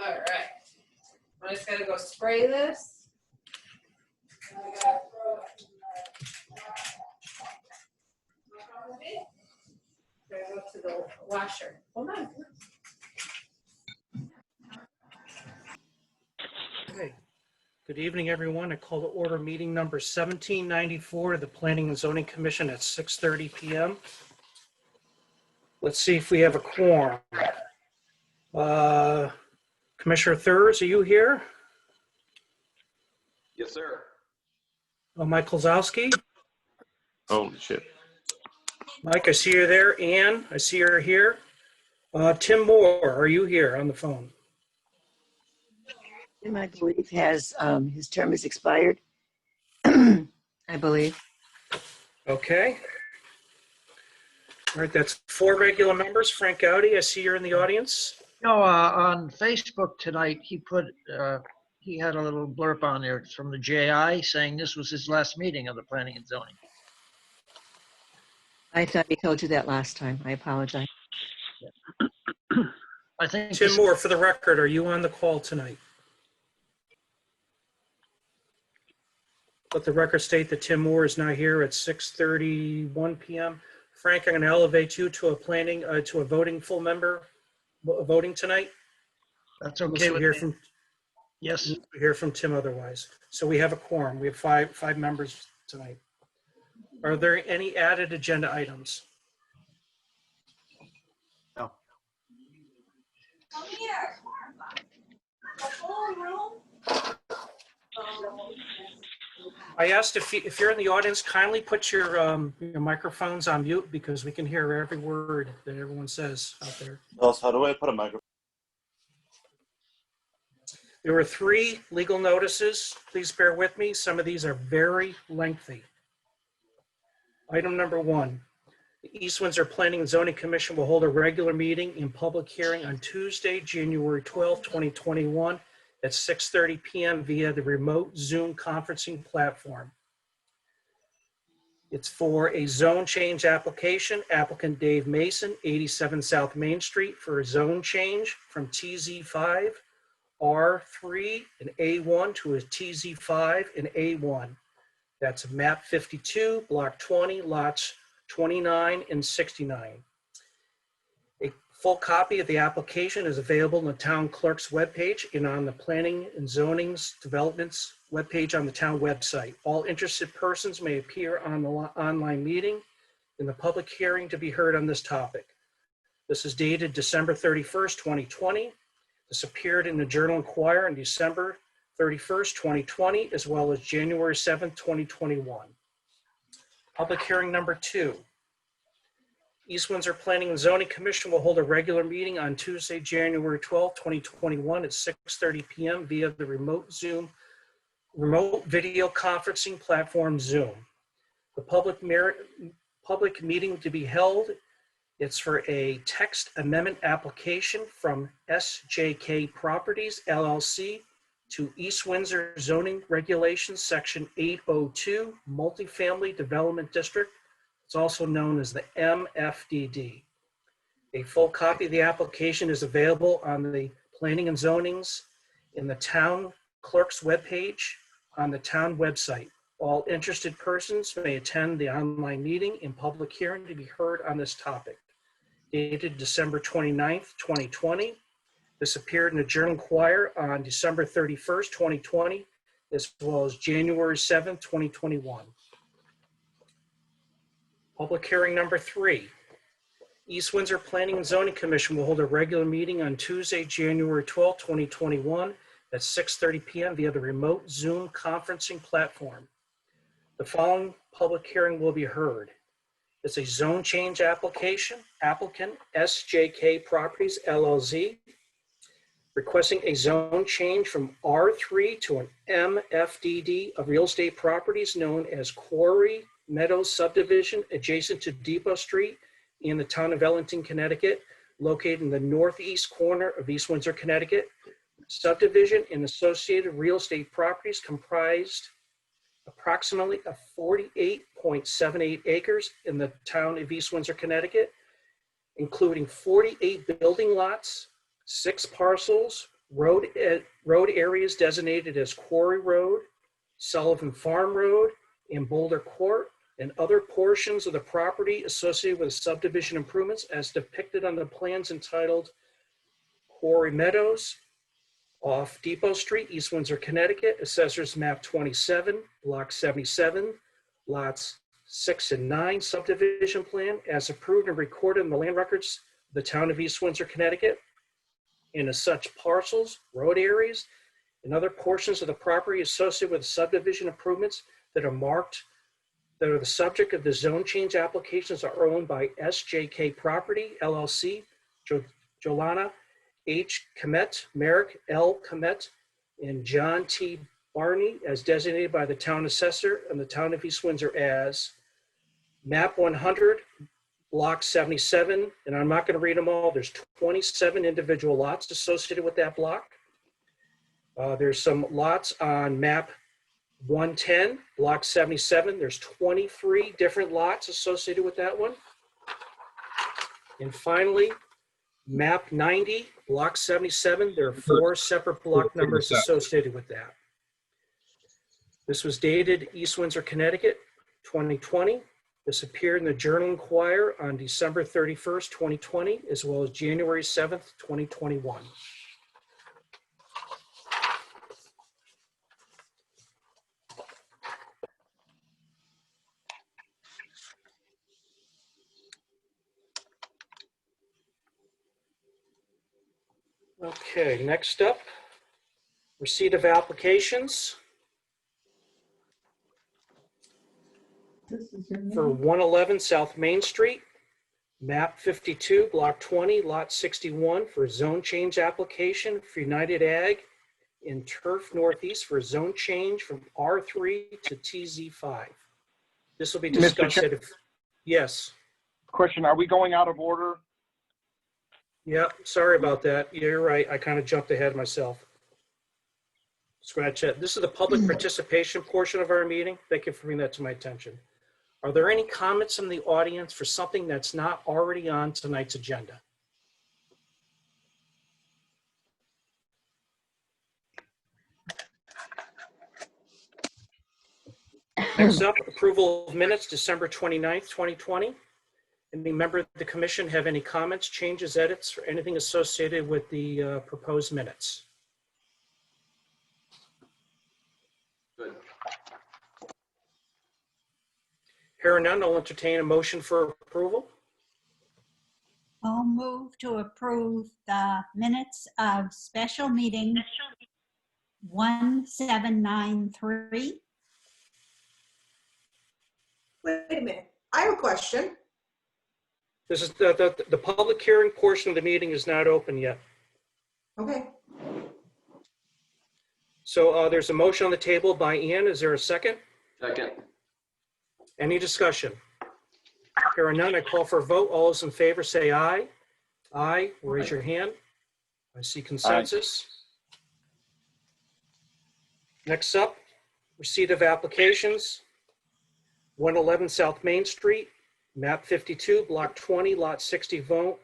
All right. I just gotta go spray this. And I gotta throw it in the- Gotta go to the washer. Hold on. Okay. Good evening, everyone. I call to order meeting number 1794 of the Planning and Zoning Commission at 6:30 PM. Let's see if we have a quorum. Commissioner Thurs, are you here? Yes, sir. Mike Kozlowski? Holy shit. Mike, I see you there. Ann, I see you're here. Tim Moore, are you here on the phone? Tim, I believe, has his term has expired. I believe. Okay. All right, that's 4 regular members. Frank Gowdy, I see you're in the audience. No, on Facebook tonight, he had a little blurb on there from the JI saying this was his last meeting of the Planning and Zoning. I thought he told you that last time. I apologize. I think Tim this, Moore, for the record, are you on the call tonight? Let the record state that Tim Moore is now here at 6:31 PM. Frank, I'm going to elevate you to a voting full member, voting tonight. that's Unless okay we with hear me. from, Yes, we hear from Tim otherwise. So we have a quorum. We have five members tonight. Are there any added agenda items? No. Come here. The whole room. I asked if you're in the audience, kindly put your microphones on mute because we can hear every word that everyone says out there. Ross, how do I put a microphone? There were 3 legal notices. Please bear with me. Some of these are very lengthy. Item number 1, the East Windsor Planning and Zoning Commission will hold a regular meeting and public hearing on Tuesday, January 12, 2021 at 6:30 PM via the remote Zoom conferencing platform. It's for a zone change application. Applicant Dave Mason, 87 South Main Street, for a zone change from TZ5 R3 and A1 to a TZ5 and A1. That's map 52, block 20, lots 29 and 69. A full copy of the application is available on the town clerk's webpage and on the Planning and Zoning's Developments webpage on the town website. All interested persons may appear on the online meeting in the public hearing to be heard on this topic. This is dated December 31st, 2020. This appeared in the Journal Enquirer on December 31st, 2020, as well as January 7th, 2021. Public hearing number 2. East Windsor Planning and Zoning Commission will hold a regular meeting on Tuesday, January 12th, 2021 at 6:30 PM via the remote video conferencing platform Zoom. The public meeting to be held, it's for a text amendment application from SJK Properties LLC to East Windsor Zoning Regulations, Section 802, Multifamily Development District. It's also known as the MFDD. A full copy of the application is available on the Planning and Zoning's in the town clerk's webpage on the town website. All interested persons may attend the online meeting and public hearing to be heard on this topic. Dated December 29th, 2020. This appeared in the Journal Enquirer on December 31st, 2020, as well as January 7th, 2021. Public hearing number 3. East Windsor Planning and Zoning Commission will hold a regular meeting on Tuesday, January 12th, 2021 at 6:30 PM via the remote Zoom conferencing platform. The following public hearing will be heard. It's a zone change application, applicant SJK Properties LLC, requesting a zone change from R3 to an MFDD of real estate properties known as Quarry Meadows subdivision adjacent to Depot Street in the town of Ellington, Connecticut, located in the northeast corner of East Windsor, Connecticut. Subdivision and associated real estate properties comprised approximately 48.78 acres in the town of East Windsor, Connecticut, including 48 building lots, 6 parcels road areas designated as Quarry Road, Sullivan Farm Road, and Boulder Court, and other portions of the property associated with subdivision improvements as depicted on the plans entitled Quarry Meadows off Depot Street, East Windsor, Connecticut, Assessors Map 27, Block 77, Lots 6 and 9 subdivision plan as approved and recorded in the land records of the town of East Windsor, Connecticut, and as such parcels, road areas, and other portions of the property associated with subdivision improvements that are marked that are the subject of the zone change applications are owned by SJK Property, LLC, Jolana H. Komet, Merrick L. Komet, and John T. Barney as designated by the town assessor and the town of East Windsor as map 100, block 77, and I'm not going to read them all. There's 27 individual lots associated with that block. There's some lots on map 110, block 77. There's 23 different lots associated with that one. And finally, map 90, block 77. There are 4 separate block numbers associated with that. This was dated East Windsor, Connecticut, 2020. This appeared in the Journal Enquirer on December 31st, 2020, as well as January 7th, 2021. Okay, next up, receipt of applications for 111 South Main Street, map 52, block 20, lot 61 for a zone change application for United Ag in Turf Northeast for a zone change from R3 to TZ5. This will be discussed at a, yes. Question, are we going out of order? Yeah, sorry about that. You're right. I kind of jumped ahead myself. Scratch that. This is the public participation portion of our meeting. Thank you for bringing that to my attention. Are there any comments from the audience for something that's not already on tonight's agenda? Next up, approval of minutes, December 29th, 2020. Any member of the commission have any comments, changes, edits, or anything associated with the proposed minutes? Good. Hearing none, I'll entertain a motion for approval. I'll move to approve the minutes of special meeting 1793. Wait a minute, I have a question. This is the public hearing portion of the meeting is not open yet. Okay, So there's a motion on the table by Ian. Is there a second? Second. Any discussion? Hearing none, I call for a vote. All those in favor say aye. Aye, raise your hand. I see consensus. Next up, receipt of applications. 111 South Main Street, map 52, block 20, lot 61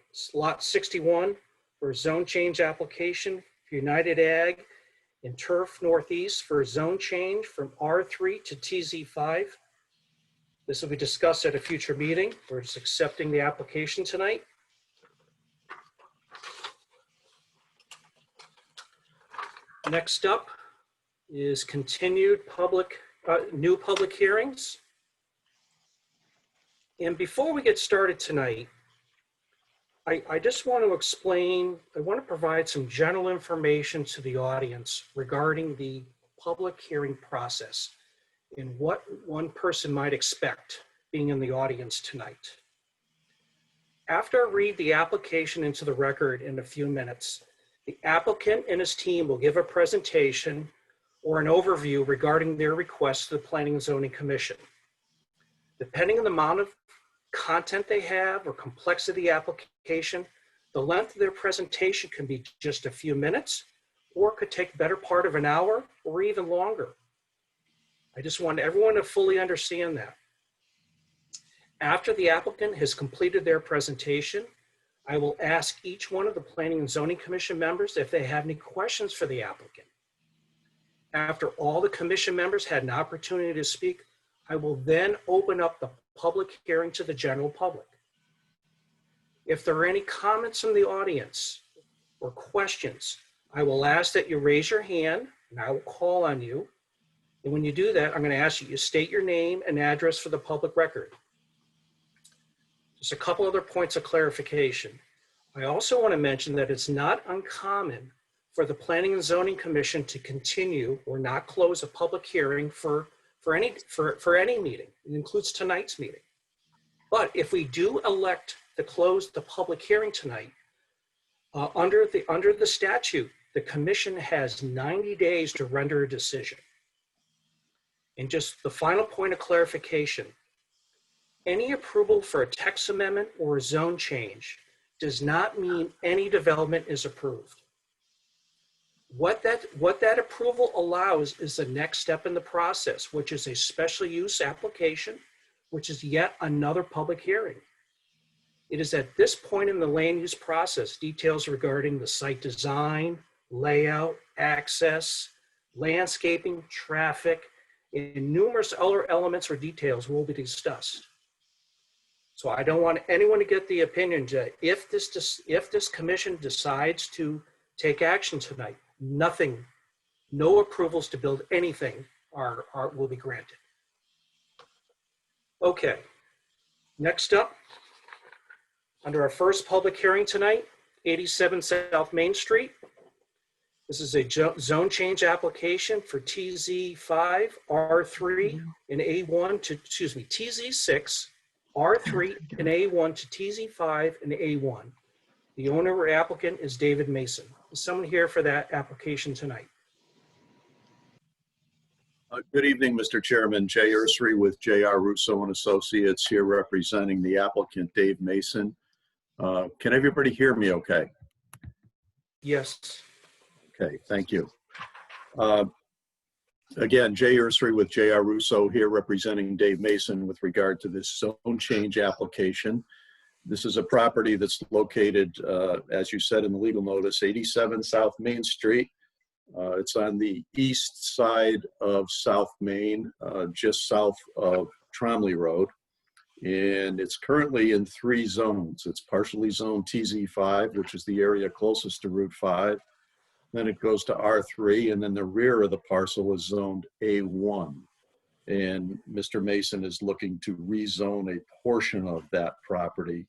for a zone change application for United Ag in Turf Northeast for a zone change from R3 to TZ5. This will be discussed at a future meeting. We're just accepting the application tonight. Next up is continued new public hearings. And before we get started tonight, I just want to explain, I want to provide some general information to the audience regarding the public hearing process and what one person might expect being in the audience tonight. After I read the application into the record in a few minutes, the applicant and his team will give a presentation or an overview regarding their request to the Planning and Zoning Commission. Depending on the amount of content they have or complexity of the application, the length of their presentation can be just a few minutes or could take the better part of an hour or even longer. I just want everyone to fully understand that. After the applicant has completed their presentation, I will ask each one of the Planning and Zoning Commission members if they have any questions for the applicant. After all the commission members had an opportunity to speak, I will then open up the public hearing to the general public. If there are any comments from the audience or questions, I will ask that you raise your hand and I will call on you. And when you do that, I'm going to ask you to state your name and address for the public record. Just a couple other points of clarification. I also want to mention that it's not uncommon for the Planning and Zoning Commission to continue or not close a public hearing for any meeting. It includes tonight's meeting. But if we do elect to close the public hearing tonight, under the statute, the commission has 90 days to render a decision. And just the final point of clarification, any approval for a text amendment or a zone change does not mean any development is approved. What that approval allows is the next step in the process, which is a special use application, which is yet another public hearing. It is at this point in the land use process, details regarding the site design, layout, access, landscaping, traffic, and numerous other elements or details will be discussed. So I don't want anyone to get the opinion that if this commission decides to take action tonight, no approvals to build anything will be granted. Okay, next up, under our first public hearing tonight, 87 South Main Street. This is a zone change application for TZ5, R3, and A1 to, TZ6, R3, and A1 to TZ5 and A1. The owner or applicant is David Mason. Is someone here for that application tonight? Good evening, Mr. Chairman. Jay Ursery with J.R. Russo and Associates here representing the applicant, Dave Mason. Can everybody hear me okay? Yes. Okay, thank you. Again, Jay Ursery with J.R. Russo here representing Dave Mason with regard to this zone change application. This is a property that's located, as you said in the legal notice, 87 South Main Street. It's on the east side of South Main, just south of Tromley Road. And it's currently in 3 zones. It's partially zoned TZ5, which is the area closest to Route 5. Then it goes to R3, and then the rear of the parcel is zoned A1. And Mr. Mason is looking to rezone a portion of that property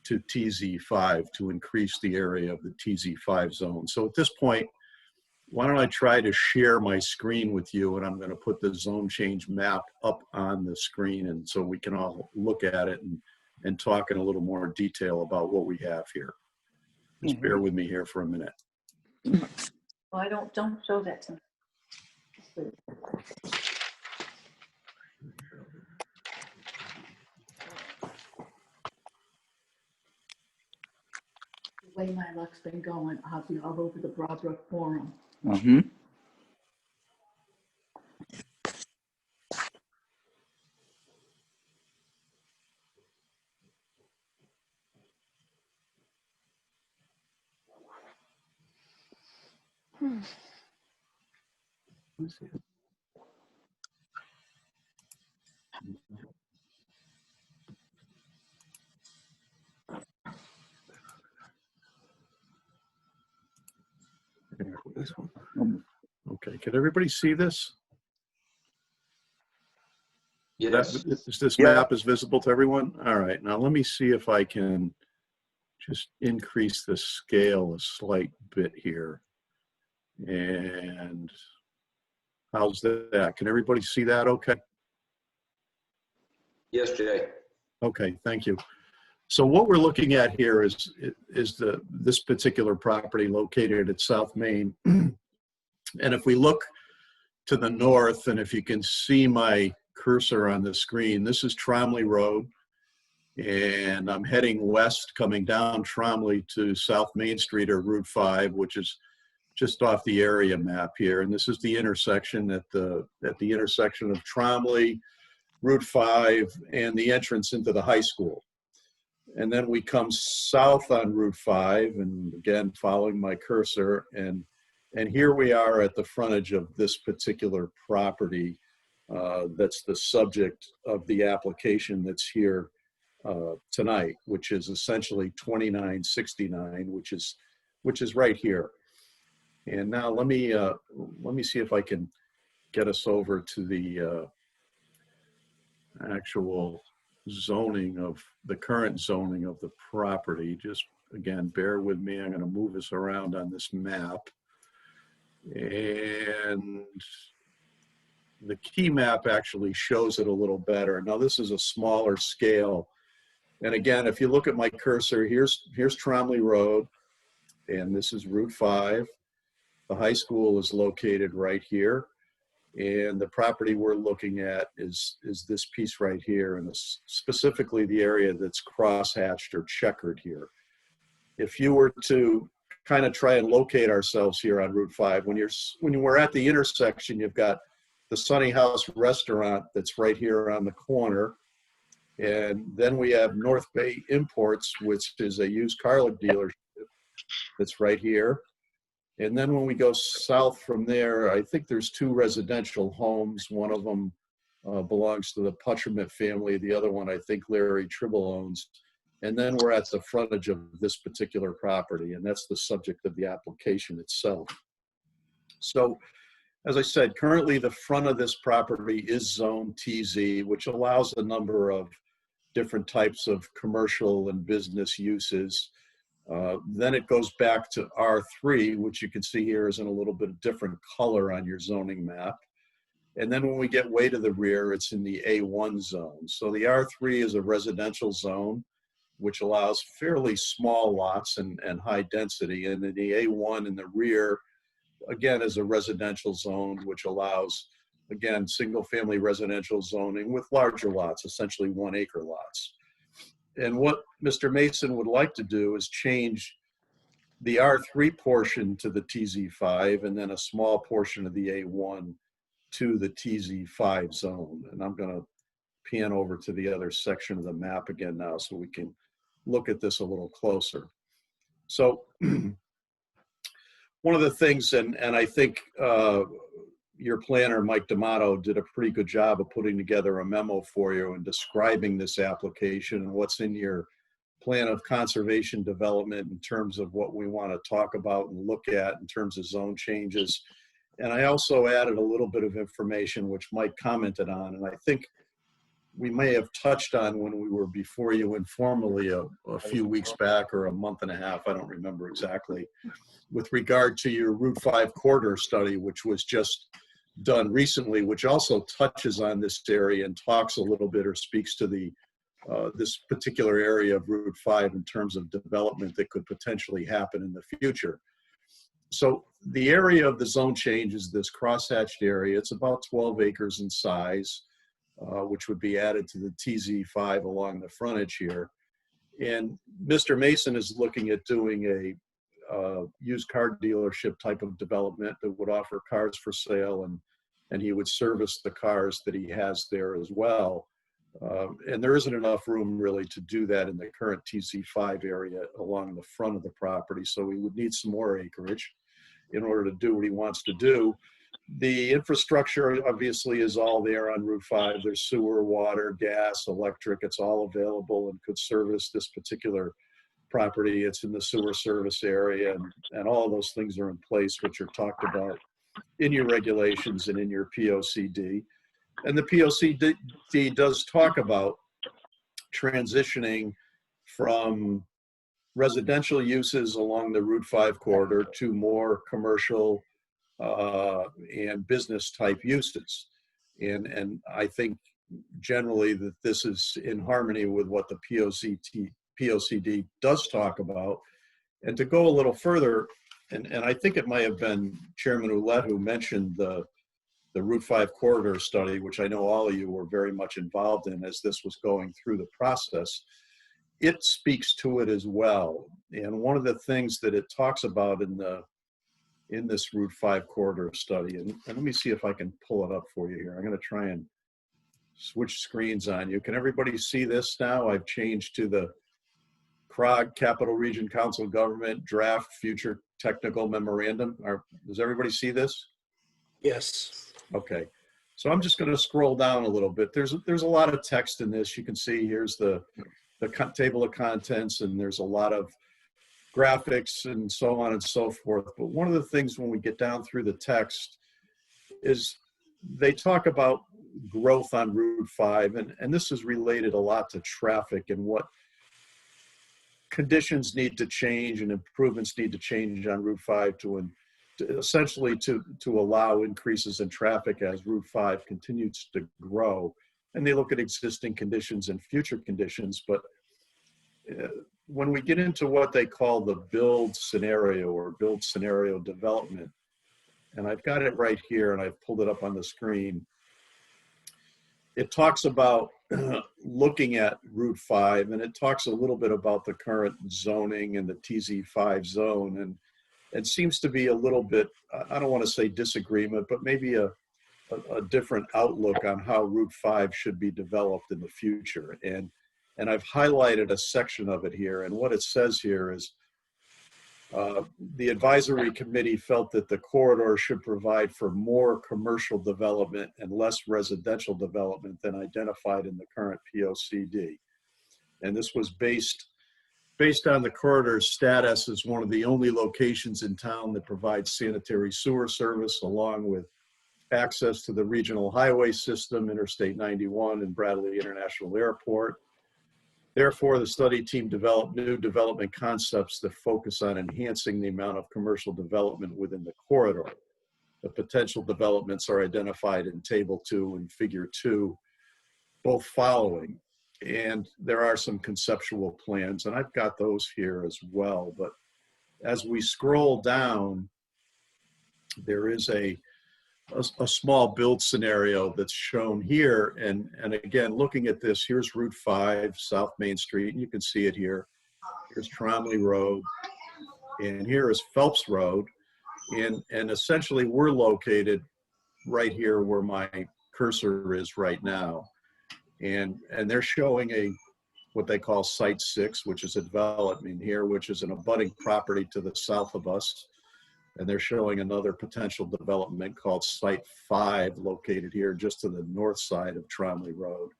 to TZ5 to increase the area of the TZ5 zone. So at this point, why don't I try to share my screen with you, and I'm going to put the zone change map up on the screen, and so we can all look at it and talk in a little more detail about what we have here. Just bear with me here for a minute. Well, don't show that to me. The way my luck's been going, I'll be all over the Broadbrook Forum. Mm-hmm. Okay, can everybody see this? Yes. This map is visible to everyone? All right, now let me see if I can just increase the scale a slight bit here. And how's that? Can everybody see that okay? Yes, Jay. Okay, thank you. So what we're looking at here is this particular property located at South Main. And if we look to the north, and if you can see my cursor on the screen, this is Tromley Road. And I'm heading west, coming down Tromley to South Main Street or Route 5, which is just off the area map here. And this is the intersection at the intersection of Tromley, Route 5, and the entrance into the high school. And then we come south on Route 5, and again, following my cursor, and here we are at the frontage of this particular property that's the subject of the application that's here tonight, which is essentially 2969, which is right here. And now let me see if I can get us over to the actual zoning of the current zoning of the property. Just again, bear with me. I'm going to move us around on this map. And the key map actually shows it a little better. Now this is a smaller scale. And again, if you look at my cursor, here's Tromley Road, and this is Route 5. The high school is located right here. And the property we're looking at is this piece right here, and specifically the area that's cross-hatched or checkered here. If you were to kind of try and locate ourselves here on Route 5, when we're at the intersection, you've got the Sunny House Restaurant that's right here on the corner. And then we have North Bay Imports, which is a used car dealership that's right here. And then when we go south from there, I think there's 2 residential homes. One of them belongs to the Putchermit family. The other one, I think Larry Tribble owns. And then we're at the frontage of this particular property, and that's the subject of the application itself. So, as I said, currently the front of this property is zone TZ, which allows a number of different types of commercial and business uses. Then it goes back to R3, which you can see here is in a little bit different color on your zoning map. And then when we get way to the rear, it's in the A1 zone. So the R3 is a residential zone, which allows fairly small lots and high density. And then the A1 in the rear, again, is a residential zone, which allows, again, single family residential zoning with larger lots, essentially 1 acre lots. And what Mr. Mason would like to do is change the R3 portion to the TZ5 and then a small portion of the A1 to the TZ5 zone. And I'm going to pan over to the other section of the map again now so we can look at this a little closer. So one of the things, and I think your planner, Mike D'Amato, did a pretty good job of putting together a memo for you and describing this application and what's in your plan of conservation development in terms of what we want to talk about and look at in terms of zone changes. And I also added a little bit of information which Mike commented on, and I think we may have touched on when we were before you informally a few weeks back or a month and a half, I don't remember exactly, with regard to your Route 5 corridor study, which was just done recently, which also touches on this area and talks a little bit or speaks to the this particular area of Route 5 in terms of development that could potentially happen in the future. So the area of the zone change is this crosshatched area. It's about 12 acres in size, which would be added to the TZ5 along the frontage here. And Mr. Mason is looking at doing a used car dealership type of development that would offer cars for sale, and he would service the cars that he has there as well. And there isn't enough room really to do that in the current TZ5 area along the front of the property, so we would need some more acreage in order to do what he wants to do. The infrastructure obviously is all there on Route 5. There's sewer, water, gas, electric. It's all available and could service this particular property. It's in the sewer service area, and all of those things are in place, which are talked about in your regulations and in your POCD. And the POCD does talk about transitioning from residential uses along the Route 5 corridor to more commercial and business type uses. And I think generally that this is in harmony with what the POCD does talk about. And to go a little further, and I think it might have been Chairman Ouellette who mentioned the Route 5 corridor study, which I know all of you were very much involved in as this was going through the process. It speaks to it as well. And one of the things that it talks about in this Route 5 corridor study, and let me see if I can pull it up for you here. I'm going to try and switch screens on you. Can everybody see this now? I've changed to CROG, Capital Region Council of Government, draft future technical memorandum. Does everybody see this? Yes. Okay. So I'm just going to scroll down a little bit. There's a lot of text in this. You can see here's the table of contents, and there's a lot of graphics and so on and so forth. But one of the things when we get down through the text is they talk about growth on Route 5, and this is related a lot to traffic and what conditions need to change and improvements need to change on Route 5 to essentially to allow increases in traffic as Route 5 continues to grow. And they look at existing conditions and future conditions, but when we get into what they call the build scenario or build scenario development, and I've got it right here and I've pulled it up on the screen, it talks about looking at Route 5, and it talks a little bit about the current zoning and the TZ5 zone, and it seems to be a little bit, I don't want to say disagreement, but maybe a different outlook on how Route 5 should be developed in the future. And I've highlighted a section of it here, and what it says here is the advisory committee felt that the corridor should provide for more commercial development and less residential development than identified in the current POCD. And this was based on the corridor's status as one of the only locations in town that provides sanitary sewer service, along with access to the regional highway system, Interstate 91 and Bradley International Airport. Therefore, the study team developed new development concepts that focus on enhancing the amount of commercial development within the corridor. The potential developments are identified in Table 2 and Figure 2, both following. And there are some conceptual plans, and I've got those here as well. But as we scroll down, there is a small build scenario that's shown here. And again, looking at this, here's Route 5, South Main Street, and you can see it here. Here's Tromley Road, and here is Phelps Road. And essentially we're located right here where my cursor is right now. And they're showing what they call Site 6, which is a development here, which is an abutting property to the south of us. And they're showing another potential development called Site 5, located here just to the north side of Tromley Road.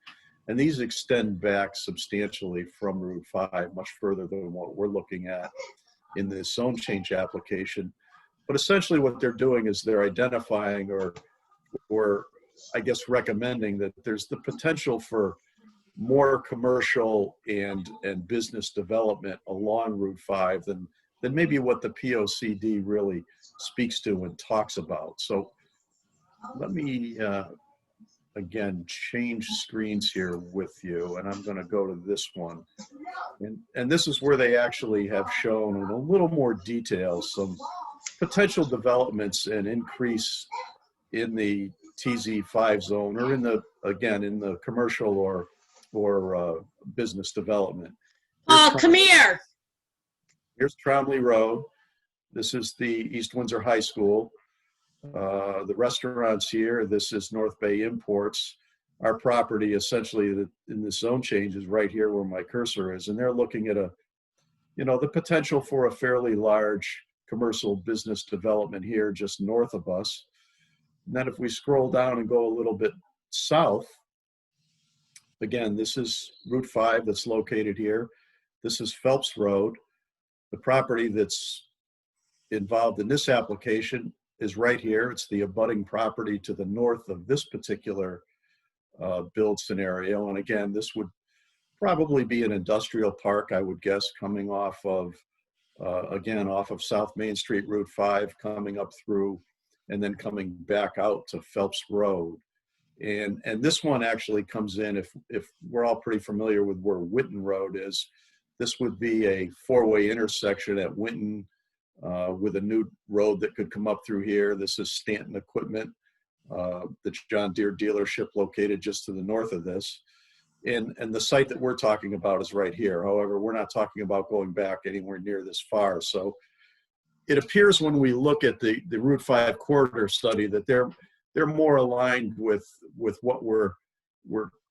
And these extend back substantially from Route 5, much further than what we're looking at in this zone change application. But essentially what they're doing is they're identifying or I guess recommending that there's the potential for more commercial and business development along Route 5 than maybe what the POCD really speaks to and talks about. So let me, again, change screens here with you, and I'm gonna go to this one. And this is where they actually have shown in a little more detail some potential developments and increase in the TZ5 zone, or in the commercial or business development. Oh, come here. Here's Tromley Road. This is the East Windsor High School. The restaurants here, this is North Bay Imports. Our property essentially in this zone change is right here where my cursor is. And they're looking at the potential for a fairly large commercial business development here just north of us. And then if we scroll down and go a little bit south, again, this is Route 5 that's located here. This is Phelps Road. The property that's involved in this application is right here. It's the abutting property to the north of this particular build scenario. And again, this would probably be an industrial park, I would guess, coming off of, off of South Main Street, Route 5, coming up through and then coming back out to Phelps Road. And this one actually comes in, if we're all pretty familiar with where Winton Road is, this would be a four-way intersection at Winton with a new road that could come up through here. This is Stanton Equipment, the John Deere dealership located just to the north of this. And the site that we're talking about is right here. However, we're not talking about going back anywhere near this far. So it appears when we look at the Route 5 corridor study that they're more aligned with what we're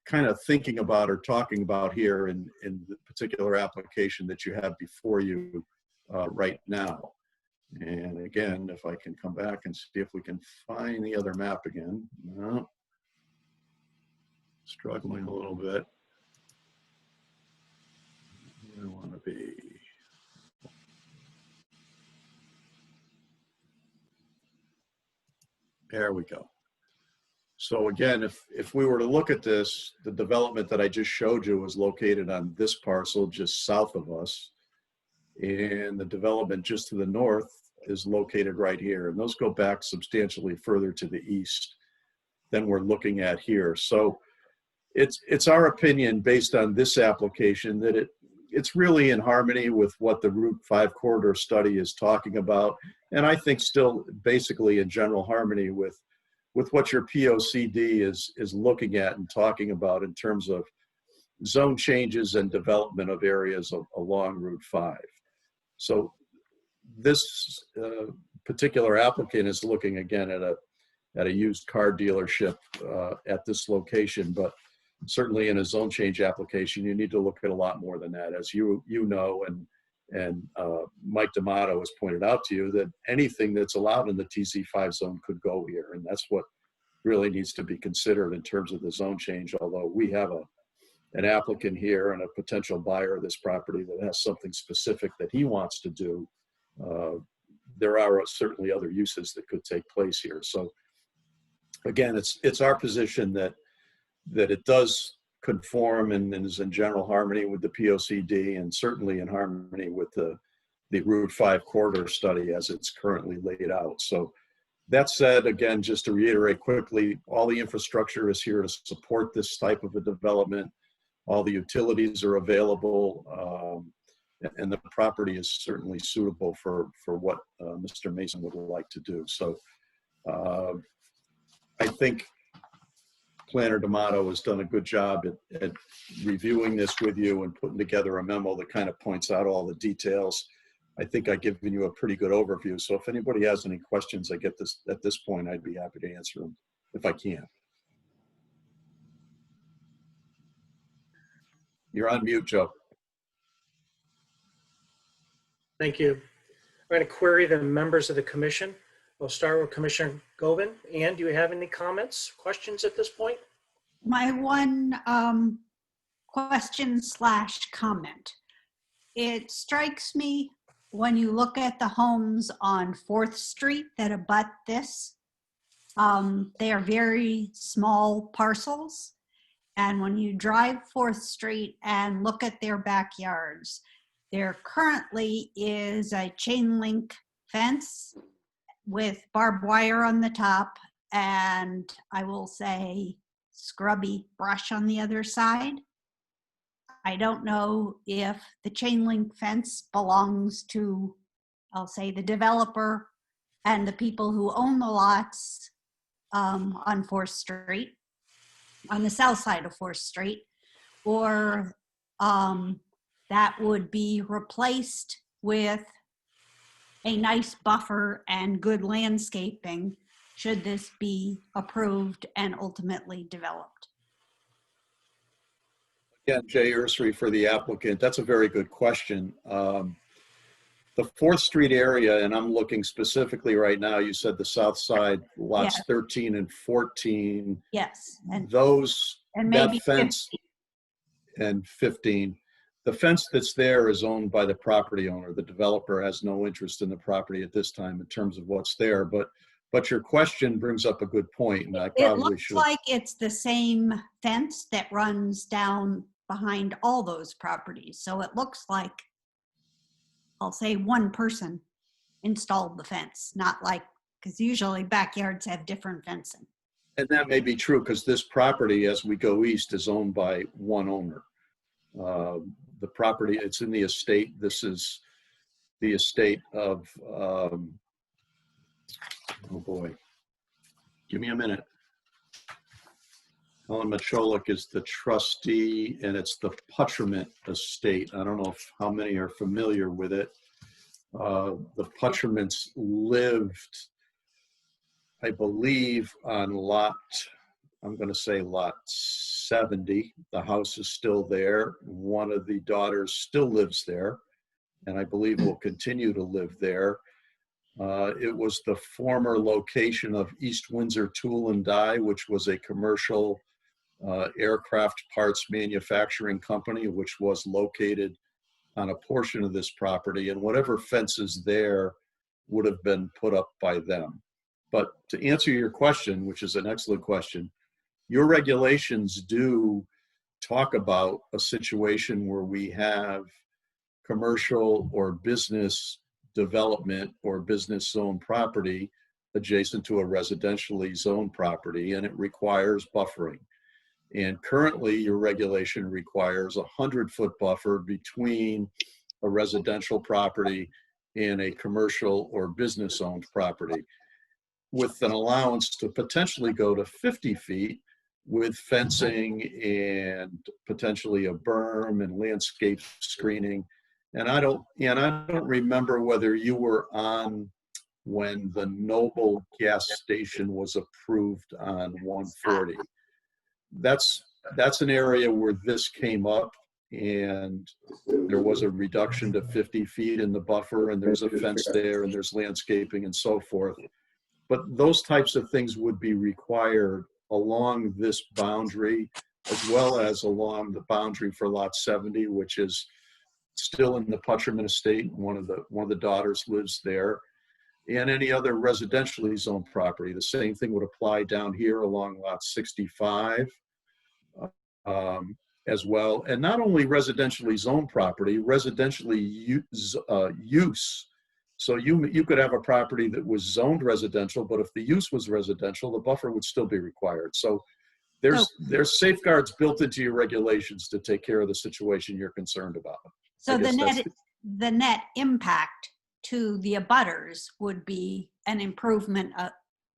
kind of thinking about or talking about here in the particular application that you have before you right now. And again, if I can come back and see if we can find the other map again. No. Struggling a little bit. I want to be. There we go. So again, if we were to look at this, the development that I just showed you was located on this parcel just south of us. And the development just to the north is located right here. And those go back substantially further to the east than we're looking at here. So it's our opinion based on this application that it's really in harmony with what the Route 5 corridor study is talking about. And I think still basically in general harmony with what your POCD is looking at and talking about in terms of zone changes and development of areas along Route 5. So this particular applicant is looking again at a used car dealership at this location, but certainly in a zone change application, you need to look at a lot more than that. As you know, and Mike D'Amato has pointed out to you that anything that's allowed in the TZ5 zone could go here. And that's what really needs to be considered in terms of the zone change. Although we have an applicant here and a potential buyer of this property that has something specific that he wants to do, there are certainly other uses that could take place here. So again, it's our position that it does conform and is in general harmony with the POCD and certainly in harmony with the Route 5 corridor study as it's currently laid out. So that said, again, just to reiterate quickly, all the infrastructure is here to support this type of a development. All the utilities are available, and the property is certainly suitable for what Mr. Mason would like to do. So I think Planner D'Amato has done a good job at reviewing this with you and putting together a memo that kind of points out all the details. I think I've given you a pretty good overview. So if anybody has any questions at this point, I'd be happy to answer them if I can. You're on mute, Joe. Thank you. I'm going to query the members of the commission. We'll start with Commissioner Govan. Ann, do you have any comments, questions at this point? My one question/comment. It strikes me when you look at the homes on 4th Street that abut this, they are very small parcels. And when you drive 4th Street and look at their backyards, there currently is a chain link fence with barbed wire on the top and I will say scrubby brush on the other side. I don't know if the chain link fence belongs to, I'll say, the developer and the people who own the lots on 4th Street, on the south side of 4th Street, or that would be replaced with a nice buffer and good landscaping should this be approved and ultimately developed. Again, Jay Ursary for the applicant. That's a very good question. The 4th Street area, and I'm looking specifically right now, you said the south side, lots Yeah. 13 and 14. Yes, and That maybe fence, 50. and 15. The fence that's there is owned by the property owner. The developer has no interest in the property at this time in terms of what's there. But your question brings up a good point, and I It probably looks should. like it's the same fence that runs down behind all those properties. So it looks like, I'll say, one person installed the fence, not like, because usually backyards have different fencing. And that may be true because this property, as we go east, is owned by one owner. The property, it's in the estate. This is the estate of, oh boy, give me a minute. Helen Macholik is the trustee, and it's the Putcherment estate. I don't know how many are familiar with it. The Putcherments lived, I believe, on lot I'm going to say lot 70. The house is still there. One of the daughters still lives there, and I believe will continue to live there. It was the former location of East Windsor Tool and Die, which was a commercial aircraft parts manufacturing company, which was located on a portion of this property, and whatever fences there would have been put up by them. But to answer your question, which is an excellent question, your regulations do talk about a situation where we have commercial or business development or business zone property adjacent to a residentially zoned property, and it requires buffering. And currently your regulation requires a 100-foot buffer between a residential property and a commercial or business owned property, with an allowance to potentially go to 50 feet with fencing and potentially a berm and landscape screening. And I don't remember whether you were on when the Noble gas station was approved on 140. That's an area where this came up, and there was a reduction to 50 feet in the buffer, and there's a fence there, and there's landscaping and so forth. But those types of things would be required along this boundary, as well as along the boundary for lot 70, which is still in the Putcherman estate. One of the daughters lives there, and any other residentially zoned property. The same thing would apply down here along lot 65 as well. And not only residentially zoned property, residentially use. So you could have a property that was zoned residential, but if the use was residential, the buffer would still be required. So there's safeguards built into your regulations to take care of the situation you're concerned about. So the net impact to the abutters would be an improvement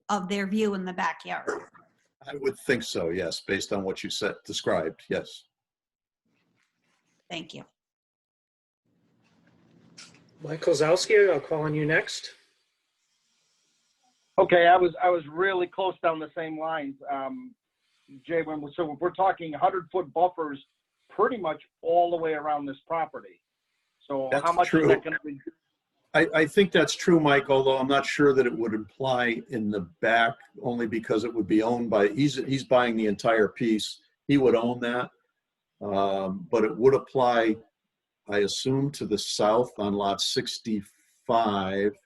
of their view in the backyard. I would think so, yes, based on what you described, yes. Thank you. Mike Kozlowski, I'll call on you next. Okay, I was really close down the same lines. Jay, so we're talking 100-foot buffers pretty much all the way around this property. So That's how much true. is that going to be? I think that's true, Mike, although I'm not sure that it would apply in the back, only because it would be owned by, he's buying the entire piece. He would own that. But it would apply, I assume, to the south on lot 65.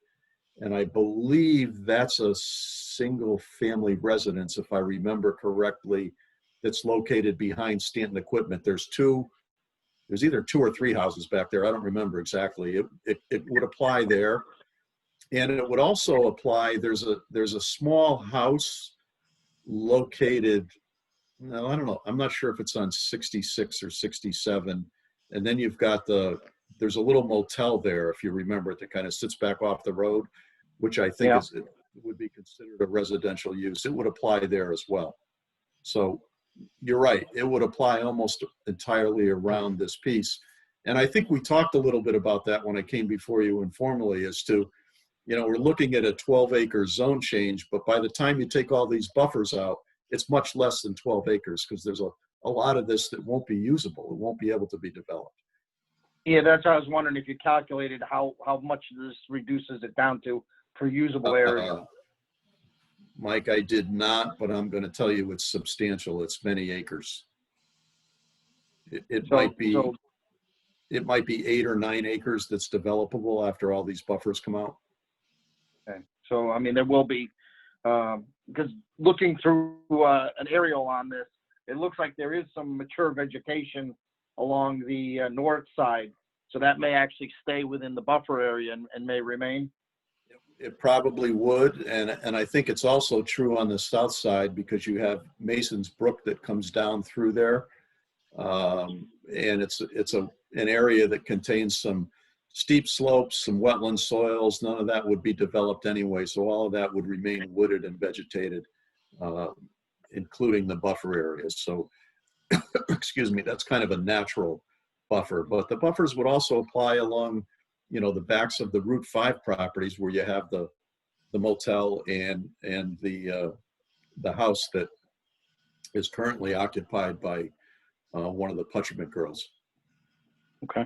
And I believe that's a single family residence, if I remember correctly, that's located behind Stanton Equipment. There's either 2 or 3 houses back there. I don't remember exactly. It would apply there. And it would also apply, there's a small house located, no, I don't know. I'm not sure if it's on 66 or 67. And then you've got there's a little motel there, if you remember it, that kind of sits back off the road, which I think would be considered a residential use. It would apply there as well. So you're right. It would apply almost entirely around this piece. And I think we talked a little bit about that when I came before you informally as to, we're looking at a 12-acre zone change, but by the time you take all these buffers out, it's much less than 12 acres because there's a lot of this that won't be usable. It won't be able to be developed. Yeah, that's what I was wondering, if you calculated how much this reduces it down to per usable area. Mike, I did not, but I'm going to tell you it's substantial. It's many acres. It might be 8 or 9 acres that's developable after all these buffers come out. Okay, so I mean there will be, because looking through an aerial on this, it looks like there is some mature vegetation along the north side, so that may actually stay within the buffer area and may remain. It probably would, and I think it's also true on the south side because you have Mason's Brook that comes down through there, and it's an area that contains some steep slopes, some wetland soils. None of that would be developed anyway, so all of that would remain wooded and vegetated, including the buffer areas. So, excuse me, that's kind of a natural buffer, but the buffers would also apply along the backs of the Route 5 properties where you have the motel and the house that is currently occupied by one of the Putcherman girls. Okay.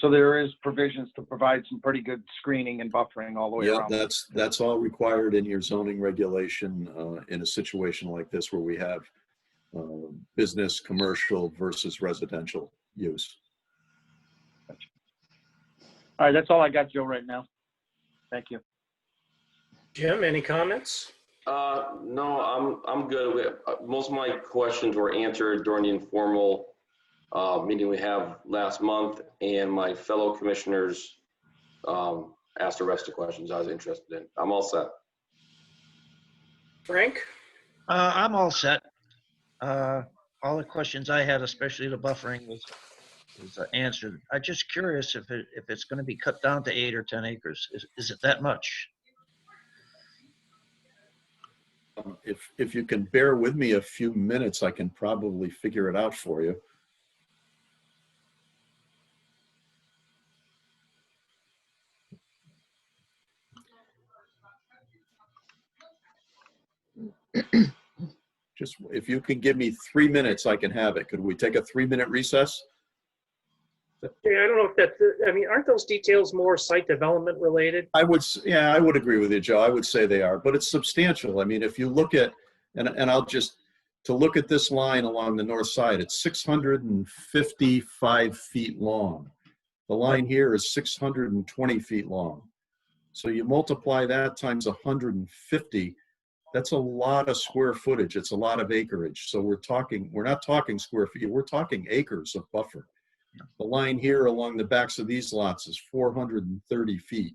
So there is provisions to provide some pretty good screening and buffering all the way Yeah, around. that's all required in your zoning regulation in a situation like this where we have business, commercial versus residential use. All right, that's all I got, Joe, right now. Thank you. Jim, any comments? No, I'm good. Most of my questions were answered during the informal meeting we have last month, and my fellow commissioners asked the rest of the questions I was interested in. I'm all set. Frank? I'm all set. All the questions I had, especially the buffering, was answered. I'm just curious if it's going to be cut down to 8 or 10 acres. Is it that much? If you can bear with me a few minutes, I can probably figure it out for you. Just if you can give me 3 minutes, I can have it. Could we take a 3-minute recess? Yeah, I don't know if that, I mean, aren't those details more site development related? Yeah, I would agree with you, Joe. I would say they are, but it's substantial. I mean, if you look at, and to look at this line along the north side, it's 655 feet long. The line here is 620 feet long. So you multiply that times 150, that's a lot of square footage. It's a lot of acreage. So we're not talking square feet, we're talking acres of buffer. The line here along the backs of these lots is 430 feet.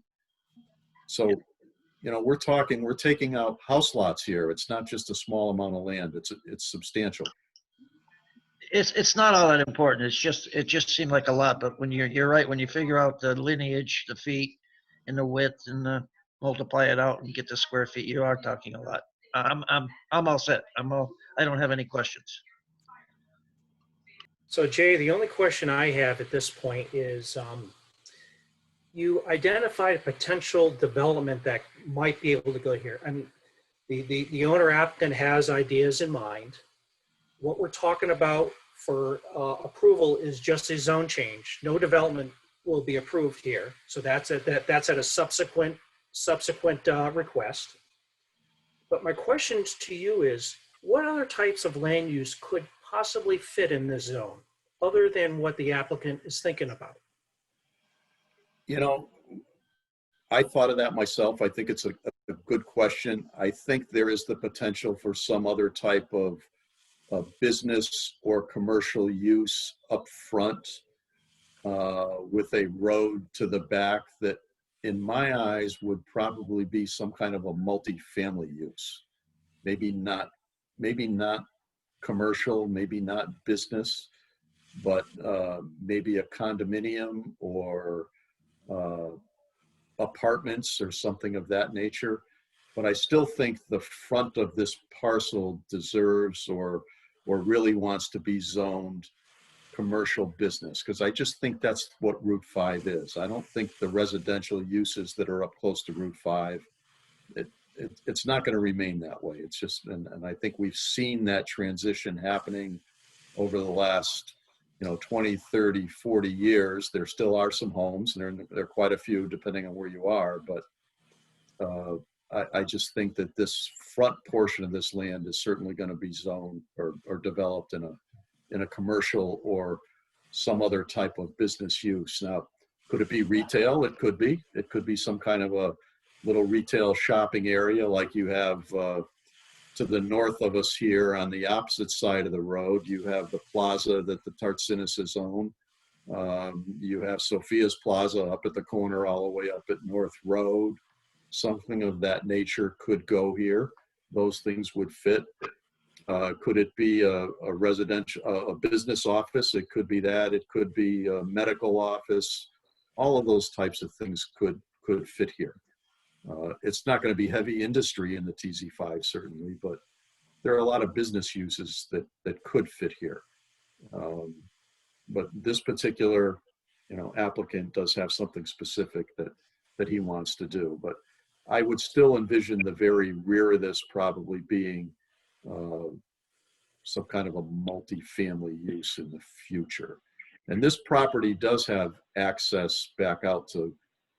So, you know, we're taking out house lots here. It's not just a small amount of land. It's substantial. It's not all that important. It just seemed like a lot. But when you're right, when you figure out the lineage, the feet, and the width, and multiply it out and get the square feet, you are talking a lot. I'm all set. I don't have any questions. So Jay, the only question I have at this point is, you identified a potential development that might be able to go here. I mean, the owner applicant has ideas in mind. What we're talking about for approval is just a zone change. No development will be approved here. So that's at a subsequent request. But my question to you is, what other types of land use could possibly fit in this zone other than what the applicant is thinking about? You know, I thought of that myself. I think it's a good question. I think there is the potential for some other type of business or commercial use up front with a road to the back that, in my eyes, would probably be some kind of a multi-family use. Maybe not commercial, maybe not business, but maybe a condominium or apartments or something of that nature. But I still think the front of this parcel deserves or really wants to be zoned commercial business, because I just think that's what Route 5 is. I don't think the residential uses that are up close to Route 5, it's not going to remain that way. It's just, and I think we've seen that transition happening over the last 20, 30, 40 years. There still are some homes, and there are quite a few depending on where you are, but I just think that this front portion of this land is certainly going to be zoned or developed in a commercial or some other type of business use. Now, could it be retail? It could be. It could be some kind of a little retail shopping area like you have to the north of us here on the opposite side of the road. You have the plaza that the Tartsinis own. You have Sophia's Plaza up at the corner all the way up at North Road. Something of that nature could go here. Those things would fit. Could it be a residential, a business office? It could be that. It could be a medical office. All of those types of things could fit here. It's not going to be heavy industry in the TZ5 certainly, but there are a lot of business uses that could fit here. But this particular, applicant does have something specific that he wants to do. But I would still envision the very rear of this probably being some kind of a multi-family use in the future. And this property does have access back out to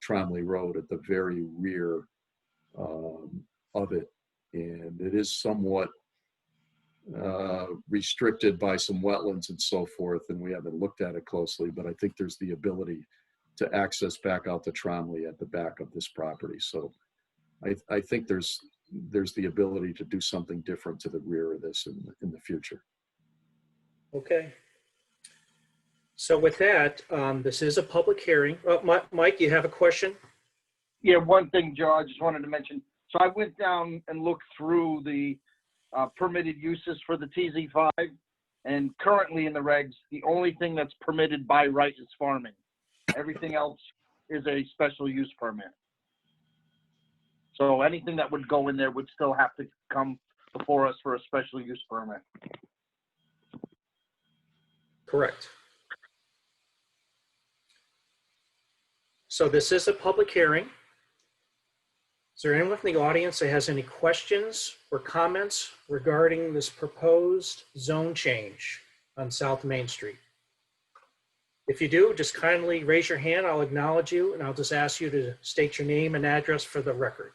Tromley Road at the very rear of it. And it is somewhat restricted by some wetlands and so forth, and we haven't looked at it closely, but I think there's the ability to access back out to Tromley at the back of this property. So I think there's the ability to do something different to the rear of this in the future. Okay. So with that, this is a public hearing. Mike, you have a question? Yeah, one thing, Joe, I just wanted to mention. So I went down and looked through the permitted uses for the TZ5, and currently in the regs, the only thing that's permitted by right is farming. Everything else is a special use permit. So anything that would go in there would still have to come before us for a special use permit. Correct. So this is a public hearing. Is there anyone from the audience that has any questions or comments regarding this proposed zone change on South Main Street? If you do, just kindly raise your hand. I'll acknowledge you, and I'll just ask you to state your name and address for the record.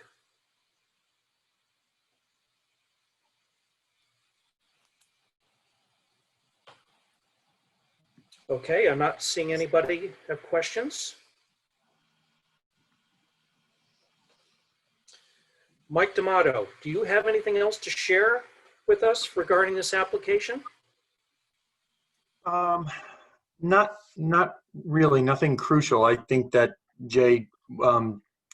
Okay, I'm not seeing anybody have questions. Mike D'Amato, do you have anything else to share with us regarding this application? Not really, nothing crucial. I think that Jay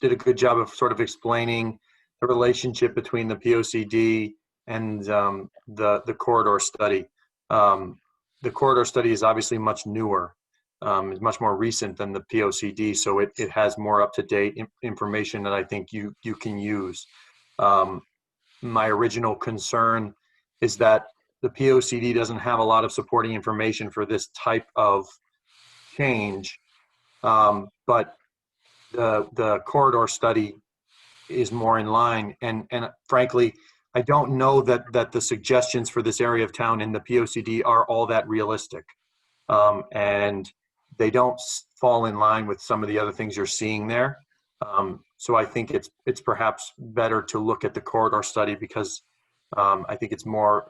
did a good job of sort of explaining the relationship between the POCD and the corridor study. The corridor study is obviously much newer. It's much more recent than the POCD, so it has more up-to-date information that I think you can use. My original concern is that the POCD doesn't have a lot of supporting information for this type of change, but the corridor study is more in line. And frankly, I don't know that the suggestions for this area of town in the POCD are all that realistic. And they don't fall in line with some of the other things you're seeing there. So I think it's perhaps better to look at the corridor study because I think it's more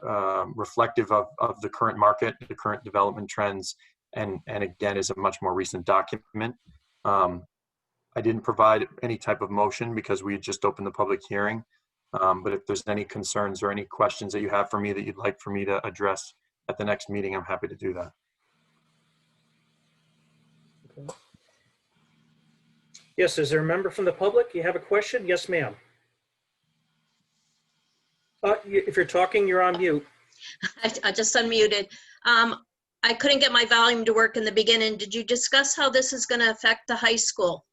reflective of the current market, the current development trends, and again, is a much more recent document. I didn't provide any type of motion because we had just opened the public hearing. But if there's any concerns or any questions that you have for me that you'd like for me to address at the next meeting, I'm happy to do that. Okay. Yes, is there a member from the public? You have a question? Yes, ma'am. If you're talking, you're on mute. I just unmuted. I couldn't get my volume to work in the beginning. Did you discuss how this is going to affect the high school?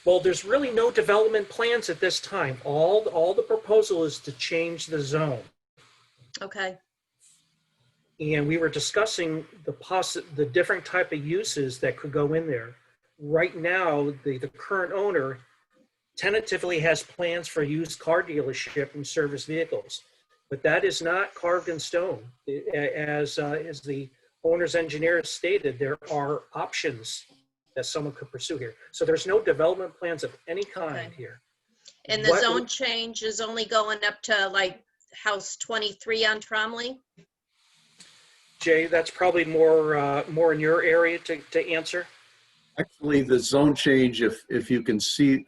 Well, there's really no development plans at this time. All the proposal is to change the zone. Okay. And we were discussing the different type of uses that could go in there. Right now, the current owner tentatively has plans for used car dealership and service vehicles, but that is not carved in stone. As the owner's engineer stated, there are options that someone could pursue here. So there's no development plans of any kind here. And the zone change is only going up to like house 23 on Tromley? Jay, that's probably more in your area to answer. Actually, the zone change, if you can see,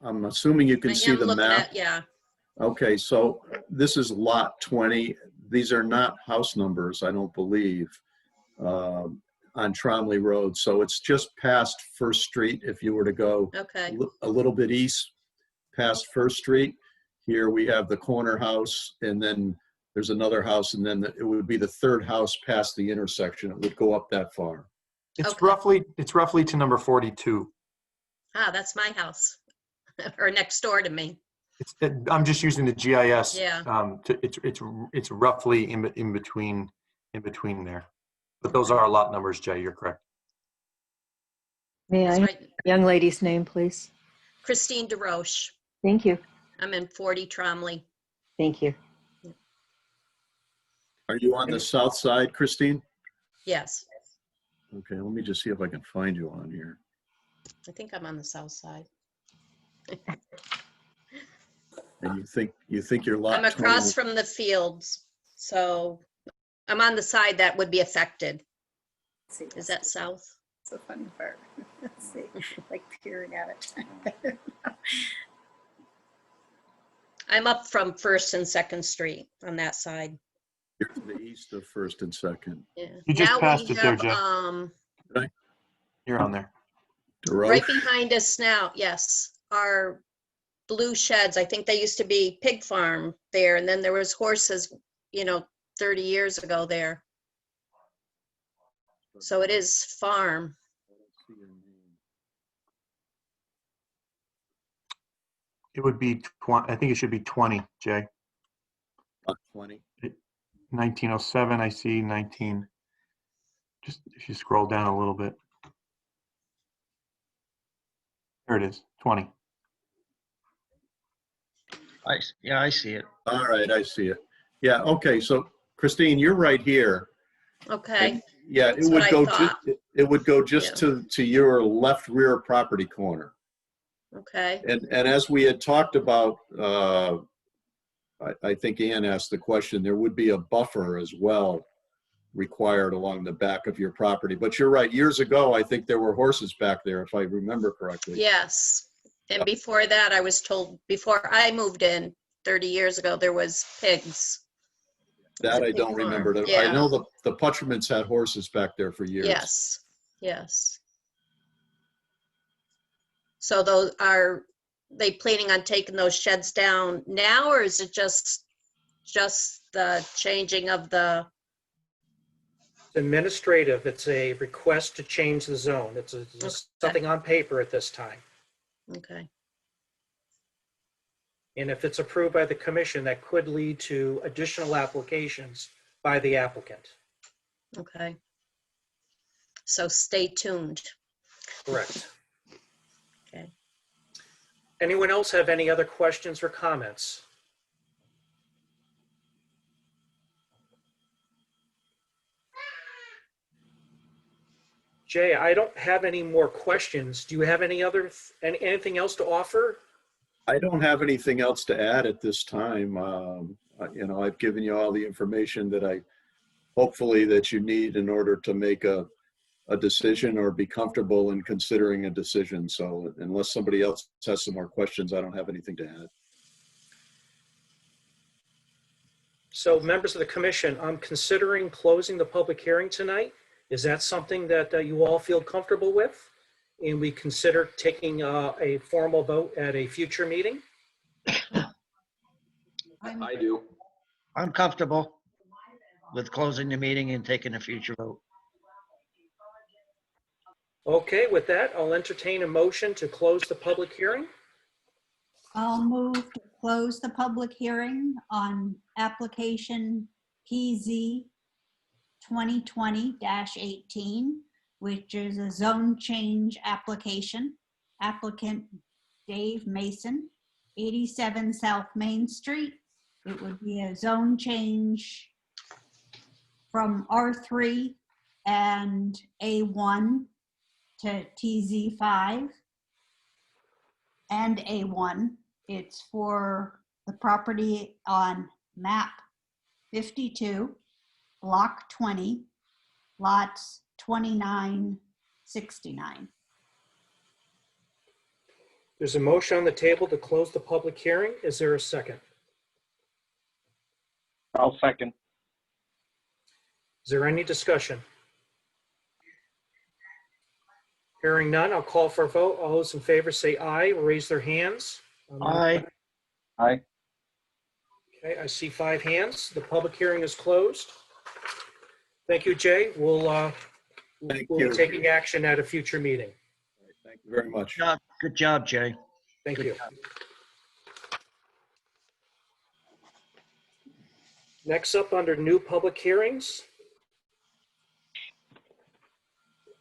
I'm assuming you can see the map. Yeah. Okay, so this is lot 20. These are not house numbers, I don't believe, on Tromley Road. So it's just past First Street if you were to go a little bit east past First Street. Here we have the corner house, and then there's another house, and then it would be the third house past the intersection. It would go up that far. It's roughly to number 42. Ah, that's my house, or next door to me. I'm just using the GIS. Yeah. It's roughly in between there. But those are lot numbers, Jay. You're correct. May I have the young lady's name, please? Christine DeRoche. Thank you. I'm in 40 Tromley. Thank you. Are you on the south side, Christine? Yes, Okay, let me just see if I can find you on here. I think I'm on the south side. And you think you're lot I'm across 20 from the fields, so I'm on the side that would be affected. Is that south? It's a funny part. Let's see, like peering at it. I'm up from First and Second Street on that side. You're to the east of First and Second. Yeah. You just Now passed we it there, have, Jay. You're on there. right DeRoche? behind us now, yes, are blue sheds. I think they used to be pig farm there, and then there was horses, 30 years ago there. So it is farm. It would be 20, I think it should be 20, Jay. Lot 20. 1907, I see 19. Just if you scroll down a little bit. There it is, 20. Yeah, I see it. All right, I see it. Yeah, okay, so Christine, you're right here. Okay, And, yeah, That's what I thought. it would go just Yeah. to your left rear property corner. okay, And as we had talked about, I think Ann asked the question, there would be a buffer as well required along the back of your property. But you're right, years ago, I think there were horses back there, if I remember correctly. yes. And before that, I was told, before I moved in 30 years ago, there was pigs. That I pig don't farm. remember. I Yeah. know the Putchermans had horses back there for years. Yes, yes. So those, are they planning on taking those sheds down now, or is it just the changing of the, Administrative, it's a request to change the zone. It's something on paper at this time. okay, And if it's approved by the commission, that could lead to additional applications by the applicant. okay. So stay tuned. Correct. Okay. Anyone else have any other questions or comments? Jay, I don't have any more questions. Do you have anything else to offer? I don't have anything else to add at this time. I've given you all the information that hopefully that you need in order to make a decision or be comfortable in considering a decision. So unless somebody else has some more questions, I don't have anything to add. So members of the commission, I'm considering closing the public hearing tonight. Is that something that you all feel comfortable with? And we consider taking a formal vote at a future meeting? I do. I'm comfortable with closing the meeting and taking a future vote. Okay, with that, I'll entertain a motion to close the public hearing. I'll move to close the public hearing on application PZ 2020-18, which is a zone change application. Applicant Dave Mason, 87 South Main Street. It would be a zone change from R3 and A1 to TZ5 and A1. It's for the property on map 52, block 20, lots 29, 69. There's a motion on the table to close the public hearing. Is there a second? I'll second. Is there any discussion? Hearing none, I'll call for a vote. All those in favor say aye, raise their hands. Aye. Aye. Okay, I see 5 hands. The public hearing is closed. Thank you, Jay. We'll Thank be you. taking action at a future meeting. Thank you very much. Good job, Jay. Thank you. Next up, under new public hearings,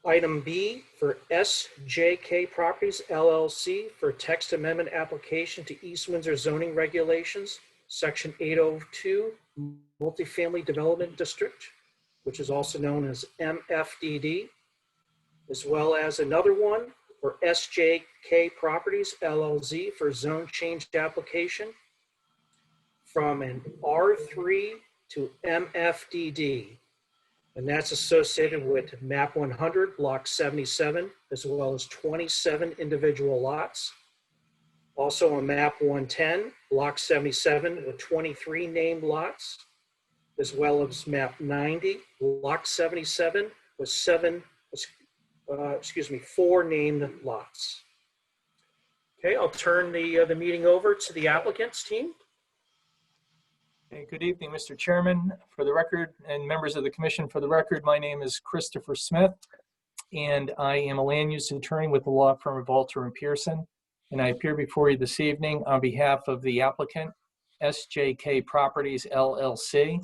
item B for SJK Properties LLC for text amendment application to East Windsor zoning regulations Section 802 Multifamily Development District, which is also known as MFDD, as well as another one for SJK Properties LLC for zone change application from an R3 to MFDD. And that's associated with map 100, block 77, as well as 27 individual lots. Also on map 110, block 77 with 23 named lots, as well as map 90, block 77 with 4 named lots. Okay, I'll turn the meeting over to the applicants team. Hey, good evening, Mr. Chairman. For the record, and members of the commission, for the record, my name is Christopher Smith, and I am a land use attorney with the law firm of Alter and Pearson. And I appear before you this evening on behalf of the applicant, SJK Properties LLC.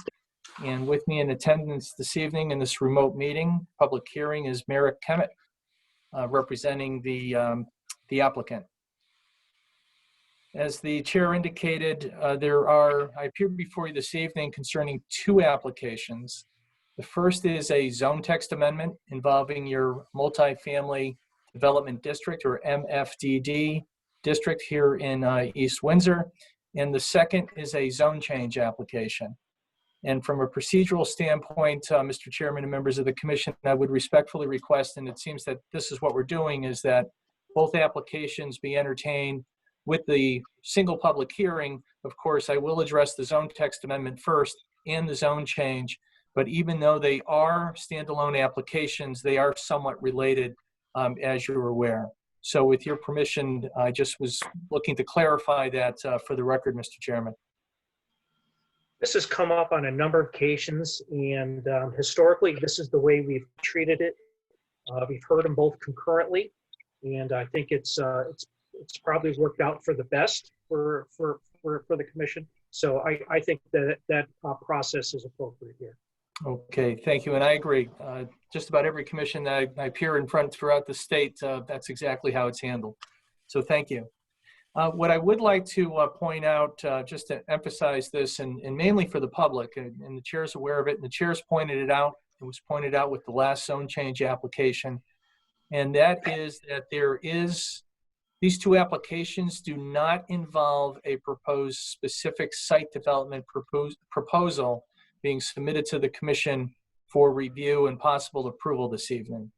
And with me in attendance this evening in this remote meeting, public hearing, is Merrick Kemet, representing the applicant. As the chair indicated, I appear before you this evening concerning 2 applications. The first is a zone text amendment involving your multifamily development district, or MFDD district, here in East Windsor. And the second is a zone change application. And from a procedural standpoint, Mr. Chairman and members of the commission, I would respectfully request, and it seems that this is what we're doing, is that both applications be entertained with the single public hearing. Of course, I will address the zone text amendment first and the zone change, but even though they are standalone applications, they are somewhat related, as you're aware. So with your permission, I just was looking to clarify that for the record, Mr. Chairman. This has come up on a number of occasions, and historically, this is the way we've treated it. We've heard them both concurrently, and I think it's probably worked out for the best for the commission. So I think that process is appropriate here. Okay, thank you, and I agree. Just about every commission that I appear in front throughout the state, that's exactly how it's handled. So thank you. What I would like to point out, just to emphasize this, and mainly for the public, and the chair's aware of it, and the chair's pointed it out, it was pointed out with the last zone change application, and that is that these 2 applications do not involve a proposed specific site development proposal being submitted to the commission for review and possible approval this evening.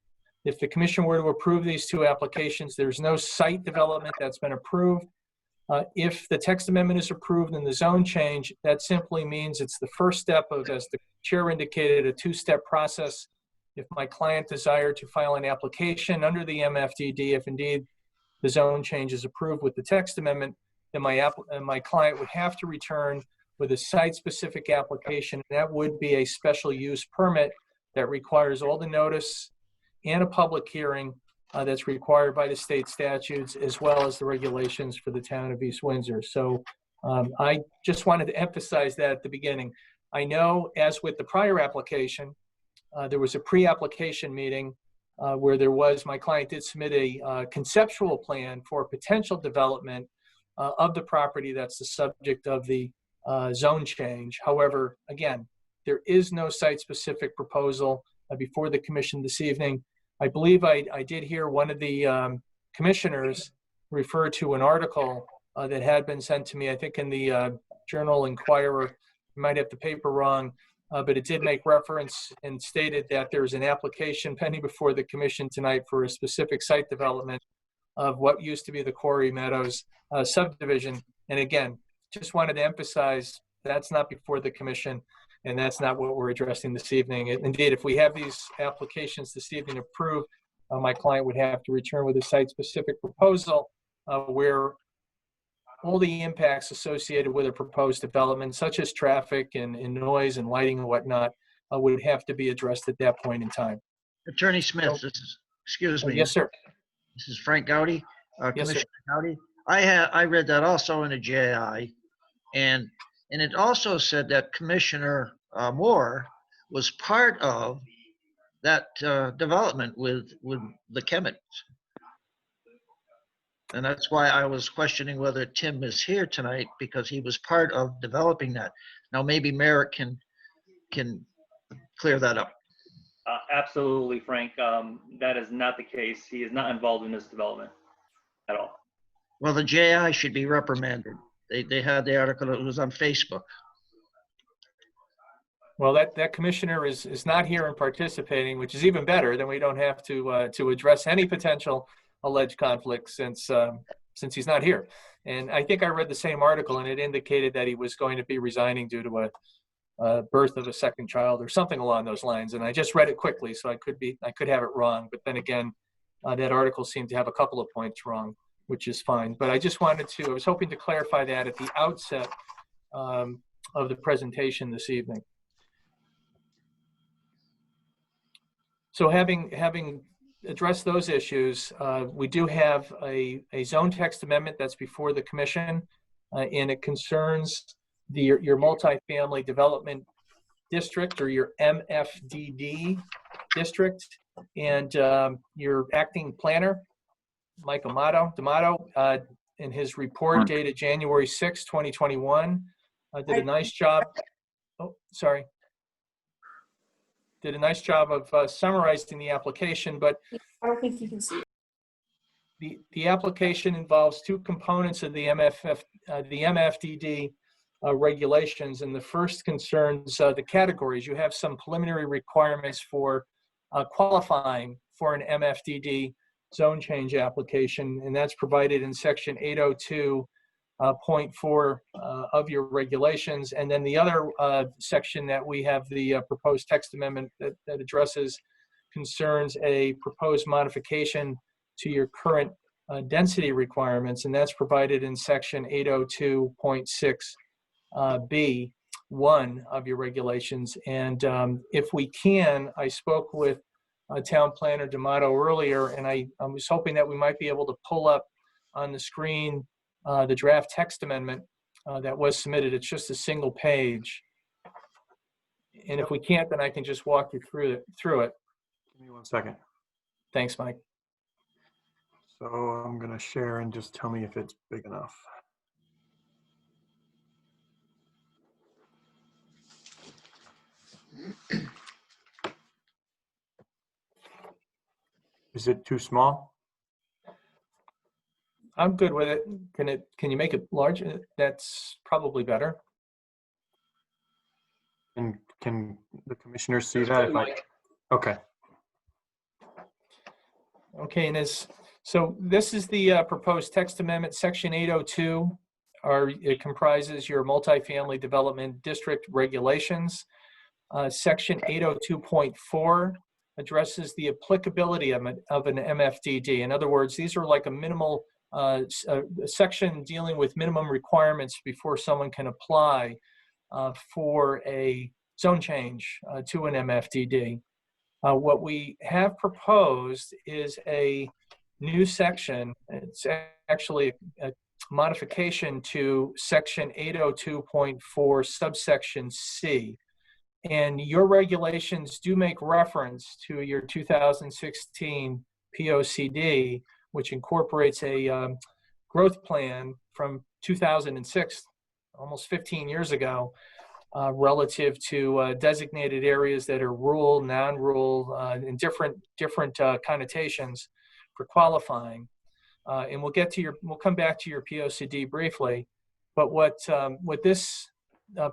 If the commission were to approve these 2 applications, there's no site development that's been approved. If the text amendment is approved in the zone change, that simply means it's the first step of, as the chair indicated, a 2-step process. If my client desired to file an application under the MFDD, if indeed the zone change is approved with the text amendment, then my client would have to return with a site-specific application. That would be a special use permit that requires all the notice and a public hearing that's required by the state statutes, as well as the regulations for the town of East Windsor. So I just wanted to emphasize that at the beginning. I know, as with the prior application, there was a pre-application meeting where my client did submit a conceptual plan for potential development of the property that's the subject of the zone change. However, again, there is no site-specific proposal before the commission this evening. I believe I did hear one of the commissioners refer to an article that had been sent to me, I think in the Journal Inquirer. I might have the paper wrong, but it did make reference and stated that there's an application pending before the commission tonight for a specific site development of what used to be the Quarry Meadows subdivision. And again, just wanted to emphasize that's not before the commission, and that's not what we're addressing this evening. Indeed, if we have these applications this evening approved, my client would have to return with a site-specific proposal where all the impacts associated with a proposed development, such as traffic and noise and lighting and whatnot, would have to be addressed at that point in time. Attorney Smith, excuse me. Yes, sir. This is Frank Gowdy, Yes, Commissioner sir. Gowdy. I read that also in a JI, and it also said that Commissioner Moore was part of that development with the Kemmets. And that's why I was questioning whether Tim is here tonight, because he was part of developing that. Now, maybe Merrick can clear that up. Absolutely, Frank. That is not the case. He is not involved in this development at all. Well, the JI should be reprimanded. They had the article, it was on Facebook. Well, that commissioner is not here and participating, which is even better. Then we don't have to address any potential alleged conflict since he's not here. And I think I read the same article, and it indicated that he was going to be resigning due to a birth of a second child or something along those lines. And I just read it quickly, so I could have it wrong. But then again, that article seemed to have a couple of points wrong, which is fine. But I just wanted to, I was hoping to clarify that at the outset of the presentation this evening. So having addressed those issues, we do have a zone text amendment that's before the commission, and it concerns your multifamily development district, or your MFDD district, and your acting planner, Mike D'Amato, in his report dated January 6, 2021, did a nice job. Oh, sorry. Did a nice job of summarizing the application, but I don't think you can see it. The application involves two components of the MFDD regulations, and the first concerns the categories. You have some preliminary requirements for qualifying for an MFDD zone change application, and that's provided in section 802.4 of your regulations. And then the other section that we have the proposed text amendment that addresses concerns a proposed modification to your current density requirements, and that's provided in section 802.6 B1 of your regulations. And if we can, I spoke with Town Planner D'Amato earlier, and I was hoping that we might be able to pull up on the screen the draft text amendment that was submitted. It's just a single page. And if we can't, then I can just walk you through it. Give me 1 second. Thanks, Mike. So I'm going to share and just tell me if it's big enough. Is it too small? I'm good with it. Can you make it larger? That's probably better. And can the commissioners see that? Okay. Okay, and so this is the proposed text amendment, section 802. It comprises your multifamily development district regulations. Section 802.4 addresses the applicability of an MFDD. In other words, these are like a minimal a section dealing with minimum requirements before someone can apply for a zone change to an MFDD. What we have proposed is a new section. It's actually a modification to section 802.4 subsection C. And your regulations do make reference to your 2016 POCD, which incorporates a growth plan from 2006, almost 15 years ago, relative to designated areas that are rural, non-rural, and different connotations for qualifying. And we'll come back to your POCD briefly. But what this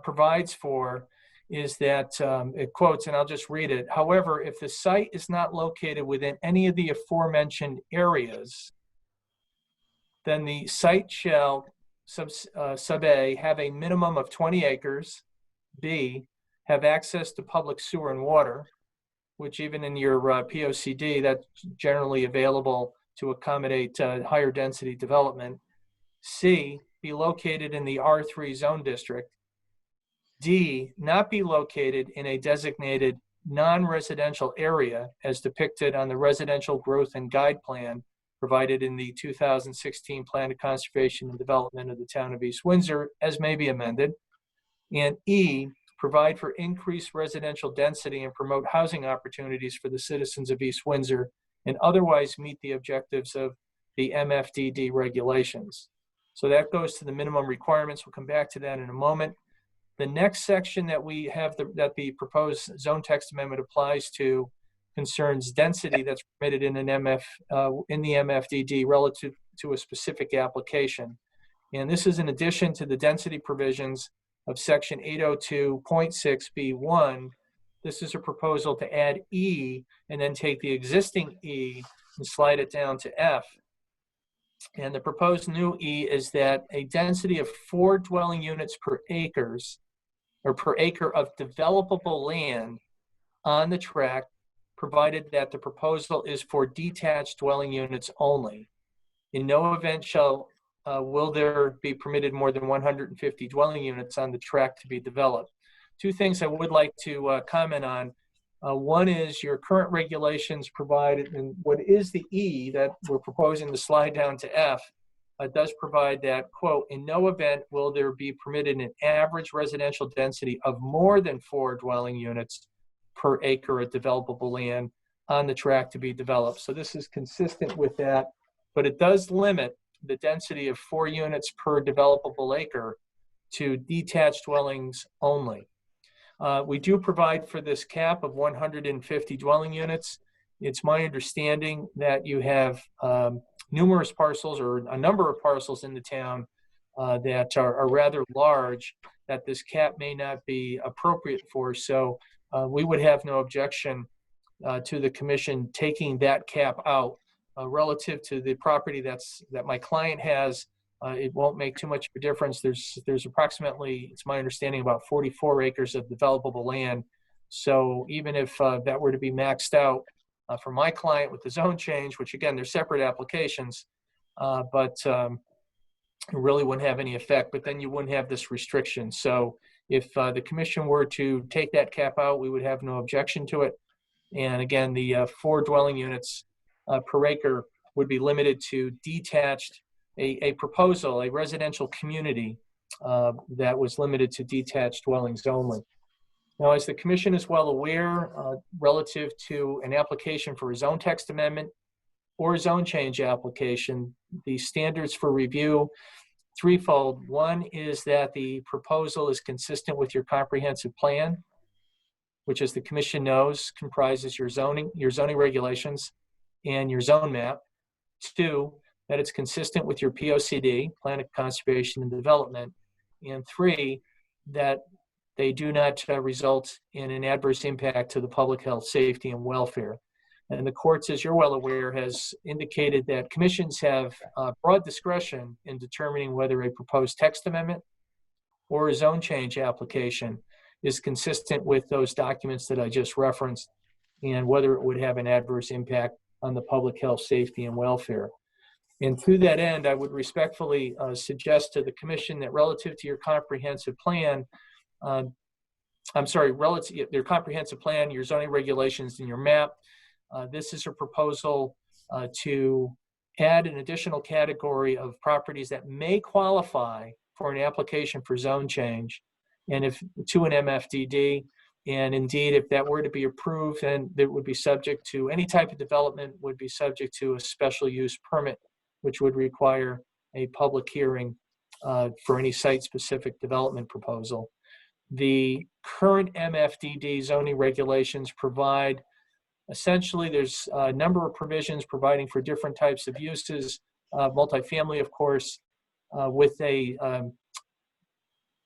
provides for is that it quotes, and I'll just read it. However, if the site is not located within any of the aforementioned areas, then the site shall, sub A, have a minimum of 20 acres, B, have access to public sewer and water, which even in your POCD, that's generally available to accommodate higher density development, C, be located in the R3 zone district, D, not be located in a designated non-residential area as depicted on the residential growth and guide plan provided in the 2016 Plan of Conservation and Development of the Town of East Windsor, as may be amended. And E, provide for increased residential density and promote housing opportunities for the citizens of East Windsor, and otherwise meet the objectives of the MFDD regulations. So that goes to the minimum requirements. We'll come back to that in a moment. The next section that we have that the proposed zone text amendment applies to concerns density that's permitted in an in the MFDD relative to a specific application. And this is in addition to the density provisions of section 802.6B1. This is a proposal to add E and then take the existing E and slide it down to F. And the proposed new E is that a density of 4 dwelling units per acre of developable land on the tract, provided that the proposal is for detached dwelling units only. In no event will there be permitted more than 150 dwelling units on the tract to be developed. Two things I would like to comment on. One is your current regulations provided, and what is the E that we're proposing to slide down to F, does provide that, quote, in no event will there be permitted an average residential density of more than 4 dwelling units per acre of developable land on the tract to be developed. So this is consistent with that, but it does limit the density of 4 units per developable acre to detached dwellings only. We do provide for this cap of 150 dwelling units. It's my understanding that you have numerous parcels or a number of parcels in the town that are rather large that this cap may not be appropriate for. So we would have no objection to the commission taking that cap out relative to the property that my client has. It won't make too much of a difference. There's approximately, it's my understanding, about 44 acres of developable land. So even if that were to be maxed out for my client with the zone change, which again, they're separate applications, but it really wouldn't have any effect, but then you wouldn't have this restriction. So if the commission were to take that cap out, we would have no objection to it. And again, the 4 dwelling units per acre would be limited to detached, a proposal, a residential community that was limited to detached dwellings only. Now, as the commission is well aware, relative to an application for a zone text amendment or a zone change application, the standards for review, threefold. One is that the proposal is consistent with your comprehensive plan, which, as the commission knows, comprises your zoning regulations and your zone map. 2, that it's consistent with your POCD, Plan of Conservation and Development. And 3, that they do not result in an adverse impact to the public health, safety, and welfare. And the courts, as you're well aware, has indicated that commissions have broad discretion in determining whether a proposed text amendment or a zone change application is consistent with those documents that I just referenced and whether it would have an adverse impact on the public health, safety, and welfare. And to that end, I would respectfully suggest to the commission that relative to your comprehensive plan, relative to your comprehensive plan, your zoning regulations, and your map, this is a proposal to add an additional category of properties that may qualify for an application for zone change, and if to an MFDD. And indeed, if that were to be approved, then it would be subject to any type of development, would be subject to a special use permit, which would require a public hearing for any site-specific development proposal. The current MFDD zoning regulations provide, essentially, there's a number of provisions providing for different types of uses, multifamily, of course, with a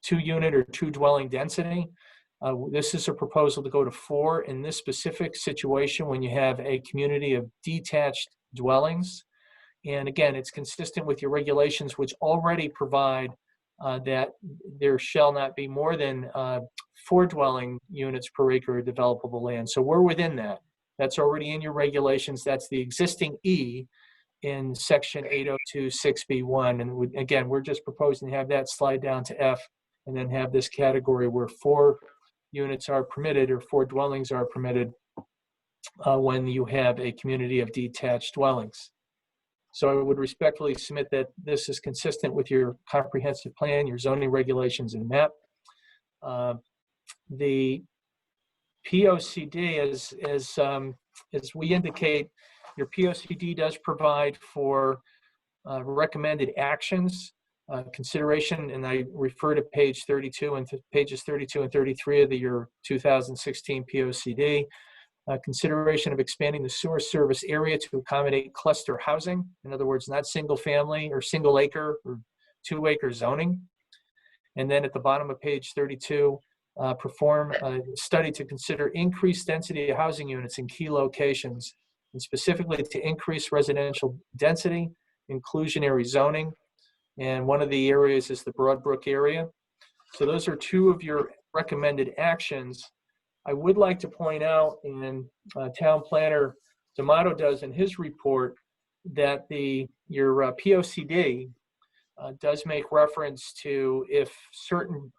2-unit or 2-dwelling density. This is a proposal to go to 4 in this specific situation when you have a community of detached dwellings. And again, it's consistent with your regulations, which already provide that there shall not be more than 4 dwelling units per acre of developable land. So we're within that. That's already in your regulations. That's the existing E in section 802.6B1. And again, we're just proposing to have that slide down to F and then have this category where 4 units are permitted or 4 dwellings are permitted when you have a community of detached dwellings. So I would respectfully submit that this is consistent with your comprehensive plan, your zoning regulations, and map. The POCD, as we indicate, your POCD does provide for recommended actions, consideration, and I refer to page 32 and pages 32 and 33 of your 2016 POCD. Consideration of expanding the sewer service area to accommodate cluster housing. In other words, not single family or single acre or 2 acre zoning. And then at the bottom of page 32, perform a study to consider increased density of housing units in key locations, and specifically to increase residential density, inclusionary zoning. And one of the areas is the Broadbrook area. So those are 2 of your recommended actions. I would like to point out, and Town Planner D'Amato does in his report, that your POCD does make reference to if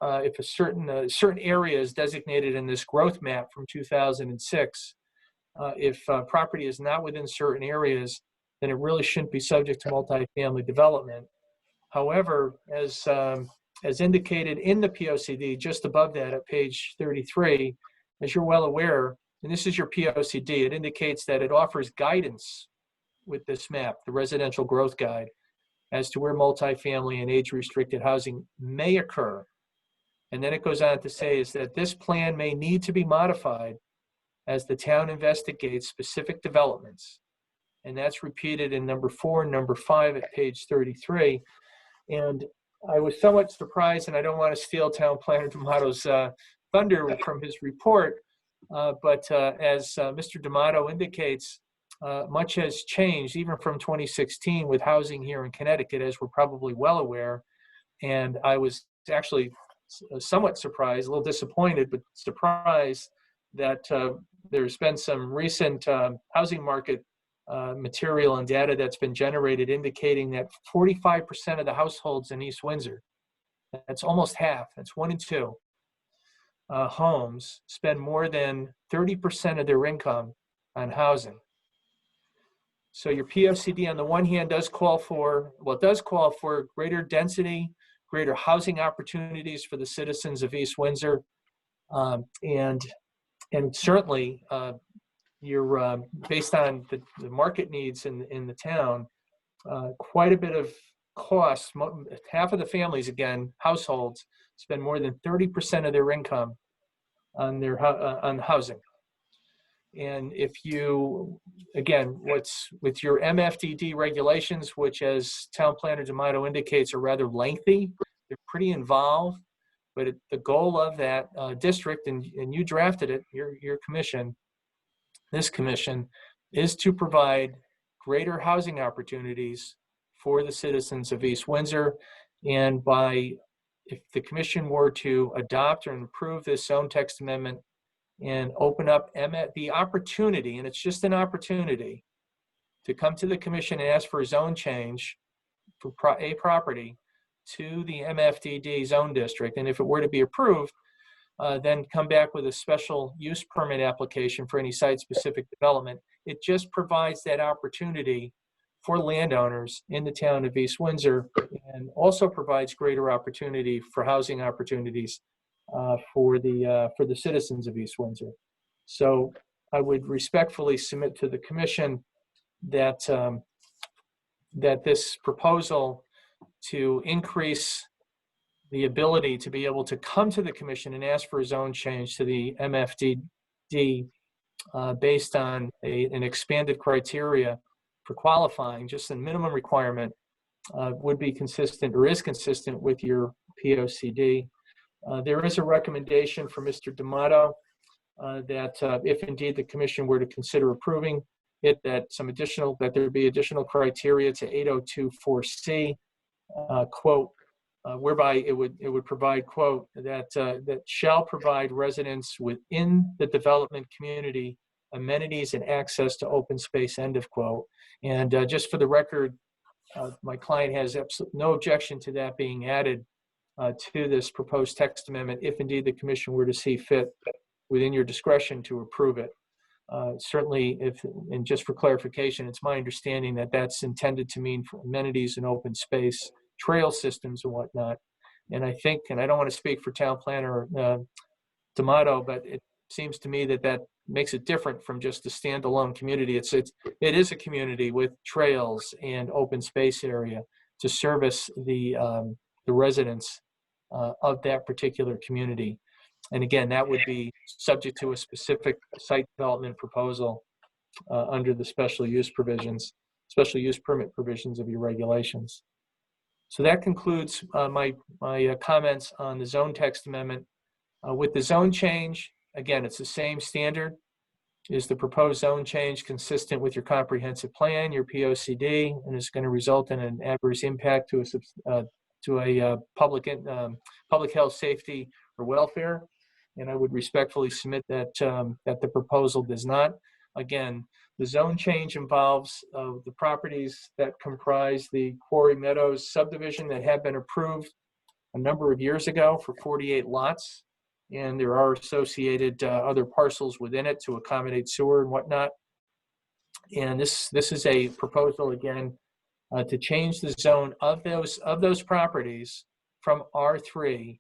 a certain area is designated in this growth map from 2006, if property is not within certain areas, then it really shouldn't be subject to multifamily development. However, as indicated in the POCD, just above that at page 33, as you're well aware, and this is your POCD, it indicates that it offers guidance with this map, the residential growth guide, as to where multifamily and age-restricted housing may occur. And then it goes on to say is that this plan may need to be modified as the town investigates specific developments. And that's repeated in number 4 and number 5 at page 33. And I was somewhat surprised, and I don't want to steal Town Planner D'Amato's thunder from his report, but as Mr. D'Amato indicates, much has changed even from 2016 with housing here in Connecticut, as we're probably well aware. And I was actually somewhat surprised, a little disappointed, but surprised that there's been some recent housing market material and data that's been generated indicating that 45% of the households in East Windsor, that's almost half, that's 1 in 2 homes, spend more than 30% of their income on housing. So your POCD on the one hand does call for greater density, greater housing opportunities for the citizens of East Windsor, and certainly you're based on the market needs in the town, quite a bit of cost. Half of the families, again, households, spend more than 30% of their income on on housing. And if you, again, what's with your MFDD regulations, which as Town Planner D'Amato indicates are rather lengthy, they're pretty involved, but the goal of that district, and you drafted it, your commission, this commission, is to provide greater housing opportunities for the citizens of East Windsor. And if the commission were to adopt or approve this zone text amendment and open up the opportunity, and it's just an opportunity, to come to the commission and ask for a zone change for a property to the MFDD zone district. And if it were to be approved, then come back with a special use permit application for any site-specific development. It just provides that opportunity for landowners in the town of East Windsor, and also provides greater opportunity for housing opportunities for the citizens of East Windsor. So I would respectfully submit to the commission that that this proposal to increase the ability to be able to come to the commission and ask for a zone change to the MFDD based on an expanded criteria for qualifying, just a minimum requirement, would be consistent, or is consistent, with your POCD. There is a recommendation from Mr. D'Amato that if indeed the commission were to consider approving it, that there be additional criteria to 8024C, quote, whereby it would provide, quote, that shall provide residents within the development community amenities and access to open space, end of quote. And just for the record, my client has no objection to that being added to this proposed text amendment, if indeed the commission were to see fit within your discretion to approve it. Certainly, and just for clarification, it's my understanding that that's intended to mean for amenities and open space, trail systems and whatnot. And I think, and I don't want to speak for Town Planner D'Amato, but it seems to me that makes it different from just a standalone community. It is a community with trails and open space area to service the residents of that particular community. And again, that would be subject to a specific site development proposal under the special use permit provisions of your regulations. So that concludes my comments on the zone text amendment. With the zone change, again, it's the same standard. Is the proposed zone change consistent with your comprehensive plan, your POCD, and is going to result in an adverse impact to a public health, safety, or welfare? And I would respectfully submit that that the proposal does not. Again, the zone change involves the properties that comprise the Quarry Meadows subdivision that have been approved a number of years ago for 48 lots. And there are associated other parcels within it to accommodate sewer and whatnot. And this is a proposal, again, to change the zone of those properties from R3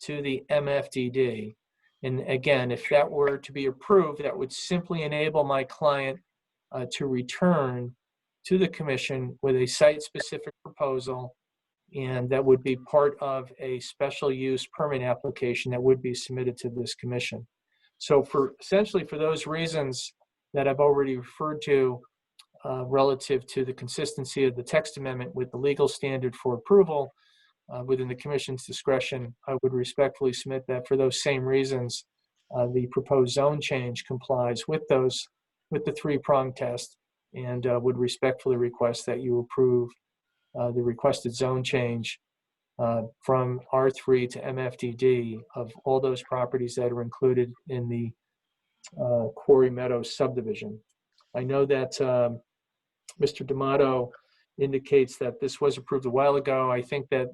to the MFDD. And again, if that were to be approved, that would simply enable my client to return to the commission with a site-specific proposal, and that would be part of a special use permit application that would be submitted to this commission. So essentially for those reasons that I've already referred to relative to the consistency of the text amendment with the legal standard for approval within the commission's discretion, I would respectfully submit that for those same reasons, the proposed zone change complies with the three-prong test, and would respectfully request that you approve the requested zone change from R3 to MFDD of all those properties that are included in the Quarry Meadows subdivision. I know that Mr. D'Amato indicates that this was approved a while ago. I think that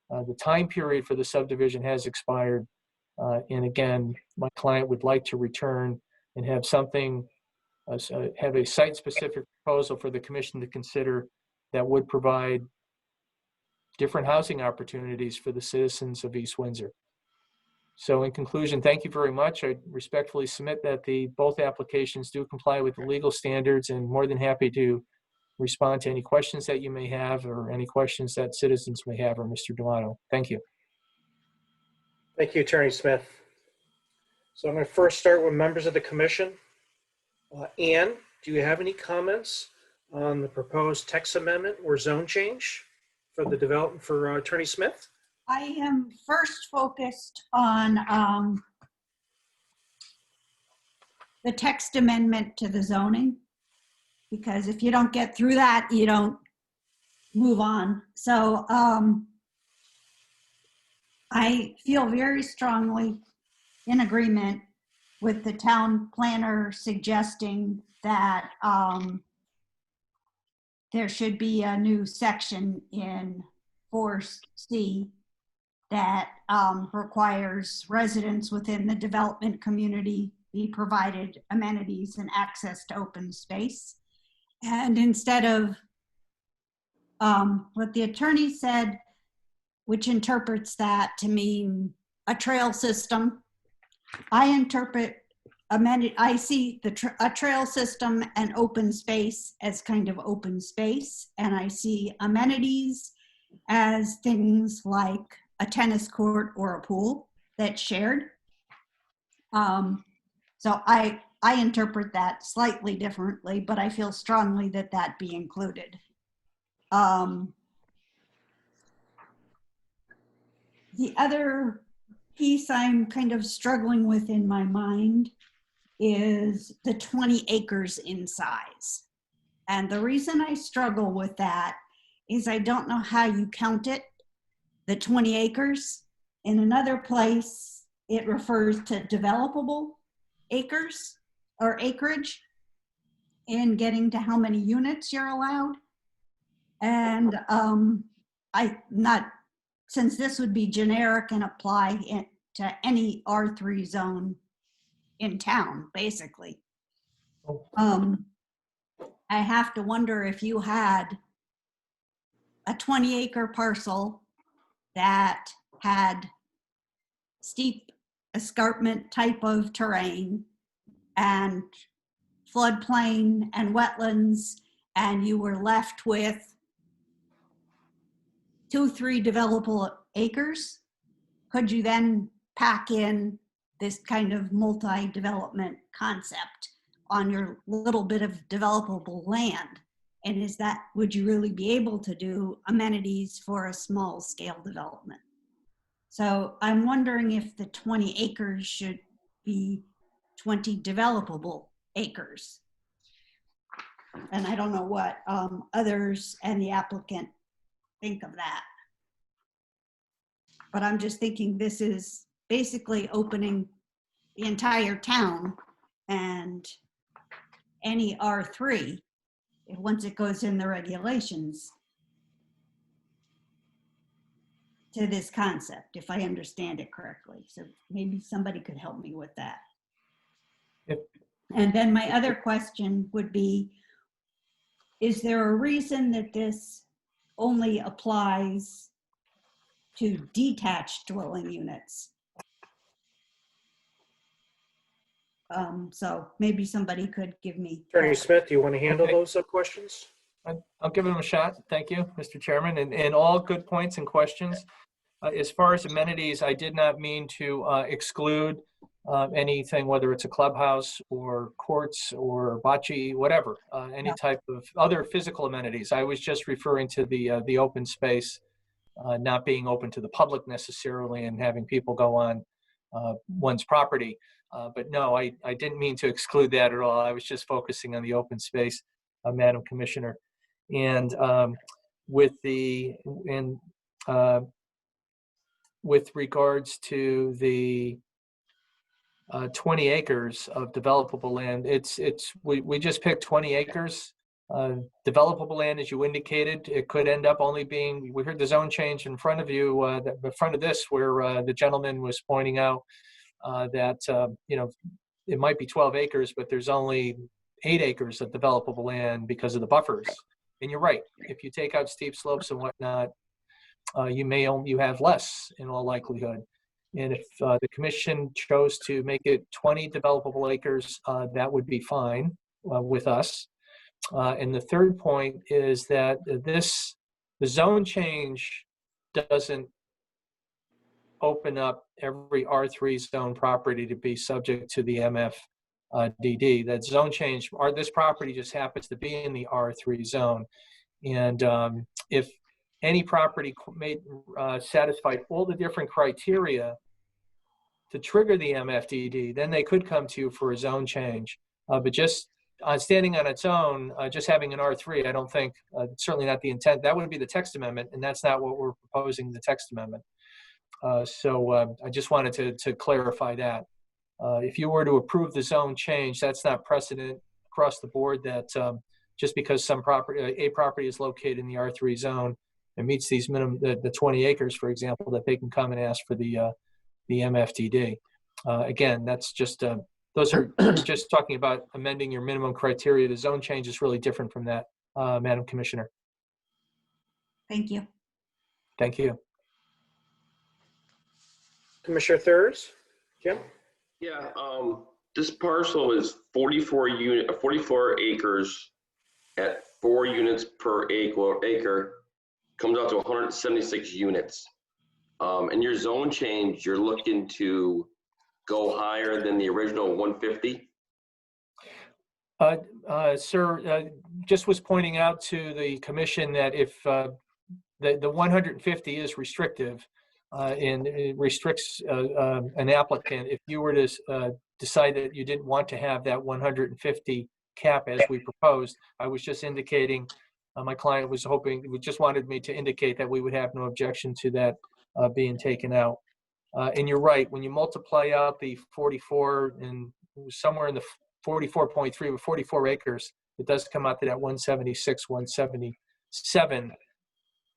the time period for the subdivision has expired. And again, my client would like to return and have something, have a site-specific proposal for the commission to consider that would provide different housing opportunities for the citizens of East Windsor. So in conclusion, thank you very much. I respectfully submit that both applications do comply with the legal standards, and more than happy to respond to any questions that you may have or any questions that citizens may have, or Mr. D'Amato. Thank you. Thank you, Attorney Smith. So I'm going to first start with members of the commission. Ann, do you have any comments on the proposed text amendment or zone change for the development for Attorney Smith? I am first focused on the text amendment to the zoning, because if you don't get through that, you don't move on. So I feel very strongly in agreement with the town planner suggesting that there should be a new section in 4C that requires residents within the development community be provided amenities and access to open space. And instead of what the attorney said, which interprets that to mean a trail system, I interpret amenity, I see a trail system and open space as kind of open space, and I see amenities as things like a tennis court or a pool that's shared. So I interpret that slightly differently, but I feel strongly that that be included. The other piece I'm kind of struggling with in my mind is the 20 acres in size. And the reason I struggle with that is I don't know how you count it, the 20 acres. In another place, it refers to developable acres or acreage in getting to how many units you're allowed. And since this would be generic and apply to any R3 zone in town, basically. I have to wonder if you had a 20-acre parcel that had steep escarpment type of terrain and floodplain and wetlands, and you were left with 2-3 developable acres, could you then pack in this kind of multi-development concept on your little bit of developable land? And would you really be able to do amenities for a small scale development? So I'm wondering if the 20 acres should be 20 developable acres. And I don't know what others and the applicant think of that. But I'm just thinking this is basically opening the entire town, and any R3, once it goes in the regulations, to this concept, if I understand it correctly. So maybe somebody could help me with that. Yep. And then my other question would be, is there a reason that this only applies to detached dwelling units? So maybe somebody could give me. Attorney Smith, do you want to handle Okay. those questions? I'll give them a shot. Thank you, Mr. Chairman, and all good points and questions. As far as amenities, I did not mean to exclude anything, whether it's a clubhouse or courts or bocce, whatever, any type of other physical amenities. I was just referring to the open space not being open to the public necessarily and having people go on one's property. But no, I didn't mean to exclude that at all. I was just focusing on the open space, Madam Commissioner. And with regards to the 20 acres of developable land, we just picked 20 acres. Developable land, as you indicated, it could end up only being, we heard the zone change in front of you, in front of this, where the gentleman was pointing out that, it might be 12 acres, but there's only 8 acres of developable land because of the buffers. And you're right, if you take out steep slopes and whatnot, you have less in all likelihood. And if the commission chose to make it 20 developable acres, that would be fine with us. And the third point is that the zone change doesn't open up every R3 zone property to be subject to the MFDD. That zone change, this property just happens to be in the R3 zone. And if any property satisfied all the different criteria to trigger the MFDD, then they could come to you for a zone change. But just standing on its own, just having an R3, I don't think, certainly not the intent. That would be the text amendment, and that's not what we're proposing in the text amendment. So I just wanted to clarify that. If you were to approve the zone change, that's not precedent across the board that just because a property is located in the R3 zone and meets these minimum, the 20 acres, for example, that they can come and ask for the MFDD. Again, that's just, those are just talking about amending your minimum criteria. The zone change is really different from that, Madam Commissioner. Thank you. Thank you. Commissioner Thurs, Jim? Yeah, this parcel is 44 acres at 4 units per acre, comes out to 176 units. And your zone change, you're looking to go higher than the original 150? Sir, just was pointing out to the commission that if the 150 is restrictive, and it restricts an applicant, if you were to decide that you didn't want to have that 150 cap as we proposed, I was just indicating, my client was just wanted me to indicate that we would have no objection to that being taken out. And you're right, when you multiply out the 44 and somewhere in the 44.3 with 44 acres, it does come out to that 176, 177.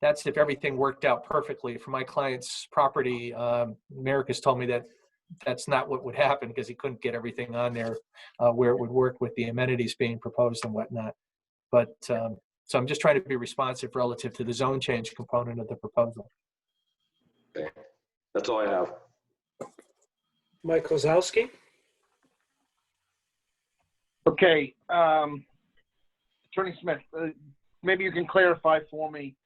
That's if everything worked out perfectly. For my client's property, Merrick has told me that that's not what would happen because he couldn't get everything on there where it would work with the amenities being proposed and whatnot. But so I'm just trying to be responsive relative to the zone change component of the proposal. Okay, that's all I have. Mike Kozlowski? Okay, Attorney Smith, maybe you can clarify for me.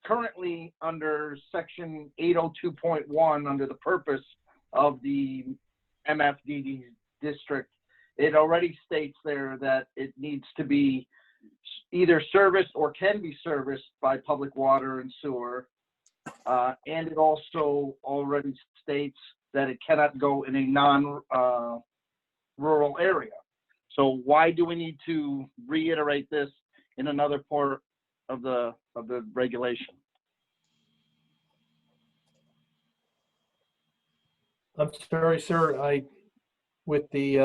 Currently, under section 802.1, under the purpose of the MFDD district, it already states there that it needs to be either serviced or can be serviced by public water and sewer. And it also already states that it cannot go in a non-rural area. So why do we need to reiterate this in another part of the regulation? I'm sorry, sir. With the,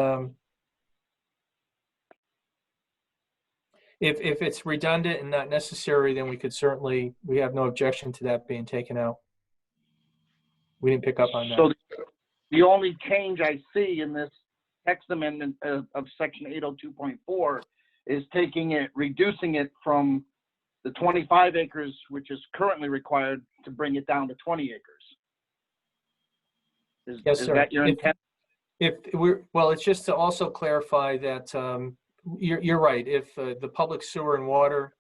if it's redundant and not necessary, then we have no objection to that being taken out. We didn't pick up on that. So the only change I see in this text amendment of section 802.4 is reducing it from the 25 acres, which is currently required, to bring it down to 20 acres. Yes, is sir. that your intent? Well, it's just to also clarify that you're right. If the public sewer and water,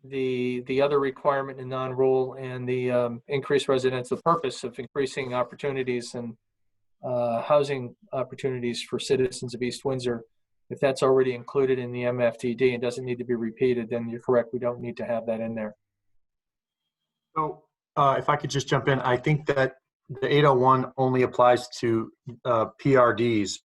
the other requirement in non-rural, and the increased residential purpose of increasing opportunities and housing opportunities for citizens of East Windsor, if that's already included in the MFDD and doesn't need to be repeated, then you're correct. We don't need to have that in there. So if I could just jump in, I think that the 801 only applies to PRDs,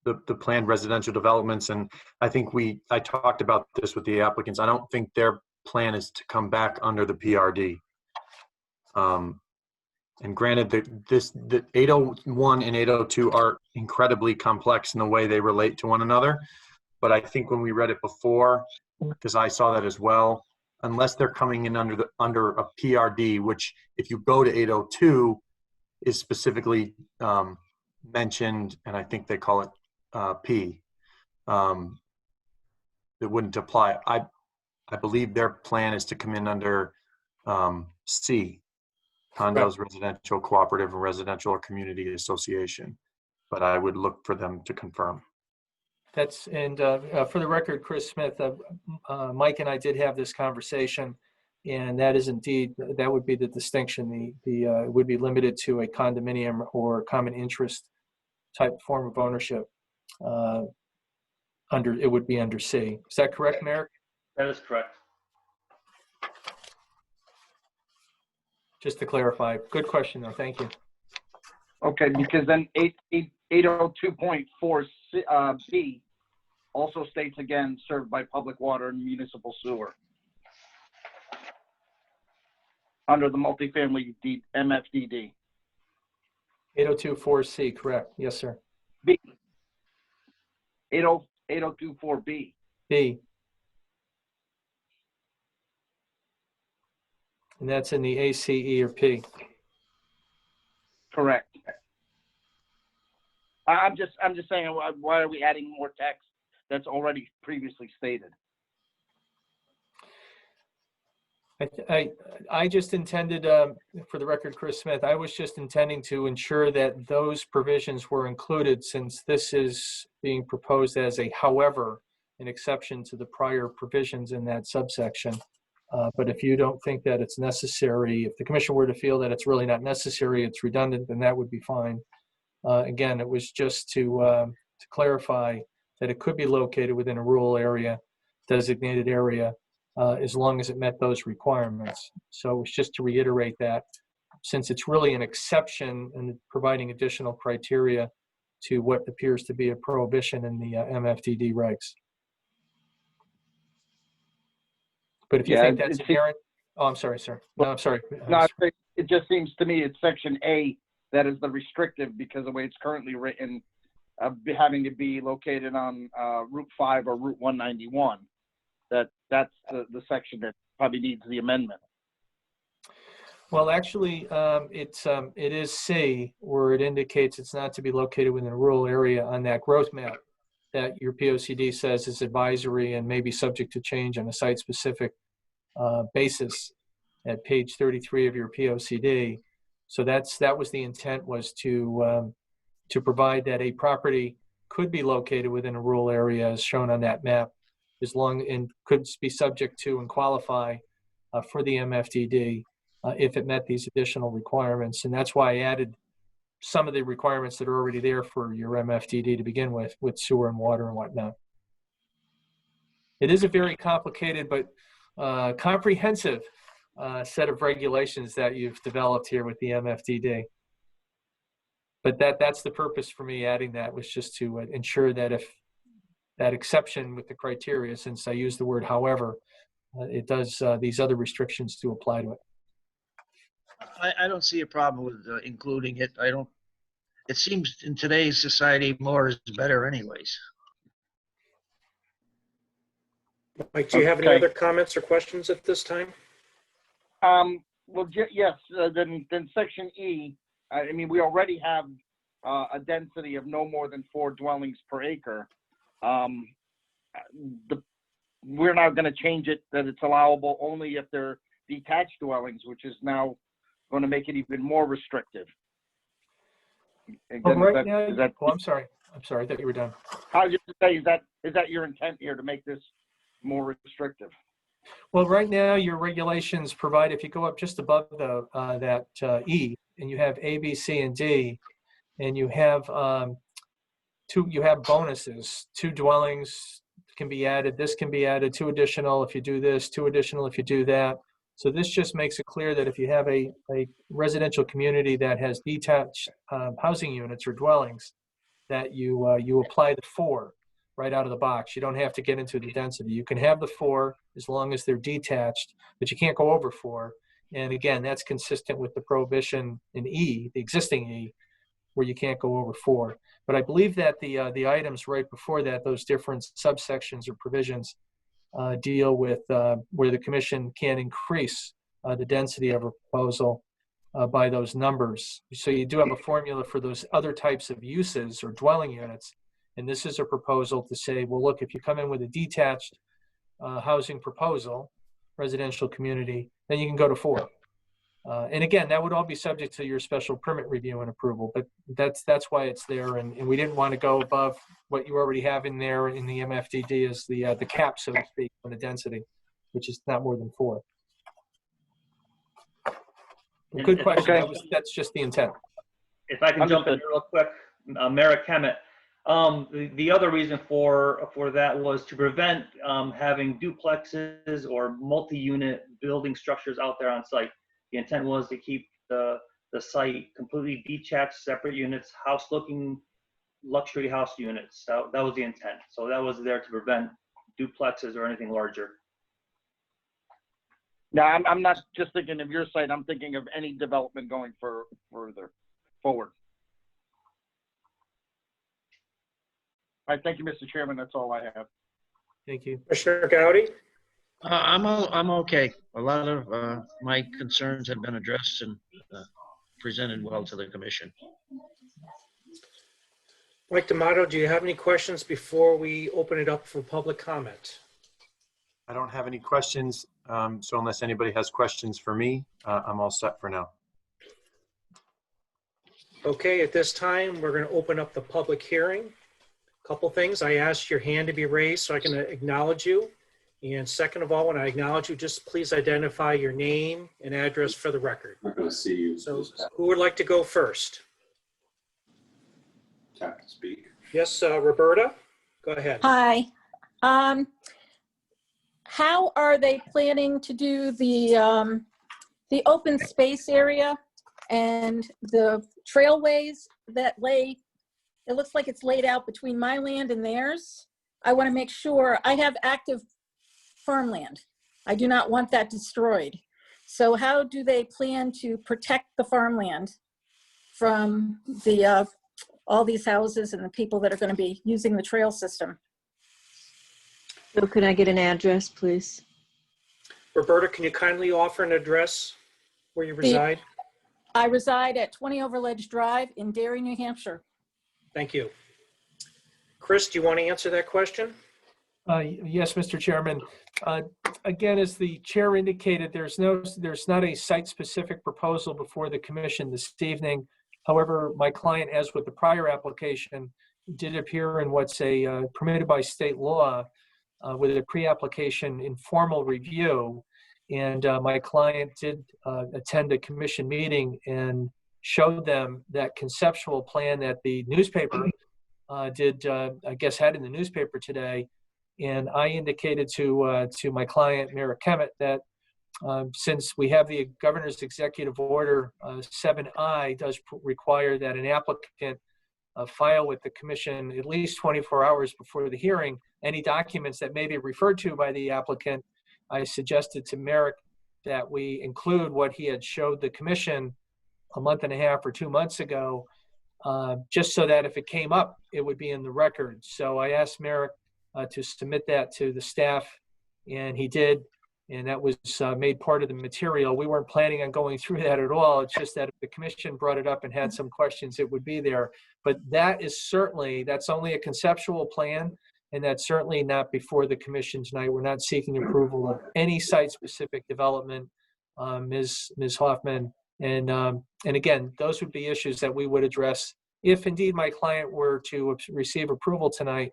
the planned residential developments. And I think I talked about this with the applicants. I don't think their plan is to come back under the PRD. And granted, the 801 and 802 are incredibly complex in the way they relate to one another. But I think when we read it before, because I saw that as well, unless they're coming in under a PRD, which if you go to 802 is specifically mentioned, and I think they call it P, it wouldn't apply. I believe their plan is to come in under C, condos, residential cooperative, and residential or community association. But I would look for them to confirm. For the record, Chris Smith, Mike and I did have this conversation, and that is indeed, that would be the distinction. It would be limited to a condominium or common interest type form of ownership. It would be under C. Is that correct, Merrick? That is correct. Just to clarify. Good question, though. Thank you. Okay, because then 802.4 B also states again, served by public water and municipal sewer. Under the multifamily MFDD. 802.4C, correct. Yes, sir. B. 802.4B. B. And that's in the A, C, E, or P. Correct. I'm just saying, why are we adding more text that's already previously stated? I just intended, for the record, Chris Smith, I was just intending to ensure that those provisions were included, since this is being proposed as a however, an exception to the prior provisions in that subsection. But if you don't think that it's necessary, if the commission were to feel that it's really not necessary, it's redundant, then that would be fine. Again, it was just to clarify that it could be located within a rural area, designated area, as long as it met those requirements. So it's just to reiterate that, since it's really an exception and providing additional criteria to what appears to be a prohibition in the MFDD regs. But if you think that's inherent, oh, I'm sorry, sir. No, I'm sorry. No, it just seems to me it's section A that is the restrictive, because the way it's currently written, having to be located on Route 5 or Route 191. That's the section that probably needs the amendment. Well, actually, it is C, where it indicates it's not to be located within a rural area on that growth map that your POCD says is advisory and may be subject to change on a site-specific basis at page 33 of your POCD. So that was the intent, was to provide that a property could be located within a rural area as shown on that map, as long and could be subject to and qualify for the MFDD if it met these additional requirements. And that's why I added some of the requirements that are already there for your MFDD to begin with sewer and water and whatnot. It is a very complicated but comprehensive set of regulations that you've developed here with the MFDD. But that's the purpose for me adding that, was just to ensure that if that exception with the criteria, since I use the word however, it does, these other restrictions do apply to it. I don't see a problem with including it. It seems in today's society more is better anyways. Mike, do you have any Okay. other comments or questions at this time? Well, yes, then section E, I mean, we already have a density of no more than 4 dwellings per acre. We're now going to change it that it's allowable only if they're detached dwellings, which is now going to make it even more restrictive. Well, right now, I'm sorry. I thought you were done. I was just to say, is that your intent here, to make this more restrictive? Well, right now, your regulations provide, if you go up just above that E, and you have A, B, C, and D, and you have you have bonuses. 2 dwellings can be added. This can be added. 2 additional if you do this. 2 additional if you do that. So this just makes it clear that if you have a residential community that has detached housing units or dwellings, that you apply the 4 right out of the box. You don't have to get into the density. You can have the 4 as long as they're detached, but you can't go over 4. And again, that's consistent with the prohibition in E, the existing E, where you can't go over 4. But I believe that the items right before that, those different subsections or provisions, deal with where the commission can increase the density of a proposal by those numbers. So you do have a formula for those other types of uses or dwelling units. And this is a proposal to say, well, look, if you come in with a detached housing proposal, residential community, then you can go to 4. And again, that would all be subject to your special permit review and approval, but that's why it's there. And we didn't want to go above what you already have in there in the MFDD as the cap, so to speak, on the density, which is not more than 4. Good question. Okay. That's just the intent. If I can jump in real quick, Merrick Kemet. The other reason for that was to prevent having duplexes or multi-unit building structures out there on site. The intent was to keep the site completely detached, separate units, house-looking luxury house units. That was the intent. So that was there to prevent duplexes or anything larger. Now, I'm not just thinking of your site. I'm thinking of any development going further forward. All right, thank you, Mr. Chairman. That's all I have. Thank you. Commissioner Gowdy? I'm okay. A lot of my concerns have been addressed and presented well to the commission. Mike D'Amato, do you have any questions before we open it up for public comment? I don't have any questions, so unless anybody has questions for me, I'm all set for now. Okay, at this time, we're going to open up the public hearing. Couple things. I asked your hand to be raised so I can acknowledge you. And second of all, when I acknowledge you, just please identify your name and address for the record. I'm not going to see you. So who would like to go first? Tap to speak. Yes, Roberta, go ahead. Hi. How are they planning to do the open space area and the trailways that lay? It looks like it's laid out between my land and theirs. I want to make sure I have active farmland. I do not want that destroyed. So how do they plan to protect the farmland from the all these houses and the people that are going to be using the trail system? So could I get an address, please? Roberta, can you kindly offer an address where you reside? I reside at 20 Overledge Drive in Derry, New Hampshire. Thank you. Chris, do you want to answer that question? Yes, Mr. Chairman. Again, as the chair indicated, there's not a site-specific proposal before the commission this evening. However, my client, as with the prior application, did appear in what's permitted by state law with a pre-application informal review. And my client did attend a commission meeting and showed them that conceptual plan that the newspaper had in the newspaper today. And I indicated to my client, Mara Kemet, that since we have the governor's executive order 7I does require that an applicant file with the commission at least 24 hours before the hearing any documents that may be referred to by the applicant, I suggested to Merrick that we include what he had showed the commission a month and a half or 2 months ago, just so that if it came up, it would be in the record. So I asked Merrick to submit that to the staff, and he did. And that was made part of the material. We weren't planning on going through that at all. It's just that if the commission brought it up and had some questions, it would be there. But that's only a conceptual plan, and that's certainly not before the commission tonight. We're not seeking approval of any site-specific development, Ms. Hoffman. And again, those would be issues that we would address if indeed my client were to receive approval tonight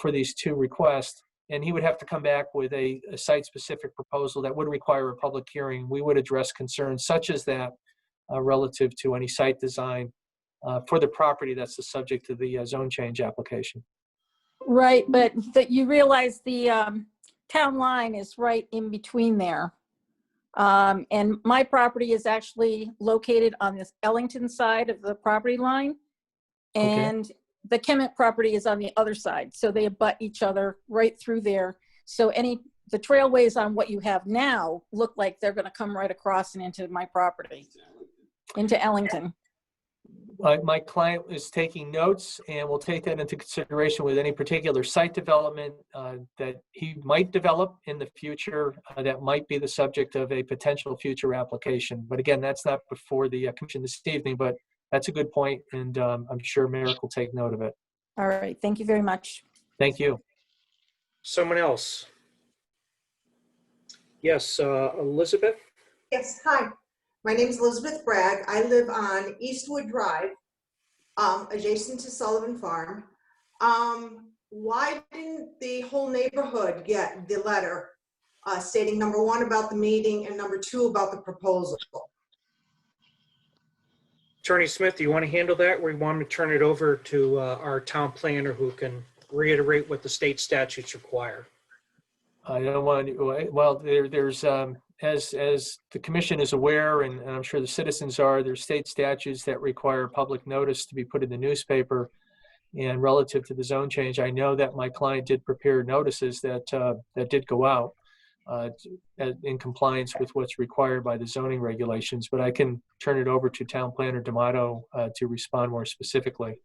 for these two requests. And he would have to come back with a site-specific proposal that would require a public hearing. We would address concerns such as that relative to any site design for the property that's the subject of the zone change application. Right, but you realize the town line is right in between there. And my property is actually located on this Ellington side of the property line. And the Kemet property is on the other side. So they abut each other right through there. So the trailways on what you have now look like they're going to come right across and into my property, into Ellington. My client is taking notes, and we'll take that into consideration with any particular site development that he might develop in the future that might be the subject of a potential future application. But again, that's not before the commission this evening, but that's a good point, and I'm sure Merrick will take note of it. All right, thank you very much. Thank you. Someone else? Yes, Elizabeth? Yes, hi. My name is Elizabeth Bragg. I live on Eastwood Drive, adjacent to Sullivan Farm. Why didn't the whole neighborhood get the letter stating number one about the meeting and number two about the proposal? Attorney Smith, do you want to handle that, or you want me to turn it over to our town planner who can reiterate what the state statutes require? I don't want to, well, there's as the commission is aware, and I'm sure the citizens are, there's state statutes that require public notice to be put in the newspaper. And relative to the zone change, I know that my client did prepare notices that did go out in compliance with what's required by the zoning regulations, but I can turn it over to Town Planner D'Amato to respond more specifically.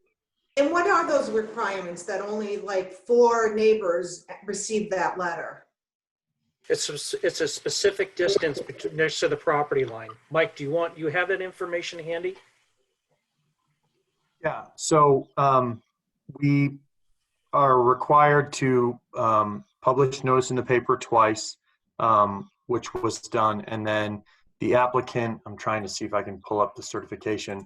And what are those requirements that only like 4 neighbors received that letter? It's a specific distance next to the property line. Mike, do you have that information handy? Yeah, so we are required to publish notice in the paper twice, which was done. And then the applicant, I'm trying to see if I can pull up the certification,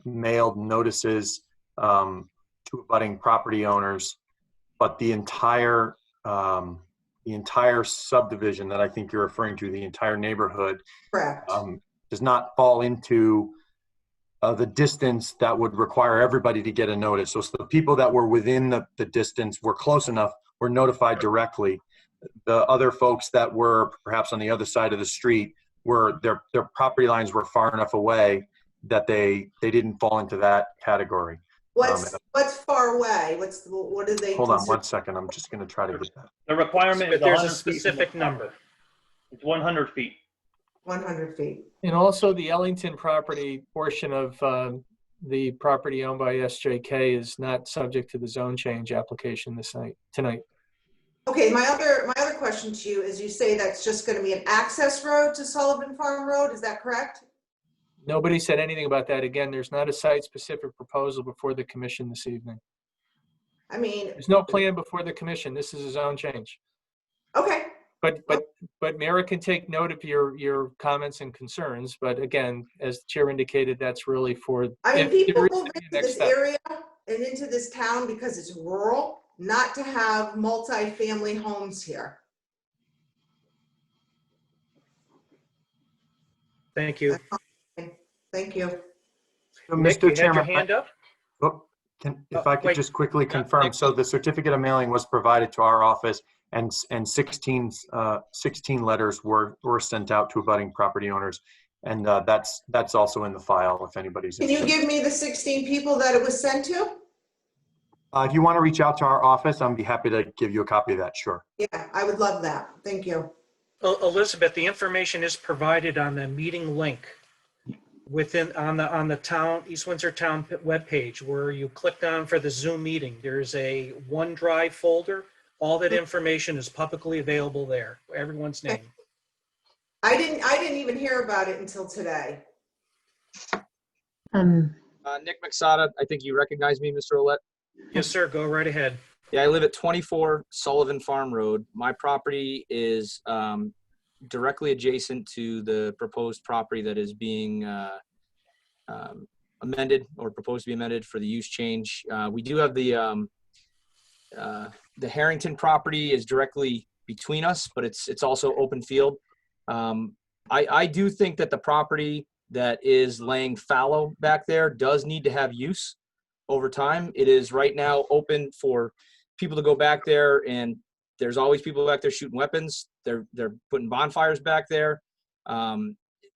mailed notices to abutting property owners, but the entire subdivision that I think you're referring to, the entire neighborhood, does not fall into the distance that would require everybody to get a notice. So the people that were within the distance were close enough, were notified directly. The other folks that were perhaps on the other side of the street were their property lines were far enough away that they didn't fall into that category. What's far away? What do they? Hold on one second. I'm just going to try to get that. The requirement is there's a specific number. It's 100 feet. 100 feet. And also the Ellington property portion of the property owned by SJK is not subject to the zone change application tonight. Okay, my other question to you is, you say that's just going to be an access road to Sullivan Farm Road, is that correct? Nobody said anything about that. Again, there's not a site-specific proposal before the commission this evening. I mean, there's no plan before the commission. This is a zone change. Okay. But Mara can take note of your comments and concerns. But again, as the chair indicated, that's really for. I mean, people move into this area and into this town because it's rural, not to have multi-family homes here. Thank you. Thank you. So, Nick, Mr. you had your Chairman, hand up? if I could wait. just quickly confirm, so the certificate of mailing was provided to our office, and 16 letters were sent out to abutting property owners, and that's also in the file if anybody's Can you interested. give me the 16 people that it was sent to? If you want to reach out to our office, I'd be happy to give you a copy of that, sure. Yeah, I would love that. Thank you. Elizabeth, the information is provided on the meeting link on the town, East Windsor Town webpage, where you clicked on for the Zoom meeting. There's a OneDrive folder. All that information is publicly available there, everyone's name. I didn't even hear about it until today. Nick Mixada, I think you recognize me, Mr. Olet. Yes, sir. Go right ahead. Yeah, I live at 24 Sullivan Farm Road. My property is directly adjacent to the proposed property that is being amended or proposed to be amended for the use change. We do have the Harrington property is directly between us, but it's also open field. I do think that the property that is laying fallow back there does need to have use over time. It is right now open for people to go back there, and there's always people back there shooting weapons. They're putting bonfires back there.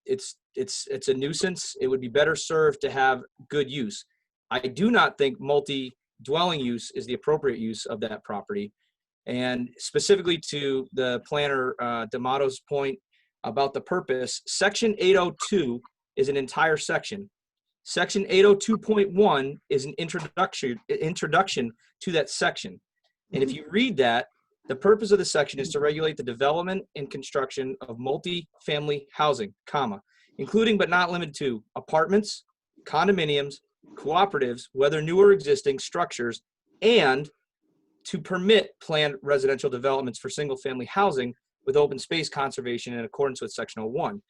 It's a nuisance. It would be better served to have good use. I do not think multi-dwelling use is the appropriate use of that property. And specifically to the planner D'Amato's point about the purpose, Section 802 is an entire section. Section 802.1 is an introduction to that section. And if you read that, the purpose of the section is to regulate the development and construction of multi-family housing, including but not limited to apartments, condominiums, cooperatives, whether new or existing structures, and to permit planned residential developments for single-family housing with open space conservation in accordance with Section 01.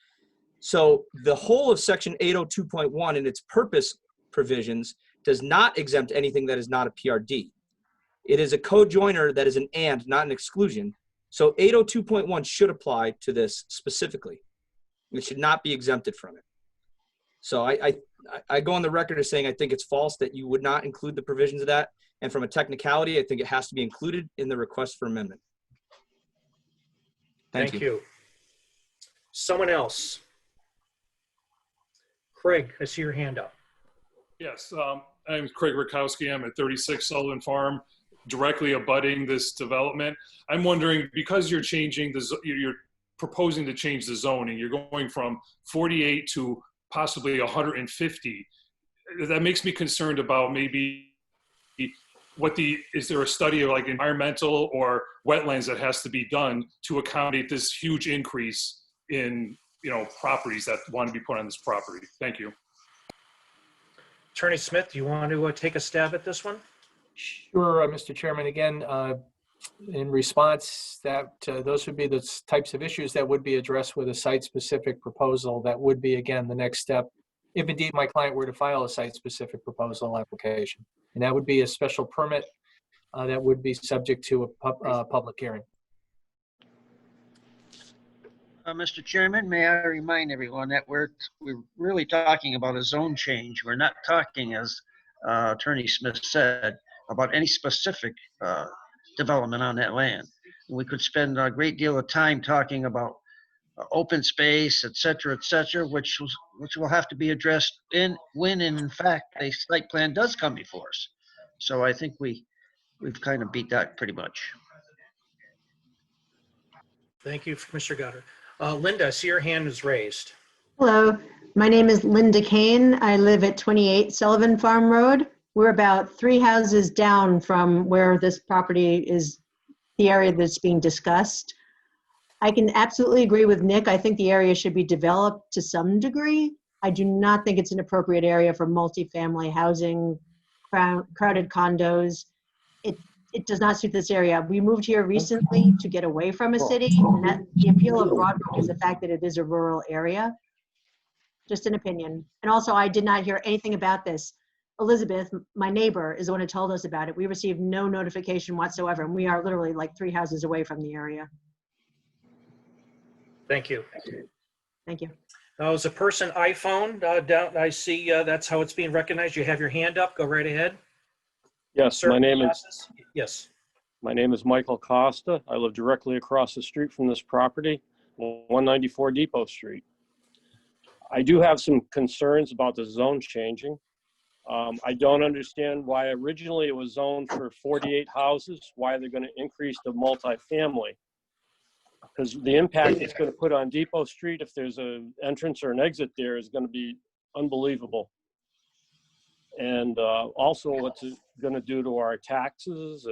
So the whole of Section 802.1 and its purpose provisions does not exempt anything that is not a PRD. It is a cojoiner that is an and, not an exclusion. So 802.1 should apply to this specifically. It should not be exempted from it. So I go on the record as saying I think it's false that you would not include the provisions of that. And from a technicality, I think it has to be included in the request for amendment. Thank you. Someone else. Craig, I see your hand up. Yes, I'm Craig Rakowski. I'm at 36 Sullivan Farm, directly abutting this development. I'm wondering, because you're changing you're proposing to change the zoning, you're going from 48 to possibly 150. That makes me concerned about maybe is there a study of like environmental or wetlands that has to be done to accommodate this huge increase in properties that want to be put on this property? Thank you. Attorney Smith, do you want to take a stab at this one? Sure, Mr. Chairman. Again, in response, those would be the types of issues that would be addressed with a site-specific proposal. That would be, again, the next step, if indeed my client were to file a site-specific proposal application. And that would be a special permit that would be subject to a public hearing. Mr. Chairman, may I remind everyone that we're really talking about a zone change. We're not talking, as Attorney Smith said, about any specific development on that land. We could spend a great deal of time talking about open space, et cetera, which will have to be addressed when in fact a site plan does come before us. So I think we've kind of beat that pretty much. Thank you, Mr. Gutter. Linda, I see your hand is raised. Hello, my name is Linda Kane. I live at 28 Sullivan Farm Road. We're about 3 houses down from where this property is, the area that's being discussed. I can absolutely agree with Nick. I think the area should be developed to some degree. I do not think it's an appropriate area for multifamily housing, crowded condos. It does not suit this area. We moved here recently to get away from a city, and the appeal of Broadbrook is the fact that it is a rural area. Just an opinion. And also, I did not hear anything about this. Elizabeth, my neighbor, is the one who told us about it. We received no notification whatsoever, and we are literally like 3 houses away from the area. Thank you. Thank you. As a person iPhone, down, I see that's how it's being recognized. You have your hand up. Go right ahead. Yes, Sir, my name glasses? Yes. My name is Michael Costa. I live directly across the street from this property, 194 Depot Street. I do have some concerns about the zone changing. I don't understand why originally it was zoned for 48 houses, why they're going to increase to multifamily. Because the impact it's going to put on Depot Street, if there's an entrance or an exit there, is going to be unbelievable. And also what's it going to do to our taxes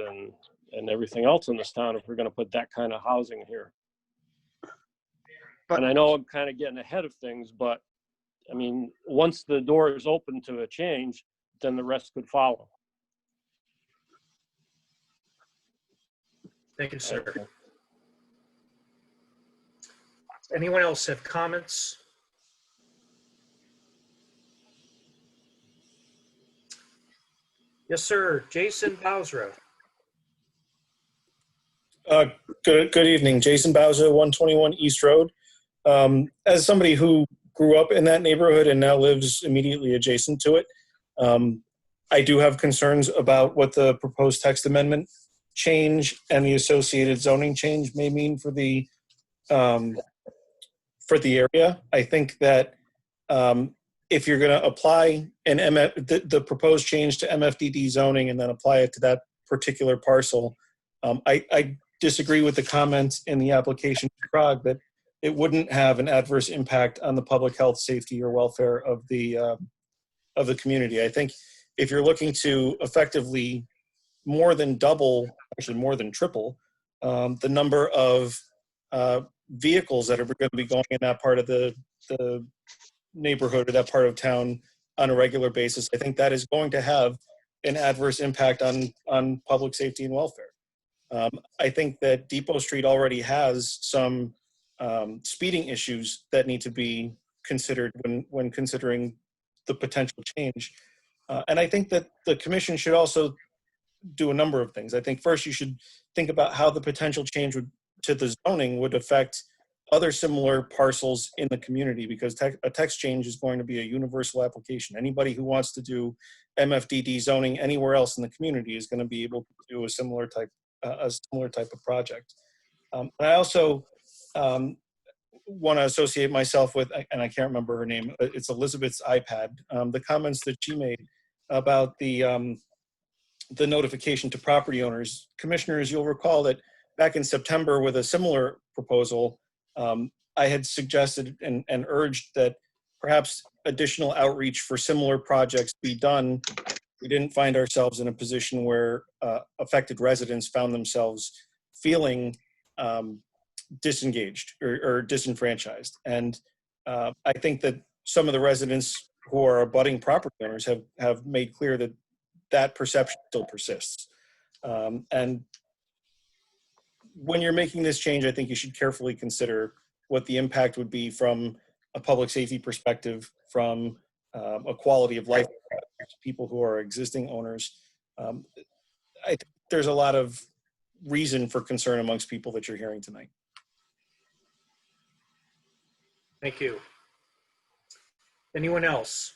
and everything else in this town if we're going to put that kind of housing here. And I know I'm kind of getting ahead of things, but I mean, once the door is open to a change, then the rest could follow. Thank you, sir. Anyone else have comments? Yes, sir. Jason Bowser. Good evening. Jason Bowser, 121 East Road. As somebody who grew up in that neighborhood and now lives immediately adjacent to it, I do have concerns about what the proposed text amendment change and the associated zoning change may mean for the area. I think that if you're going to apply the proposed change to MFDD zoning and then apply it to that particular parcel, I disagree with the comments in the application to Prague that it wouldn't have an adverse impact on the public health, safety, or welfare of the community. I think if you're looking to effectively more than double, actually more than triple, the number of vehicles that are going to be going in that part of the neighborhood or that part of town on a regular basis, I think that is going to have an adverse impact on public safety and welfare. I think that Depot Street already has some speeding issues that need to be considered when considering the potential change. And I think that the commission should also do a number of things. I think first you should think about how the potential change to the zoning would affect other similar parcels in the community, because a text change is going to be a universal application. Anybody who wants to do MFDD zoning anywhere else in the community is going to be able to do a similar type of project. And I also want to associate myself with, and I can't remember her name, it's Elizabeth's iPad, the comments that she made about the notification to property owners. Commissioners, you'll recall that back in September with a similar proposal, I had suggested and urged that perhaps additional outreach for similar projects be done. We didn't find ourselves in a position where affected residents found themselves feeling disengaged or disenfranchised. And I think that some of the residents who are abutting property owners have made clear that that perception still persists. And when you're making this change, I think you should carefully consider what the impact would be from a public safety perspective, from a quality of life to people who are existing owners. I think there's a lot of reason for concern amongst people that you're hearing tonight. Thank you. Anyone else?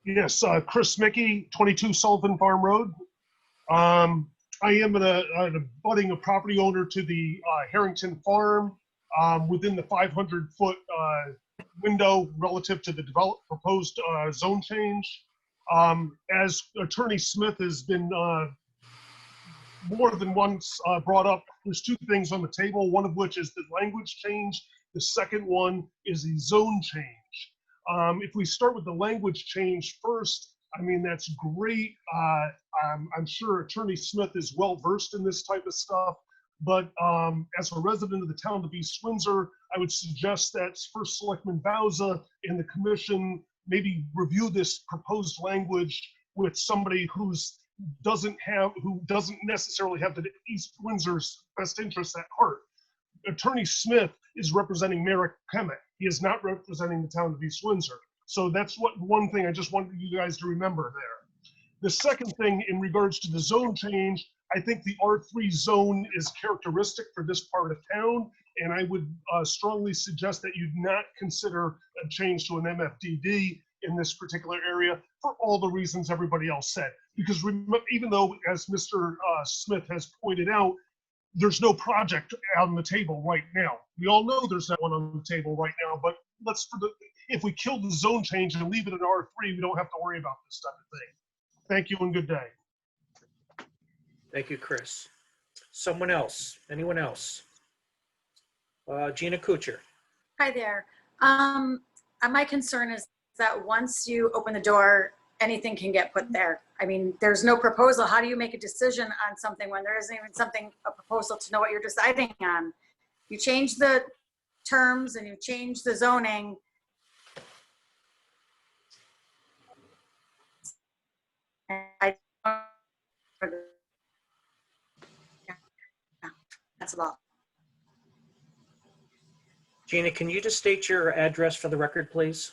Yes, Chris Mickey, 22 Sullivan Farm Road. I am an abutting a property owner to the Harrington Farm within the 500-foot window relative to the proposed zone change. As Attorney Smith has been more than once brought up, there's two things on the table, one of which is the language change. The second one is the zone change. If we start with the language change first, I mean, that's great. I'm sure Attorney Smith is well versed in this type of stuff, but as a resident of the town of East Windsor, I would suggest that First Selectman Bauza and the commission maybe review this proposed language with somebody who doesn't necessarily have the East Windsor's best interests at heart. Attorney Smith is representing Merrick Kemet. He is not representing the town of East Windsor. So that's one thing I just wanted you guys to remember there. The second thing in regards to the zone change, I think the R3 zone is characteristic for this part of town, and I would strongly suggest that you not consider a change to an MFDD in this particular area for all the reasons everybody else said. Because even though, as Mr. Smith has pointed out, there's no project out on the table right now. We all know there's not one on the table right now, but if we kill the zone change and leave it at R3, we don't have to worry about this type of thing. Thank you and good day. Thank you, Chris. Someone else? Anyone else? Gina Kuchar. Hi there. My concern is that once you open the door, anything can get put there. I mean, there's no proposal. How do you make a decision on something when there isn't even a proposal to know what you're deciding on? You change the terms and you change the zoning. That's a lot. Gina, can you just state your address for the record, please?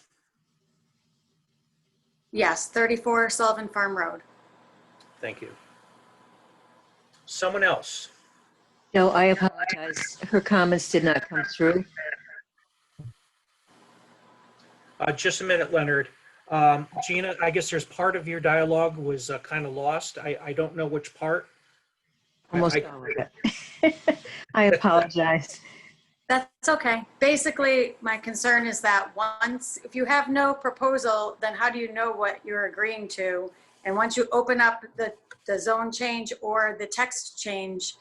Yes, 34 Sullivan Farm Road. Thank you. Someone else? No, I apologize. Her comments did not come through. Just a minute, Leonard. Gina, I guess there's part of your dialogue was kind of lost. I don't know which part. Almost all of it. I apologize. That's okay. Basically, my concern is that if you have no proposal, then how do you know what you're agreeing to? And once you open up the zone change or the text change,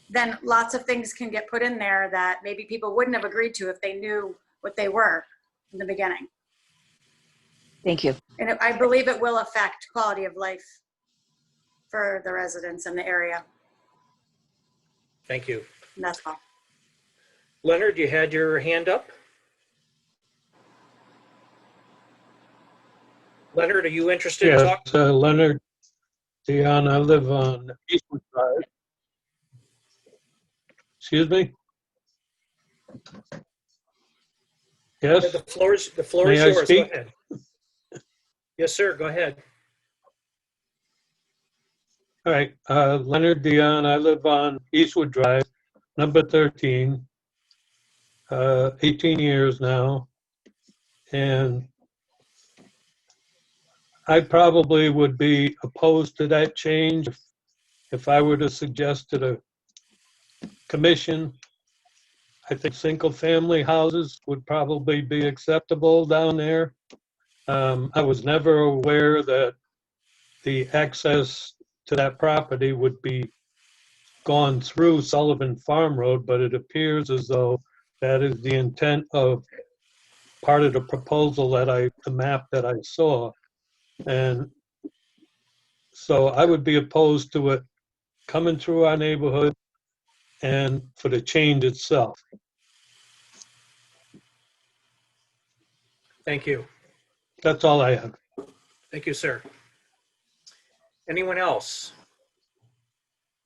then lots of things can get put in there that maybe people wouldn't have agreed to if they knew what they were in the beginning. Thank you. And I believe it will affect quality of life for the residents in the area. Thank you. And that's all. Leonard, you had your hand up? Leonard, are you interested in talking? Yes, Leonard Dion, I live on Eastwood Drive. Excuse me? Yes? The floor is May I yours. Go speak? ahead. Yes, sir. Go ahead. All right, Leonard Dion, I live on Eastwood Drive, number 13, 18 years now. And I probably would be opposed to that change if I were to suggest to the commission. I think single-family houses would probably be acceptable down there. I was never aware that the access to that property would be gone through Sullivan Farm Road, but it appears as though that is the intent of part of the proposal the map that I saw. And so I would be opposed to it coming through our neighborhood and for the change itself. Thank you. That's all I have. Thank you, sir. Anyone else?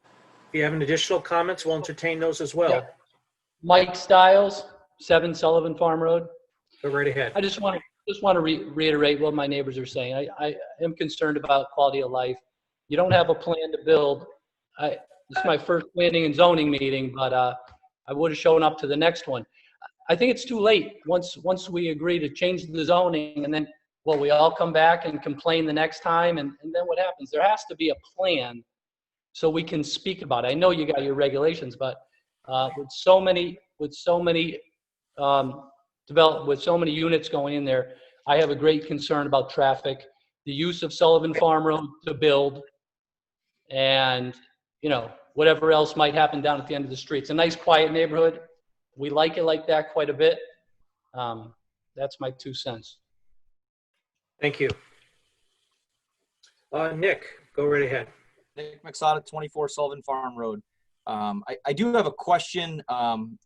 If you have any additional comments, we'll entertain those as well. Yeah. Mike Stiles, 7 Sullivan Farm Road. Go right ahead. I just want to reiterate what my neighbors are saying. I am concerned about quality of life. You don't have a plan to build. This is my first planning and zoning meeting, but I would have shown up to the next one. I think it's too late once we agree to change the zoning, and then we all come back and complain the next time, and then what happens? There has to be a plan so we can speak about it. I know you got your regulations, but with so many units going in there, I have a great concern about traffic, the use of Sullivan Farm Road to build, and whatever else might happen down at the end of the street. It's a nice, quiet neighborhood. We like it like that quite a bit. That's my 2 cents. Thank you. Nick, go right ahead. Nick Mixada, 24 Sullivan Farm Road. I do have a question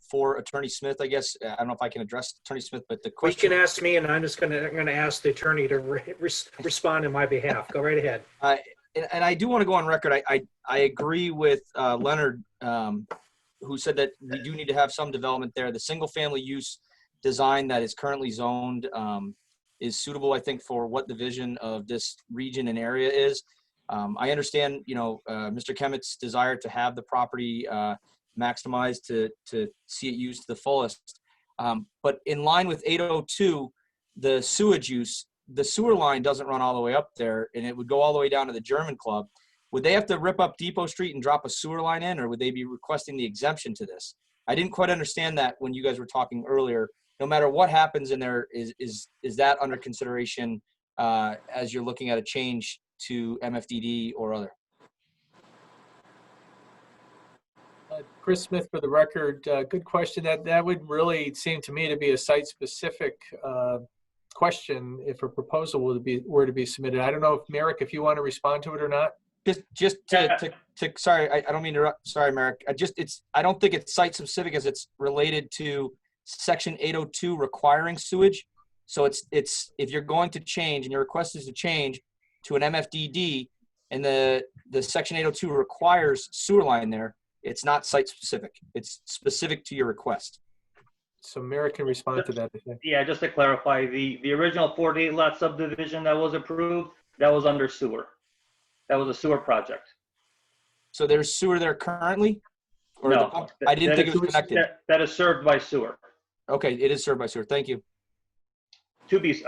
for Attorney Smith, I guess. I don't know if I can address Attorney Smith, but the question— You can ask me, and I'm going to ask the attorney to respond on my behalf. Go right ahead. And I do want to go on record. I agree with Leonard, who said that we do need to have some development there. The single-family use design that is currently zoned is suitable, I think, for what the vision of this region and area is. I understand, Mr. Kemet's desire to have the property maximized to see it used to the fullest. But in line with 802, the sewage use, the sewer line doesn't run all the way up there, and it would go all the way down to the German Club. Would they have to rip up Depot Street and drop a sewer line in, or would they be requesting the exemption to this? I didn't quite understand that when you guys were talking earlier. No matter what happens in there, is that under consideration as you're looking at a change to MFDD or other? Chris Smith, for the record, good question. That would really seem to me to be a site-specific question if a proposal were to be submitted. I don't know if Merrick, if you want to respond to it or not. Just to sorry, I don't mean to interrupt. Sorry, Merrick. I don't think it's site-specific as it's related to Section 802 requiring sewage. So it's if you're going to change and your request is to change to an MFDD and the Section 802 requires sewer line there, it's not site-specific. It's specific to your request. So Merrick can respond to that, I think. Yeah, just to clarify, the original 48 lot subdivision that was approved, that was under sewer. That was a sewer project. So there's sewer there currently? Or No, I didn't think it was connected. That is served by sewer. Okay, it is served by sewer. Thank you.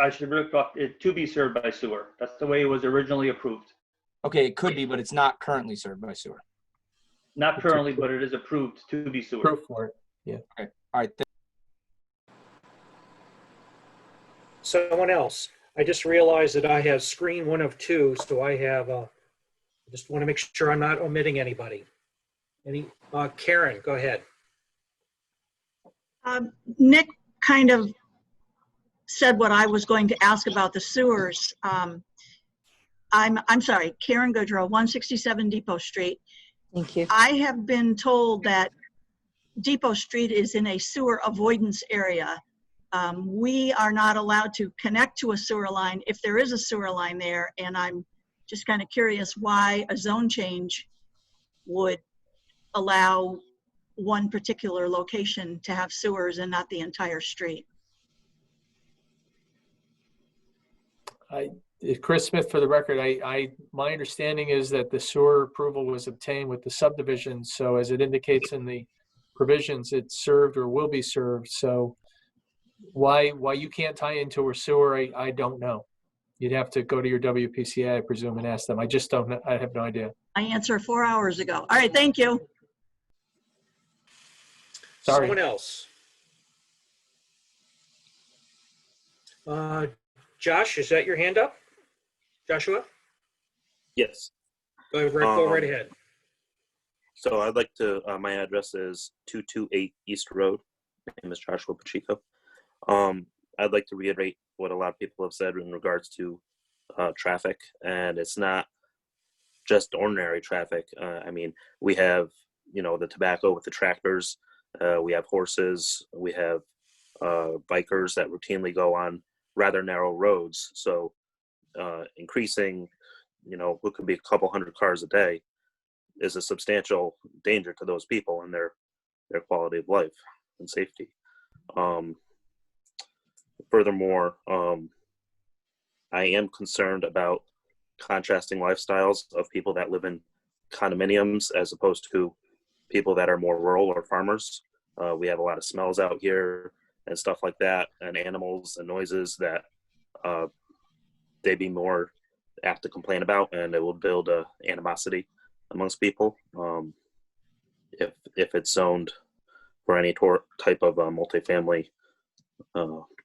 I should look up it to be served by sewer. That's the way it was originally approved. Okay, it could be, but it's not currently served by sewer. Not currently, but it is approved to be sewer. Proof for it. Yeah. Okay. All right. Someone else. I just realized that I have screen 1 of 2, so I have, I just want to make sure I'm not omitting anybody. Karen, go ahead. Nick kind of said what I was going to ask about the sewers. I'm sorry, Karen Goodrow, 167 Depot Street. Thank you. I have been told that Depot Street is in a sewer avoidance area. We are not allowed to connect to a sewer line if there is a sewer line there, and I'm just kind of curious why a zone change would allow one particular location to have sewers and not the entire street. Chris Smith, for the record, my understanding is that the sewer approval was obtained with the subdivision. So as it indicates in the provisions, it's served or will be served. So why you can't tie into a sewer, I don't know. You'd have to go to your WPCA, I presume, and ask them. I just don't know. I have no idea. I answered 4 hours ago. All right, thank you. Sorry. Someone else. Josh, is that your hand up? Joshua? Yes. Go right ahead. So I'd like to, my address is 228 East Road. My name is Joshua Pacheco. I'd like to reiterate what a lot of people have said in regards to traffic, and it's not just ordinary traffic. I mean, we have, the tobacco with the tractors, we have horses, we have bikers that routinely go on rather narrow roads. So increasing, what could be a couple hundred cars a day is a substantial danger to those people and their quality of life and safety. Furthermore, I am concerned about contrasting lifestyles of people that live in condominiums as opposed to people that are more rural or farmers. We have a lot of smells out here and stuff like that, and animals and noises that they'd be more apt to complain about, and it will build a animosity amongst people if it's zoned for any type of multifamily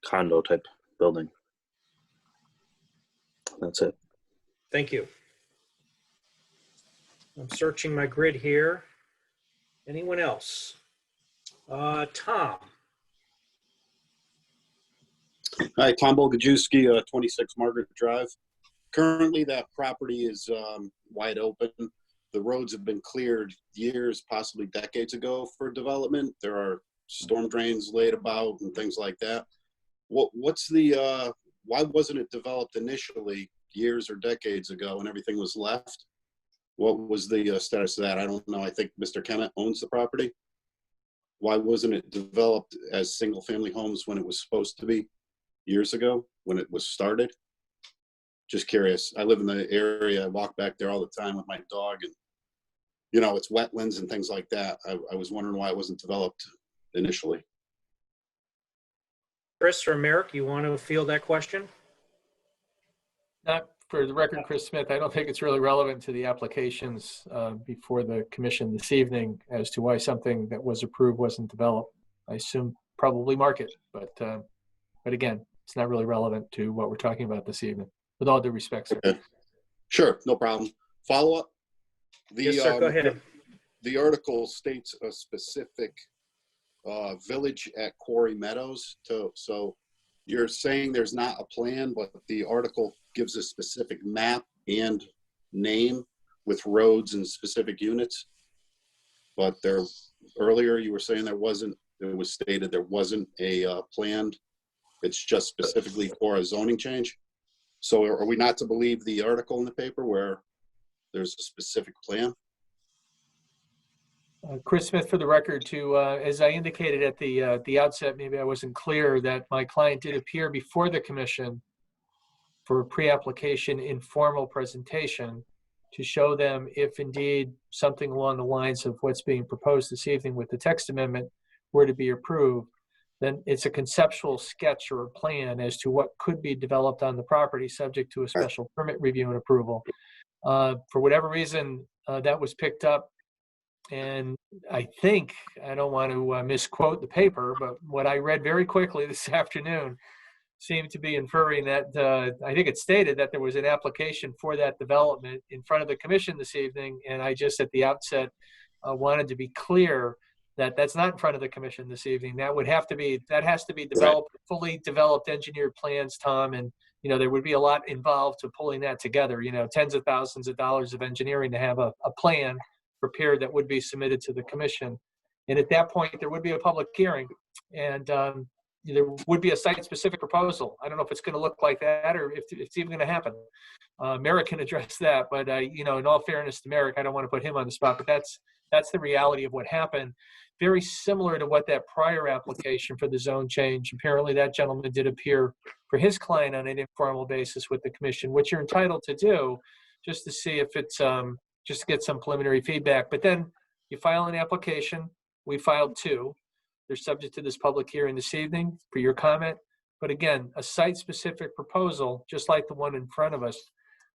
condo type building. That's it. Thank you. I'm searching my grid here. Anyone else? Tom. Hi, Tom Bolgajewski, 26 Margaret Drive. Currently, that property is wide open. The roads have been cleared years, possibly decades ago for development. There are storm drains laid about and things like that. What's the, why wasn't it developed initially years or decades ago when everything was left? What was the status of that? I don't know. I think Mr. Kemet owns the property. Why wasn't it developed as single family homes when it was supposed to be years ago? when it was started? Just curious. I live in the area. I walk back there all the time with my dog, and it's wetlands and things like that. I was wondering why it wasn't developed initially. Chris or Merrick, you want to field that question? Not for the record, Chris Smith, I don't think it's really relevant to the applications before the commission this evening as to why something that was approved wasn't developed. I assume probably market, but again, it's not really relevant to what we're talking about this evening, with all due respect, sir. Okay. Sure, no problem. Follow up? Yes, sir, go ahead. The article states a specific village at Quarry Meadows. So you're saying there's not a plan, but the article gives a specific map and name with roads and specific units. But earlier you were saying it was stated there wasn't a planned, it's just specifically for a zoning change. So are we not to believe the article in the paper where there's a specific plan? Chris Smith, for the record, as I indicated at the outset, maybe I wasn't clear, that my client did appear before the commission for a pre-application informal presentation to show them if indeed something along the lines of what's being proposed this evening with the text amendment were to be approved, then it's a conceptual sketch or a plan as to what could be developed on the property subject to a special permit review and approval. For whatever reason, that was picked up. And I think, I don't want to misquote the paper, but what I read very quickly this afternoon seemed to be inferring that, I think it stated that there was an application for that development in front of the commission this evening. And I just at the outset wanted to be clear that that's not in front of the commission this evening. That has to be developed, fully developed engineered plans, Tom. And, there would be a lot involved to pulling that together, tens of thousands of dollars of engineering to have a plan prepared that would be submitted to the commission. And at that point, there would be a public hearing, and there would be a site-specific proposal. I don't know if it's going to look like that or if it's even going to happen. Merrick can address that, but in all fairness to Merrick, I don't want to put him on the spot, but that's the reality of what happened. Very similar to what that prior application for the zone change. Apparently, that gentleman did appear for his client on an informal basis with the commission, which you're entitled to do, just to see if it's just to get some preliminary feedback. But then you file an application. We filed 2. They're subject to this public hearing this evening for your comment. But again, a site-specific proposal, just like the one in front of us,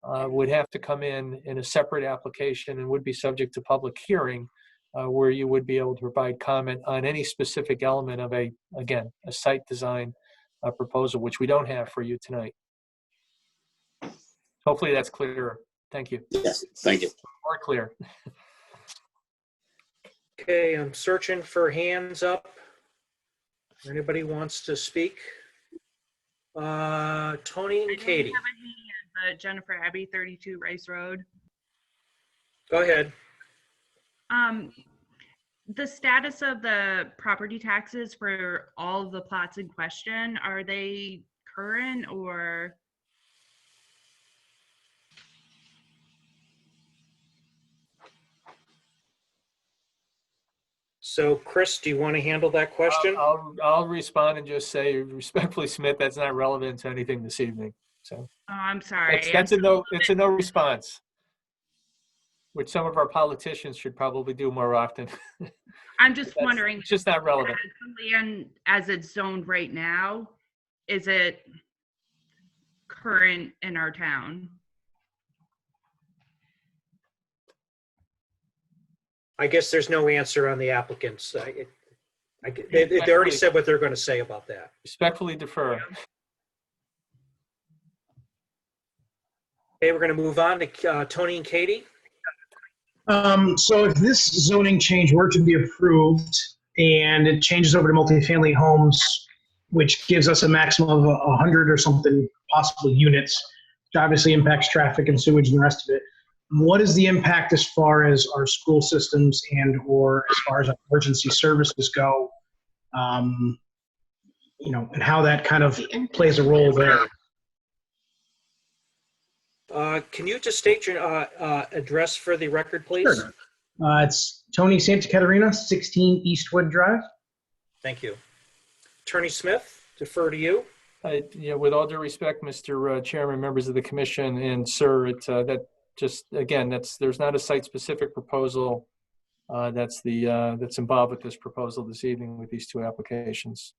would have to come in a separate application and would be subject to public hearing, where you would be able to provide comment on any specific element of a site design proposal, which we don't have for you tonight. Hopefully that's clearer. Thank you. Yes, thank you. More clear. Okay, I'm searching for hands up. Anybody wants to speak? Tony and Katie. I don't have a hand, but Jennifer Abbey, 32 Rice Road. Go ahead. The status of the property taxes for all of the plots in question, are they current or? So, Chris, do you want to handle that question? I'll respond and just say respectfully, Smith, that's not relevant to anything this evening. So. Oh, I'm sorry. It's a no response, which some of our politicians should probably do more often. I'm just wondering. It's just not relevant. And as it's zoned right now, is it current in our town? I guess there's no answer on the applicants. They already said what they're going to say about that. Respectfully defer. Okay, we're going to move on to Tony and Katie. So if this zoning change were to be approved and it changes over to multifamily homes, which gives us a maximum of 100 or something possible units, which obviously impacts traffic and sewage and the rest of it, what is the impact as far as our school systems and or as far as emergency services go, and how that kind of plays a role there? Can you just state your address for the record, please? Sure. It's Tony Santa Caterina, 16 Eastwood Drive. Thank you. Attorney Smith, defer to you. With all due respect, Mr. Chairman, members of the commission, and sir, that just, again, there's not a site-specific proposal that's involved with this proposal this evening with these two applications.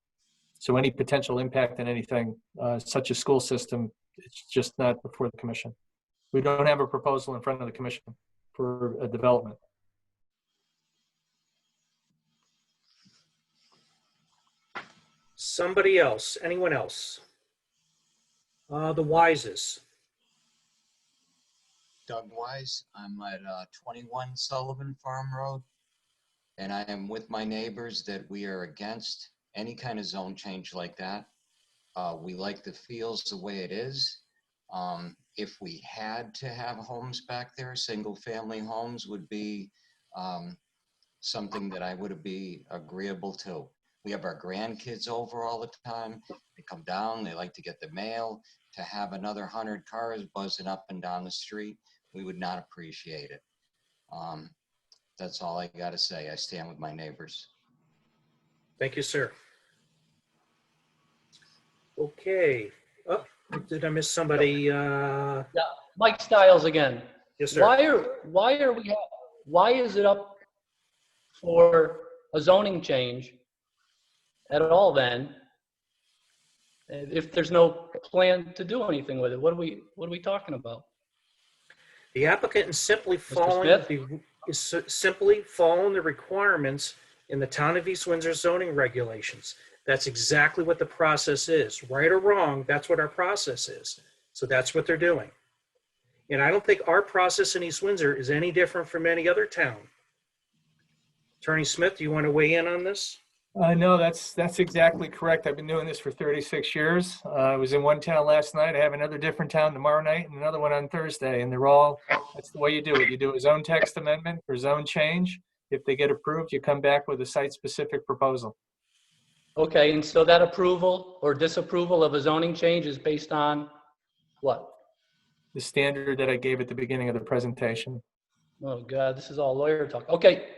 So any potential impact on anything, such as school system, it's just not before the commission. We don't have a proposal in front of the commission for a development. Somebody else, anyone else? The Wises. Doug Wise. I'm at 21 Sullivan Farm Road, and I am with my neighbors that we are against any kind of zone change like that. We like the fields the way it is. If we had to have homes back there, single family homes would be something that I would be agreeable to. We have our grandkids over all the time. They come down, they like to get the mail. To have another 100 cars buzzing up and down the street, we would not appreciate it. That's all I got to say. I stand with my neighbors. Thank you, sir. Okay. Oh, did I miss somebody? Yeah, Mike Stiles again. Yes, sir. Why is it up for a zoning change at all then, if there's no plan to do anything with it? What are we talking about? The applicant is simply Smith? following the requirements in the Town of East Windsor zoning regulations. That's exactly what the process is. Right or wrong, that's what our process is. So that's what they're doing. And I don't think our process in East Windsor is any different from any other town. Attorney Smith, do you want to weigh in on this? No, that's exactly correct. I've been doing this for 36 years. I was in one town last night. I have another different town tomorrow night and another one on Thursday. And that's the way you do it. You do a zone text amendment for zone change. If they get approved, you come back with a site-specific proposal. Okay, and so that approval or disapproval of a zoning change is based on what? The standard that I gave at the beginning of the presentation. Oh God, this is all lawyer talk. Okay.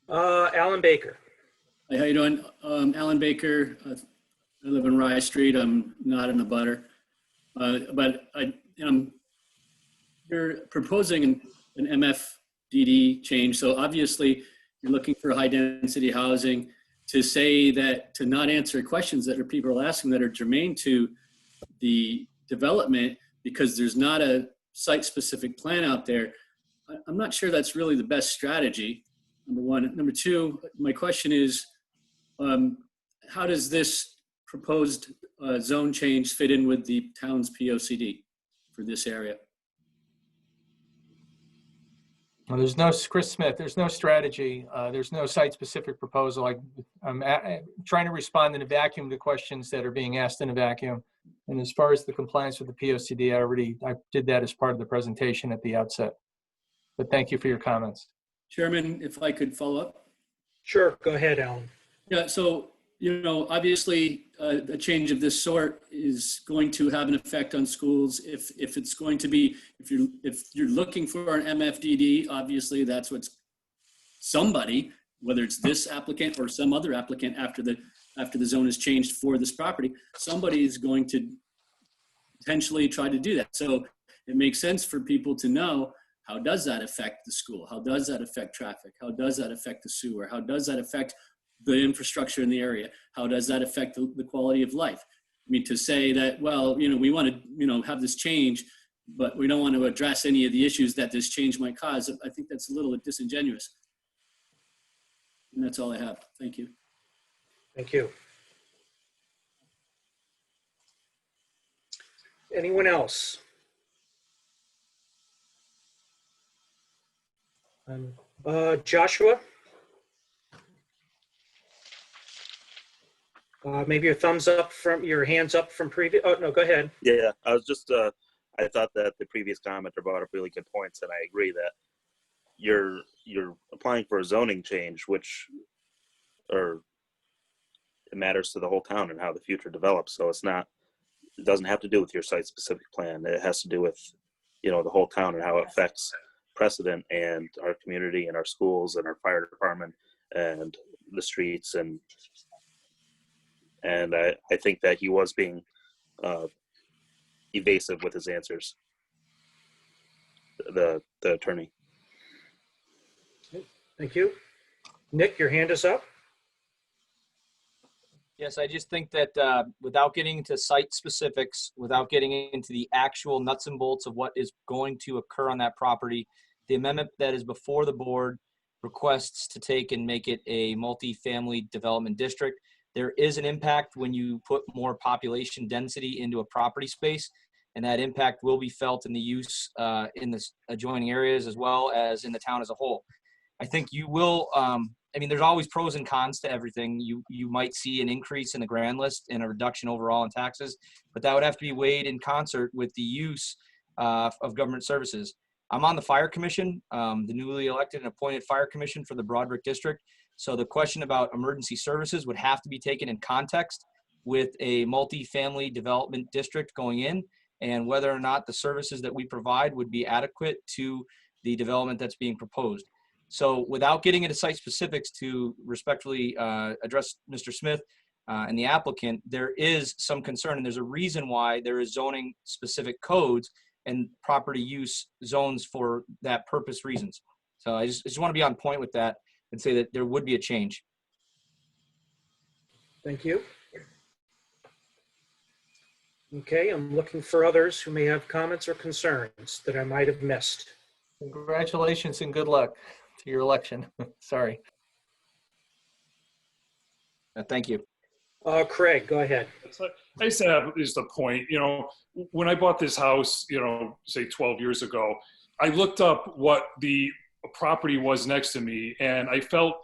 Alan Baker. Hey, how you doing? Alan Baker. I live on Rye Street. I'm not in a butter. But you're proposing an MFDD change. So obviously you're looking for high density housing. To say that, to not answer questions that people are asking that are germane to the development because there's not a site specific plan out there, I'm not sure that's really the best strategy. Number one. Number two, my question is, how does this proposed zone change fit in with the town's POCD for this area? Well, there's no, Chris Smith, there's no strategy. There's no site-specific proposal. I'm trying to respond in a vacuum to questions that are being asked in a vacuum. And as far as the compliance with the POCD, I did that as part of the presentation at the outset. But thank you for your comments. Chairman, if I could follow up. Sure, go ahead, Alan. Yeah, so, obviously a change of this sort is going to have an effect on schools. If it's going to be, if you're looking for an MFDD, obviously that's what's somebody, whether it's this applicant or some other applicant after the zone is changed for this property, somebody is going to potentially try to do that. So it makes sense for people to know, how does that affect the school? How does that affect traffic? How does that affect the sewer? How does that affect the infrastructure in the area? How does that affect the quality of life? I mean, to say that, well, we want to, have this change, but we don't want to address any of the issues that this change might cause, I think that's a little disingenuous. And that's all I have. Thank you. Thank you. Anyone else? Joshua? Maybe your thumbs up from your hands up from previous. Oh, no, go ahead. Yeah, I was just, I thought that the previous commenter brought up really good points, and I agree that you're applying for a zoning change, which, or it matters to the whole town and how the future develops. So it doesn't have to do with your site specific plan. It has to do with, the whole town and how it affects precedent and our community and our schools and our fire department and the streets, and I think that he was being evasive with his answers, the attorney. Thank you. Nick, your hand is up. Yes, I just think that without getting into site specifics, without getting into the actual nuts and bolts of what is going to occur on that property, the amendment that is before the board requests to take and make it a multi-family development district. There is an impact when you put more population density into a property space, and that impact will be felt in the use in the adjoining areas as well as in the town as a whole. I think you will, I mean, there's always pros and cons to everything. You might see an increase in the grand list and a reduction overall in taxes, but that would have to be weighed in concert with the use of government services. I'm on the fire commission, the newly elected and appointed fire commission for the Broadrick district. So the question about emergency services would have to be taken in context with a multi-family development district going in, and whether or not the services that we provide would be adequate to the development that's being proposed. So without getting into site specifics, to respectfully address Mr. Smith and the applicant, there is some concern, and there's a reason why there is zoning specific codes and property use zones for that purpose reasons. So I just want to be on point with that and say that there would be a change. Thank you. Okay, I'm looking for others who may have comments or concerns that I might have missed. Congratulations and good luck to your election. Sorry. Thank you. Craig, go ahead. I just have just a point. You know, when I bought this house, you know, say 12 years ago, I looked up what the property was next to me, and I felt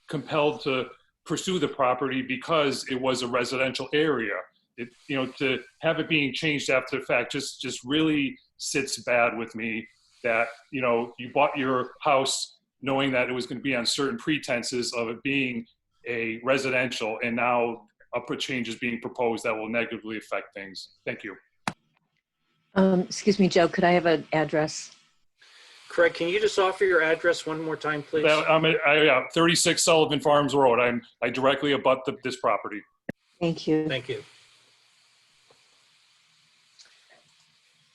compelled to pursue the property because it was a residential area. It, you know, to have it being changed after the fact just really sits bad with me. That, you know, you bought your house knowing that it was going to be on certain pretenses of it being a residential, and now a change is being proposed that will negatively affect things. Thank you. Excuse me, Joe, could I have an address? Craig, can you just offer your address one more time, please? I'm at 36 Sullivan Farms Road. I directly abut this property. Thank you. Thank you.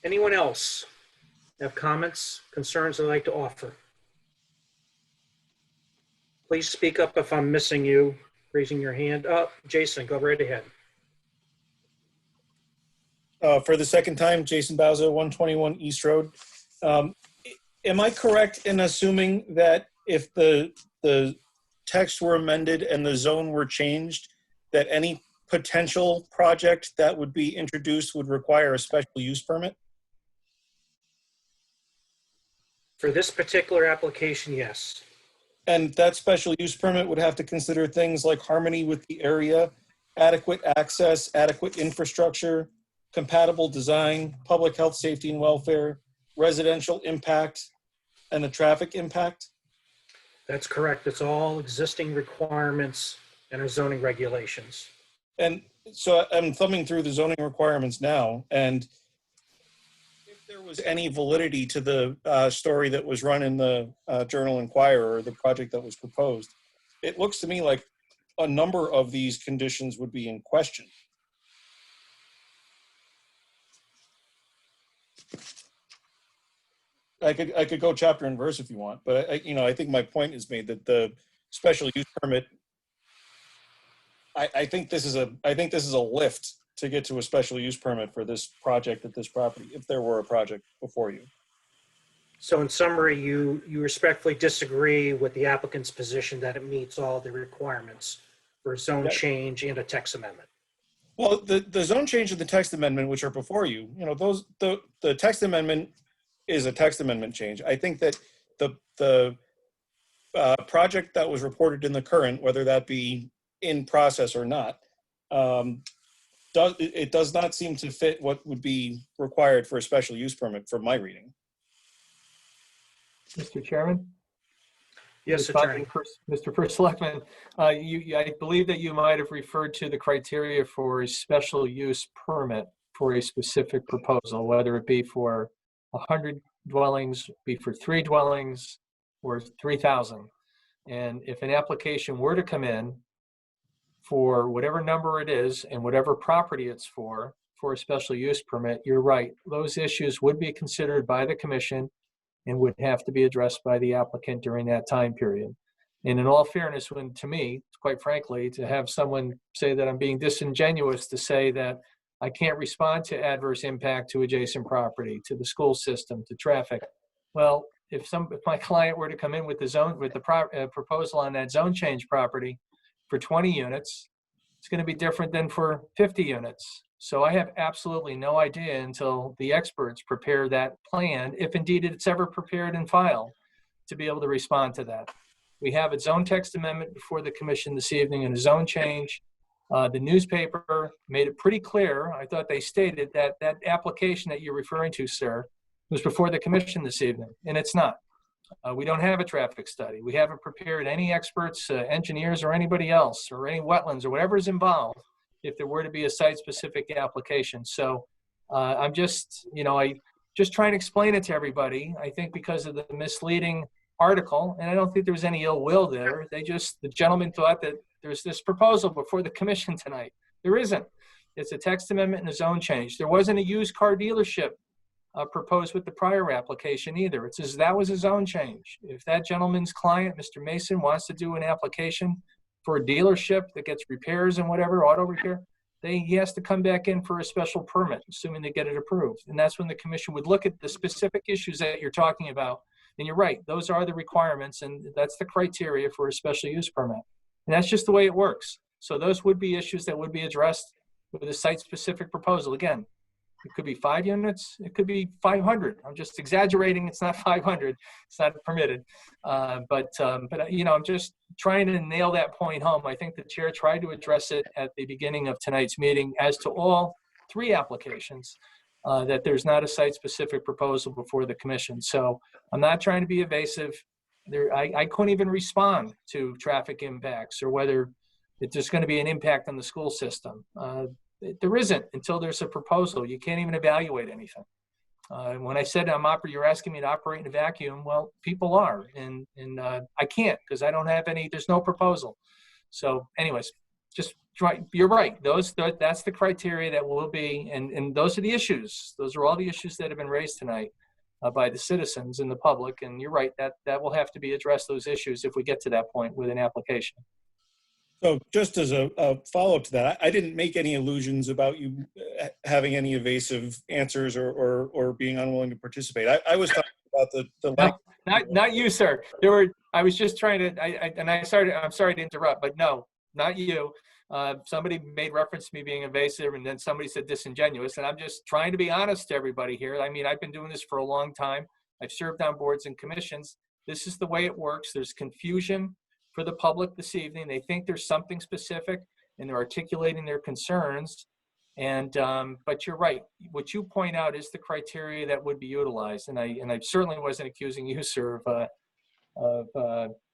Anyone else have comments, concerns they'd like to offer? Please speak up if I'm missing you, raising your hand up. Jason, go right ahead. For the second time, Jason Bauza, 121 East Road. Am I correct in assuming that if the text were amended and the zone were changed, that any potential project that would be introduced would require a special use permit? For this particular application, yes. And that special use permit would have to consider things like harmony with the area, adequate access, adequate infrastructure, compatible design, public health, safety and welfare, residential impact, and the traffic impact? That's correct. It's all existing requirements and our zoning regulations. And so I'm thumbing through the zoning requirements now, and if there was any validity to the story that was run in the Journal Inquirer, or the project that was proposed, it looks to me like a number of these conditions would be in question. I could go chapter and verse if you want, but I think my point is made that the special use permit, I think this is a lift to get to a special use permit for this project at this property, if there were a project before you. So in summary, you respectfully disagree with the applicant's position that it meets all the requirements for a zone change and a text amendment. Well, the zone change and the text amendment, which are before you, the text amendment is a text amendment change. I think that the project that was reported in the current, whether that be in process or not, it does not seem to fit what would be required for a special use permit from my reading. Mr. Chairman? Yes, Attorney. Mr. First Selectman, I believe that you might have referred to the criteria for a special use permit for a specific proposal, whether it be for 100 dwellings, be for 3 dwellings, or 3,000. And if an application were to come in for whatever number it is and whatever property it's for a special use permit, you're right. Those issues would be considered by the commission and would have to be addressed by the applicant during that time period. And in all fairness, when to me, quite frankly, to have someone say that I'm being disingenuous to say that I can't respond to adverse impact to adjacent property, to the school system, to traffic. Well, if my client were to come in with the proposal on that zone change property for 20 units, it's going to be different than for 50 units. So I have absolutely no idea until the experts prepare that plan, if indeed it's ever prepared and filed, to be able to respond to that. We have a zone text amendment before the commission this evening and a zone change. The newspaper made it pretty clear. I thought they stated that that application that you're referring to, sir, was before the commission this evening, and it's not. We don't have a traffic study. We haven't prepared any experts, engineers, or anybody else, or any wetlands, or whatever is involved if there were to be a site-specific application. So I'm just, I just trying to explain it to everybody. I think because of the misleading article, and I don't think there was any ill will there. The gentleman thought that there's this proposal before the commission tonight. There isn't. It's a text amendment and a zone change. There wasn't a used car dealership proposed with the prior application either. It says that was a zone change. If that gentleman's client, Mr. Mason, wants to do an application for a dealership that gets repairs and whatever, auto repair, he has to come back in for a special permit, assuming they get it approved. And that's when the commission would look at the specific issues that you're talking about. And you're right, those are the requirements, and that's the criteria for a special use permit. And that's just the way it works. So those would be issues that would be addressed with a site-specific proposal. Again, it could be 5 units, it could be 500. I'm just exaggerating, it's not 500, it's not permitted. But I'm just trying to nail that point home. I think the chair tried to address it at the beginning of tonight's meeting as to all 3 applications, that there's not a site-specific proposal before the commission. So I'm not trying to be evasive. I couldn't even respond to traffic impacts or whether there's going to be an impact on the school system. There isn't until there's a proposal. You can't even evaluate anything. When I said you're asking me to operate in a vacuum, well, people are, and I can't because I don't have any. There's no proposal. So, anyways, just try. You're right. That's the criteria that will be, and those are the issues. Those are all the issues that have been raised tonight by the citizens and the public. And you're right. That will have to be addressed. Those issues if we get to that point with an application. So just as a follow-up to that, I didn't make any illusions about you having any evasive answers or being unwilling to participate. I was talking about the not you, sir. I was just trying to, I'm sorry to interrupt, but no, not you. Somebody made reference to me being evasive, and then somebody said disingenuous, and I'm just trying to be honest to everybody here. I mean, I've been doing this for a long time. I've served on boards and commissions. This is the way it works. There's confusion for the public this evening. They think there's something specific, and they're articulating their concerns. And but you're right. What you point out is the criteria that would be utilized, and I certainly wasn't accusing you, sir, of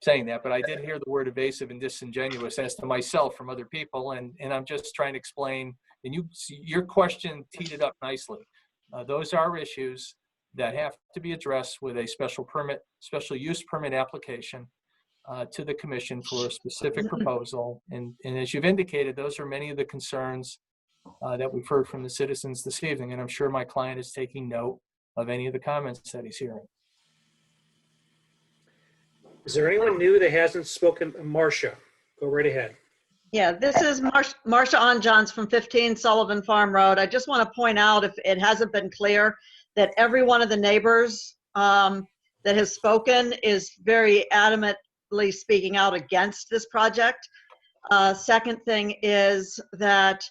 saying that, but I did hear the word evasive and disingenuous as to myself from other people, and I'm just trying to explain. And your question teed it up nicely. Those are issues that have to be addressed with a special use permit application to the commission for a specific proposal. And as you've indicated, those are many of the concerns that we've heard from the citizens this evening. And I'm sure my client is taking note of any of the comments that he's hearing. Is there anyone new that hasn't spoken? Marcia, go right ahead. Yeah, this is Marcia Onjohns from 15 Sullivan Farm Road. I just want to point out, if it hasn't been clear, that every one of the neighbors that has spoken is very adamantly speaking out against this project. Second thing is that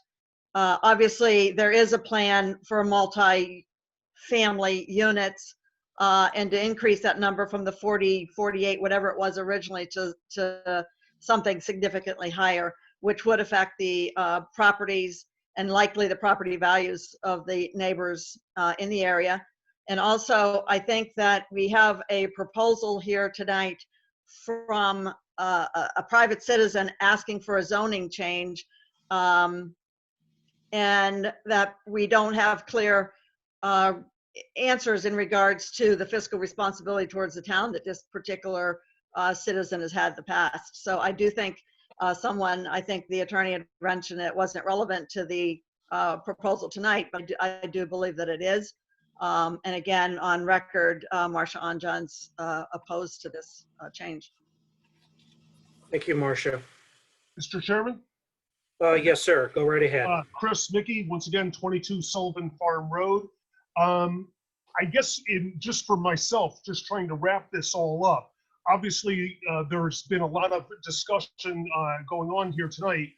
obviously there is a plan for multi-family units and to increase that number from the 40, 48, whatever it was originally to something significantly higher, which would affect the properties and likely the property values of the neighbors in the area. And also, I think that we have a proposal here tonight from a private citizen asking for a zoning change, and that we don't have clear answers in regards to the fiscal responsibility towards the town that this particular citizen has had in the past. So I do think I think the attorney had mentioned it wasn't relevant to the proposal tonight, but I do believe that it is. And again, on record, Marsha Anjan's opposed to this change. Thank you, Marcia. Mr. Chairman? Yes, sir. Go right ahead. Chris Mickey, once again, 22 Sullivan Farm Road. I guess just for myself, just trying to wrap this all up, obviously there's been a lot of discussion going on here tonight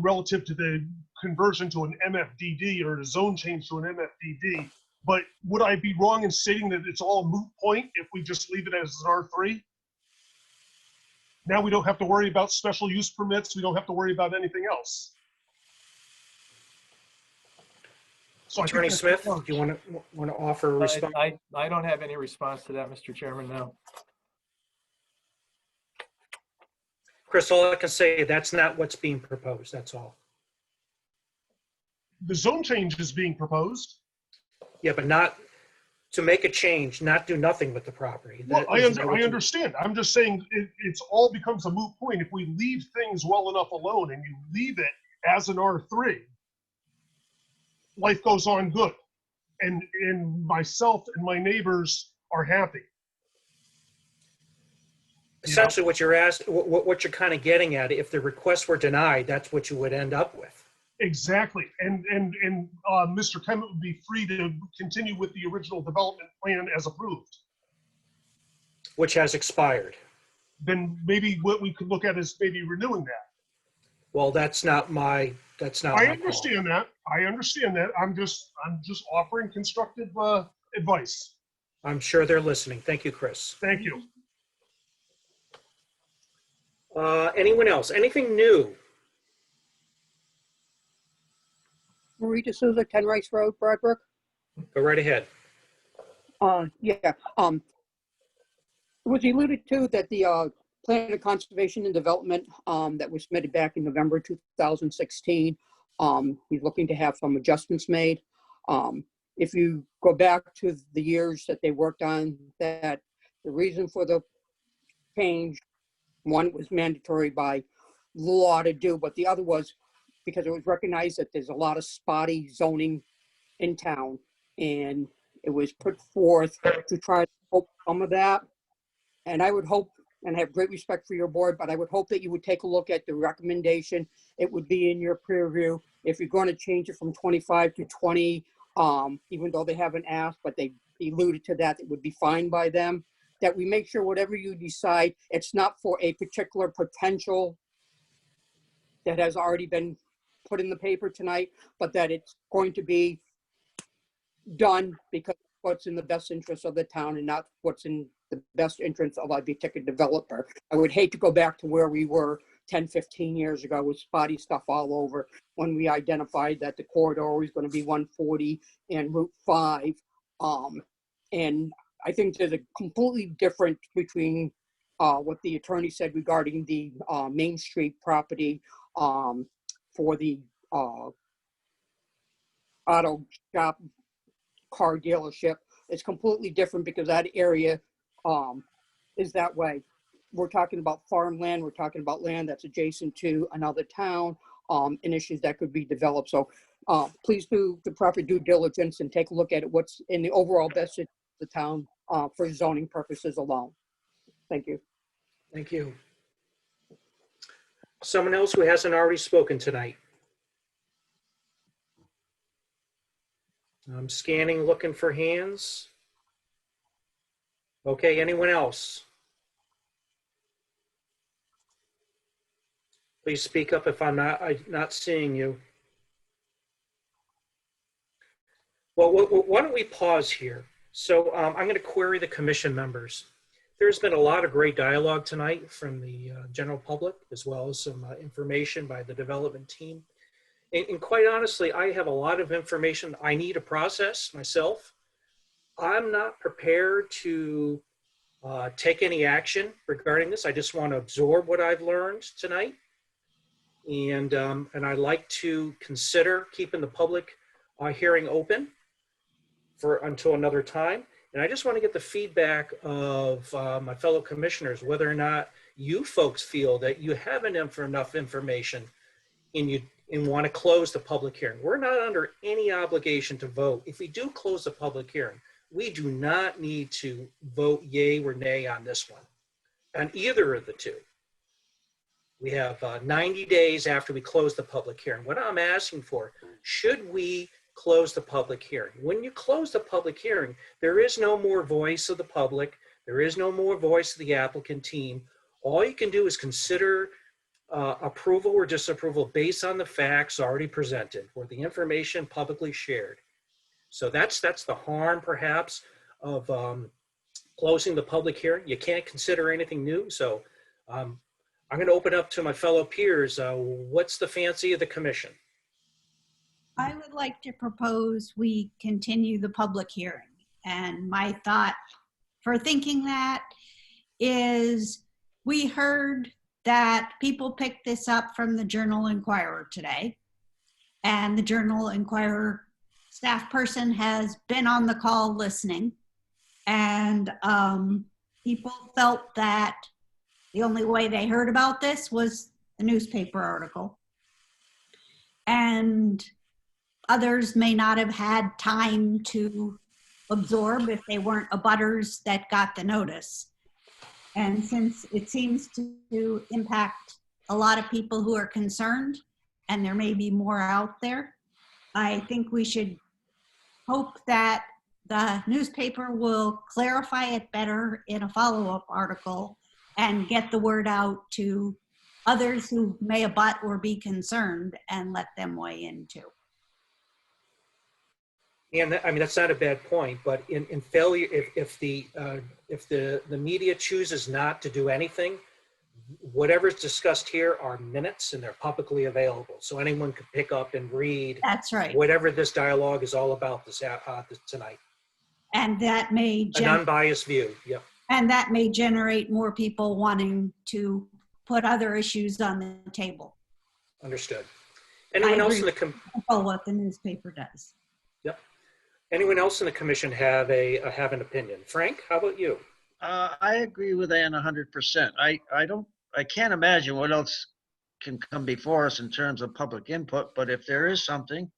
relative to the conversion to an MFDD or a zone change to an MFDD. But would I be wrong in stating that it's all a moot point if we just leave it as an R3? Now we don't have to worry about special use permits. We don't have to worry about anything else. So Attorney Smith, do you want to offer a response? I don't have any response to that, Mr. Chairman, no. Chris, all I can say, that's not what's being proposed, that's all. The zone change is being proposed. Yeah, but not to make a change, not do nothing with the property. Well, I understand. I'm just saying it's all becomes a moot point if we leave things well enough alone and you leave it as an R3. Life goes on good. And myself and my neighbors are happy. Essentially, what you're what you're kind of getting at, if the requests were denied, that's what you would end up with. Exactly. And Mr. Kemet would be free to continue with the original development plan as approved. Which has expired. Then maybe what we could look at is maybe renewing that. Well, that's not my I understand that. I understand that. I'm just offering constructive advice. I'm sure they're listening. Thank you, Chris. Thank you. Anyone else? Anything new? Marie D'Souza, 10 Rice Road, Broadbrook. Go right ahead. Yeah. It was alluded to that the Plan of Conservation and Development that was submitted back in November 2016, he's looking to have some adjustments made. If you go back to the years that they worked on that, the reason for the change, one was mandatory by law to do, but the other was because it was recognized that there's a lot of spotty zoning in town, and it was put forth to try to help some of that. And I would hope, and I have great respect for your board, but I would hope that you would take a look at the recommendation. It would be in your peer review. If you're going to change it from 25 to 20, even though they haven't asked, but they alluded to that, it would be fine by them. That we make sure whatever you decide, it's not for a particular potential that has already been put in the paper tonight, but that it's going to be done because what's in the best interest of the town and not what's in the best interest of a ticket developer. I would hate to go back to where we were 10, 15 years ago with spotty stuff all over when we identified that the corridor was going to be 140 and Route 5. And I think there's a completely different between what the attorney said regarding the Main Street property for the auto shop car dealership. It's completely different because that area is that way. We're talking about farmland, we're talking about land that's adjacent to another town and issues that could be developed. So please do the proper due diligence and take a look at it, what's in the overall best interest of the town for zoning purposes alone. Thank you. Thank you. Someone else who hasn't already spoken tonight. I'm scanning, looking for hands. Okay, anyone else? Please speak up if I'm not seeing you. Well, why don't we pause here? So I'm going to query the commission members. There's been a lot of great dialogue tonight from the general public, as well as some information by the development team. And quite honestly, I have a lot of information I need to process myself. I'm not prepared to take any action regarding this. I just want to absorb what I've learned tonight. And I'd like to consider keeping the public hearing open until another time. And I just want to get the feedback of my fellow commissioners, whether or not you folks feel that you have enough information and want to close the public hearing. We're not under any obligation to vote. If we do close the public hearing, we do not need to vote yay or nay on this one, on either of the two. We have 90 days after we close the public hearing. What I'm asking for, should we close the public hearing? When you close the public hearing, there is no more voice of the public. There is no more voice of the applicant team. All you can do is consider approval or disapproval based on the facts already presented or the information publicly shared. So that's the harm, perhaps, of closing the public hearing. You can't consider anything new. So I'm going to open up to my fellow peers. What's the fancy of the commission? I would like to propose we continue the public hearing. And my thought for thinking that is we heard that people picked this up from the Journal Inquirer today. And the Journal Inquirer staff person has been on the call listening. And people felt that the only way they heard about this was the newspaper article. And others may not have had time to absorb if they weren't abutters that got the notice. And since it seems to impact a lot of people who are concerned, and there may be more out there, I think we should hope that the newspaper will clarify it better in a follow-up article and get the word out to others who may abut or be concerned and let them weigh in too. And I mean, that's not a bad point, but in failure, if the media chooses not to do anything, whatever's discussed here are minutes and they're publicly available. So anyone could pick up and read. That's right. Whatever this dialogue is all about this tonight. And that may An unbiased view, yep. And that may generate more people wanting to put other issues on the table. Understood. Anyone else in the what the newspaper does? Yep. Anyone else in the commission have an opinion? Frank, how about you? I agree with Ann 100%. I can't imagine what else can come before us in terms of public input, but if there is something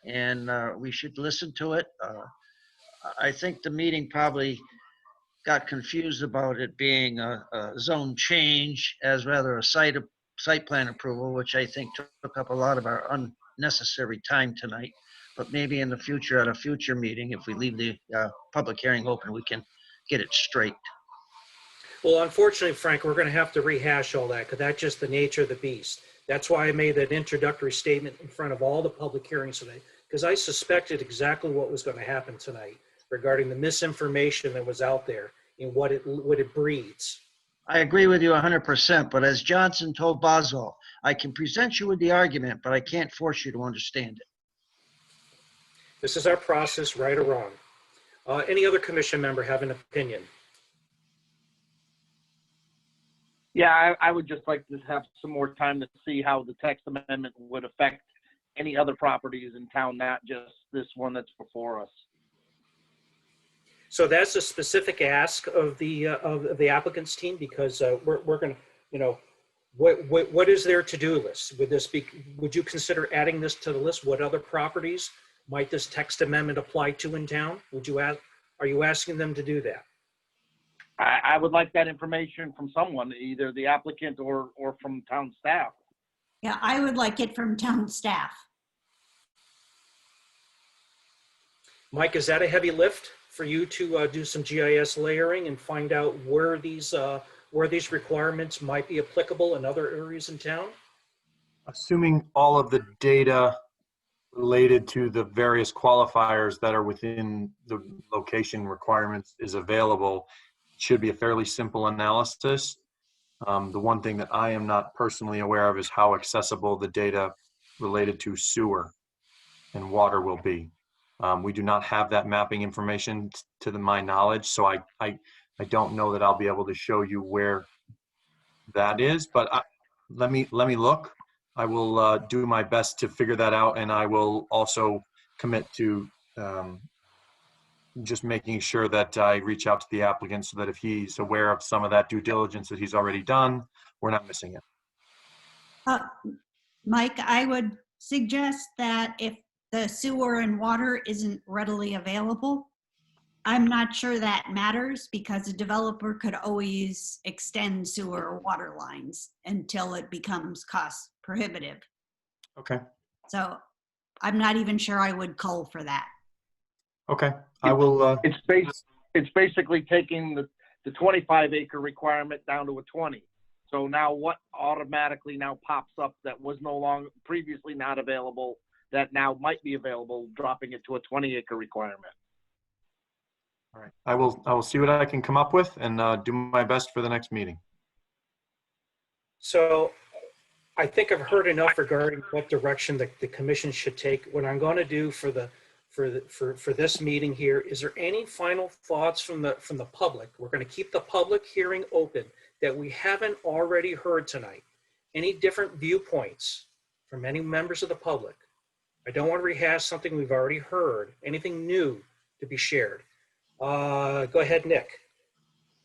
and we should listen to it, I think the meeting probably got confused about it being a zone change as rather a site plan approval, which I think took up a lot of our unnecessary time tonight. But maybe in the future, at a future meeting, if we leave the public hearing open, we can get it straight. Well, unfortunately, Frank, we're going to have to rehash all that because that's just the nature of the beast. That's why I made that introductory statement in front of all the public hearings today, because I suspected exactly what was going to happen tonight regarding the misinformation that was out there and what it breeds. I agree with you 100%, but as Johnson told Boswell, I can present you with the argument, but I can't force you to understand it. This is our process, right or wrong. Any other commission member have an opinion? Yeah, I would just like to have some more time to see how the text amendment would affect any other properties in town, not just this one that's before us. So that's a specific ask of the applicant's team, because we're going to, what is their to-do list? Would you consider adding this to the list? What other properties might this text amendment apply to in town? Are you asking them to do that? I would like that information from someone, either the applicant or from town staff. Yeah, I would like it from town staff. Mike, is that a heavy lift for you to do some GIS layering and find out where these requirements might be applicable in other areas in town? Assuming all of the data related to the various qualifiers that are within the location requirements is available, it should be a fairly simple analysis. The one thing that I am not personally aware of is how accessible the data related to sewer and water will be. We do not have that mapping information to my knowledge, so I don't know that I'll be able to show you where that is, but let me look. I will do my best to figure that out, and I will also commit to just making sure that I reach out to the applicant so that if he's aware of some of that due diligence that he's already done, we're not missing it. Mike, I would suggest that if the sewer and water isn't readily available, I'm not sure that matters because a developer could always extend sewer or water lines until it becomes cost prohibitive. Okay. So I'm not even sure I would cull for that. Okay. I will. It's basically taking the 25 acre requirement down to a 20. So now what automatically now pops up that was no longer previously not available that now might be available, dropping it to a 20 acre requirement. All right. I will see what I can come up with and do my best for the next meeting. So I think I've heard enough regarding what direction the commission should take. What I'm going to do for this meeting here, is there any final thoughts from the public? We're going to keep the public hearing open that we haven't already heard tonight. Any different viewpoints from any members of the public? I don't want to rehash something we've already heard. Anything new to be shared? Go ahead, Nick.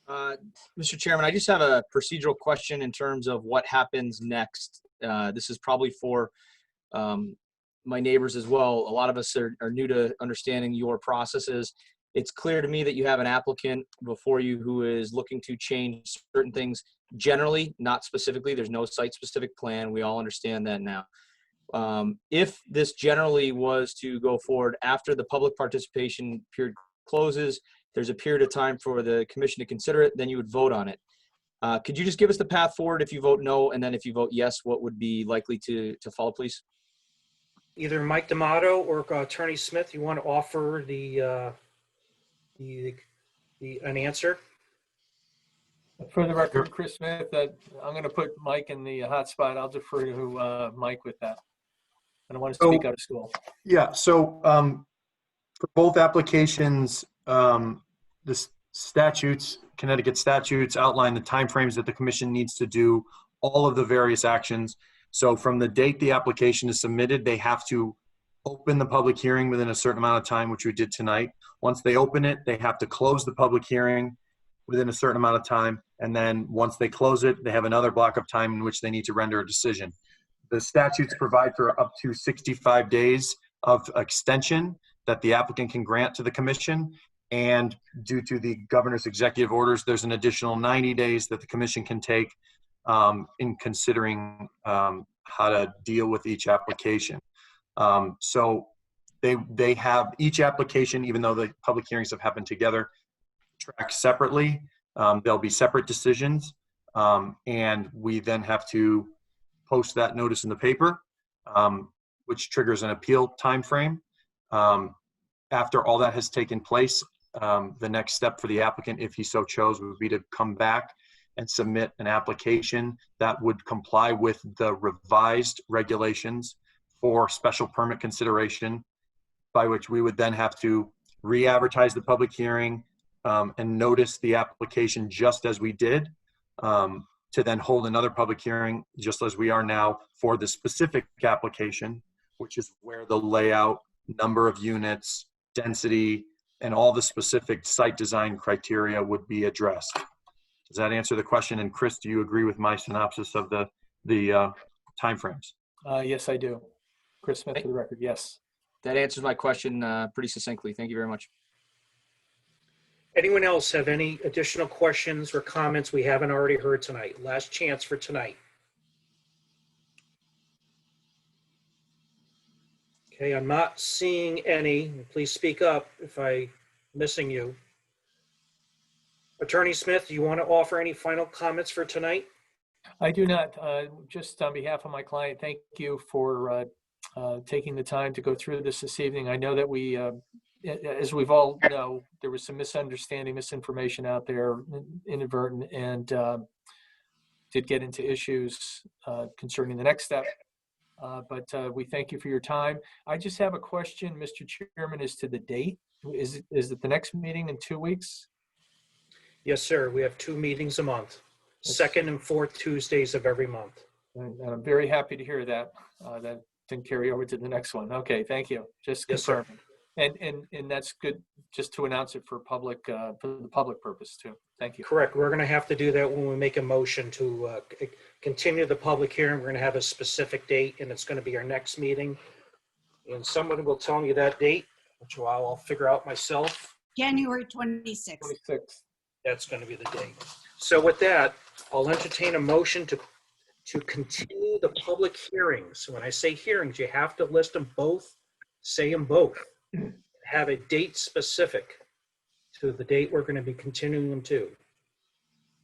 Mr. Chairman, I just have a procedural question in terms of what happens next. This is probably for my neighbors as well. A lot of us are new to understanding your processes. It's clear to me that you have an applicant before you who is looking to change certain things generally, not specifically. There's no site-specific plan. We all understand that now. If this generally was to go forward after the public participation period closes, there's a period of time for the commission to consider it, then you would vote on it. Could you just give us the path forward if you vote no, and then if you vote yes, what would be likely to follow, please? Either Mike D'Amato or Attorney Smith, you want to offer an answer? For the record, Chris Smith, I'm going to put Mike in the hot spot. I'll defer to Mike with that. I don't want to speak out of school. Yeah. So for both applications, the statutes, Connecticut statutes outline the timeframes that the commission needs to do all of the various actions. So from the date the application is submitted, they have to open the public hearing within a certain amount of time, which we did tonight. Once they open it, they have to close the public hearing within a certain amount of time. And then once they close it, they have another block of time in which they need to render a decision. The statutes provide for up to 65 days of extension that the applicant can grant to the commission. And due to the governor's executive orders, there's an additional 90 days that the commission can take in considering how to deal with each application. So they have each application, even though the public hearings have happened together, tracked separately. There'll be separate decisions, and we then have to post that notice in the paper, which triggers an appeal time frame. After all that has taken place, the next step for the applicant, if he so chose, would be to come back and submit an application that would comply with the revised regulations for special permit consideration, by which we would then have to re-advertise the public hearing and notice the application just as we did, to then hold another public hearing just as we are now for the specific application, which is where the layout, number of units, density, and all the specific site design criteria would be addressed. Does that answer the question? And Chris, do you agree with my synopsis of the timeframes? Yes, I do. Chris Smith, for the record, yes. That answers my question pretty succinctly. Thank you very much. Anyone else have any additional questions or comments we haven't already heard tonight? Last chance for tonight. Okay, I'm not seeing any. Please speak up if I'm missing you. Attorney Smith, do you want to offer any final comments for tonight? I do not. Just on behalf of my client, thank you for taking the time to go through this evening. I know that we, as we've all know, there was some misunderstanding, misinformation out there, inadvertent, and did get into issues concerning the next step. But we thank you for your time. I just have a question, Mr. Chairman, as to the date. Is it the next meeting in 2 weeks? Yes, sir. We have 2 meetings a month, second and fourth Tuesdays of every month. And I'm very happy to hear that. That didn't carry over to the next one. Okay, thank you. Just Yes, sir. confirming. And that's good, just to announce it for the public purpose too. Thank you. Correct. We're going to have to do that when we make a motion to continue the public hearing. We're going to have a specific date, and it's going to be our next meeting. And someone will tell me that date, which I'll figure out myself. January 26th. 26th. That's going to be the date. So with that, I'll entertain a motion to continue the public hearings. When I say hearings, you have to list them both, say them both. Have a date specific to the date we're going to be continuing them to.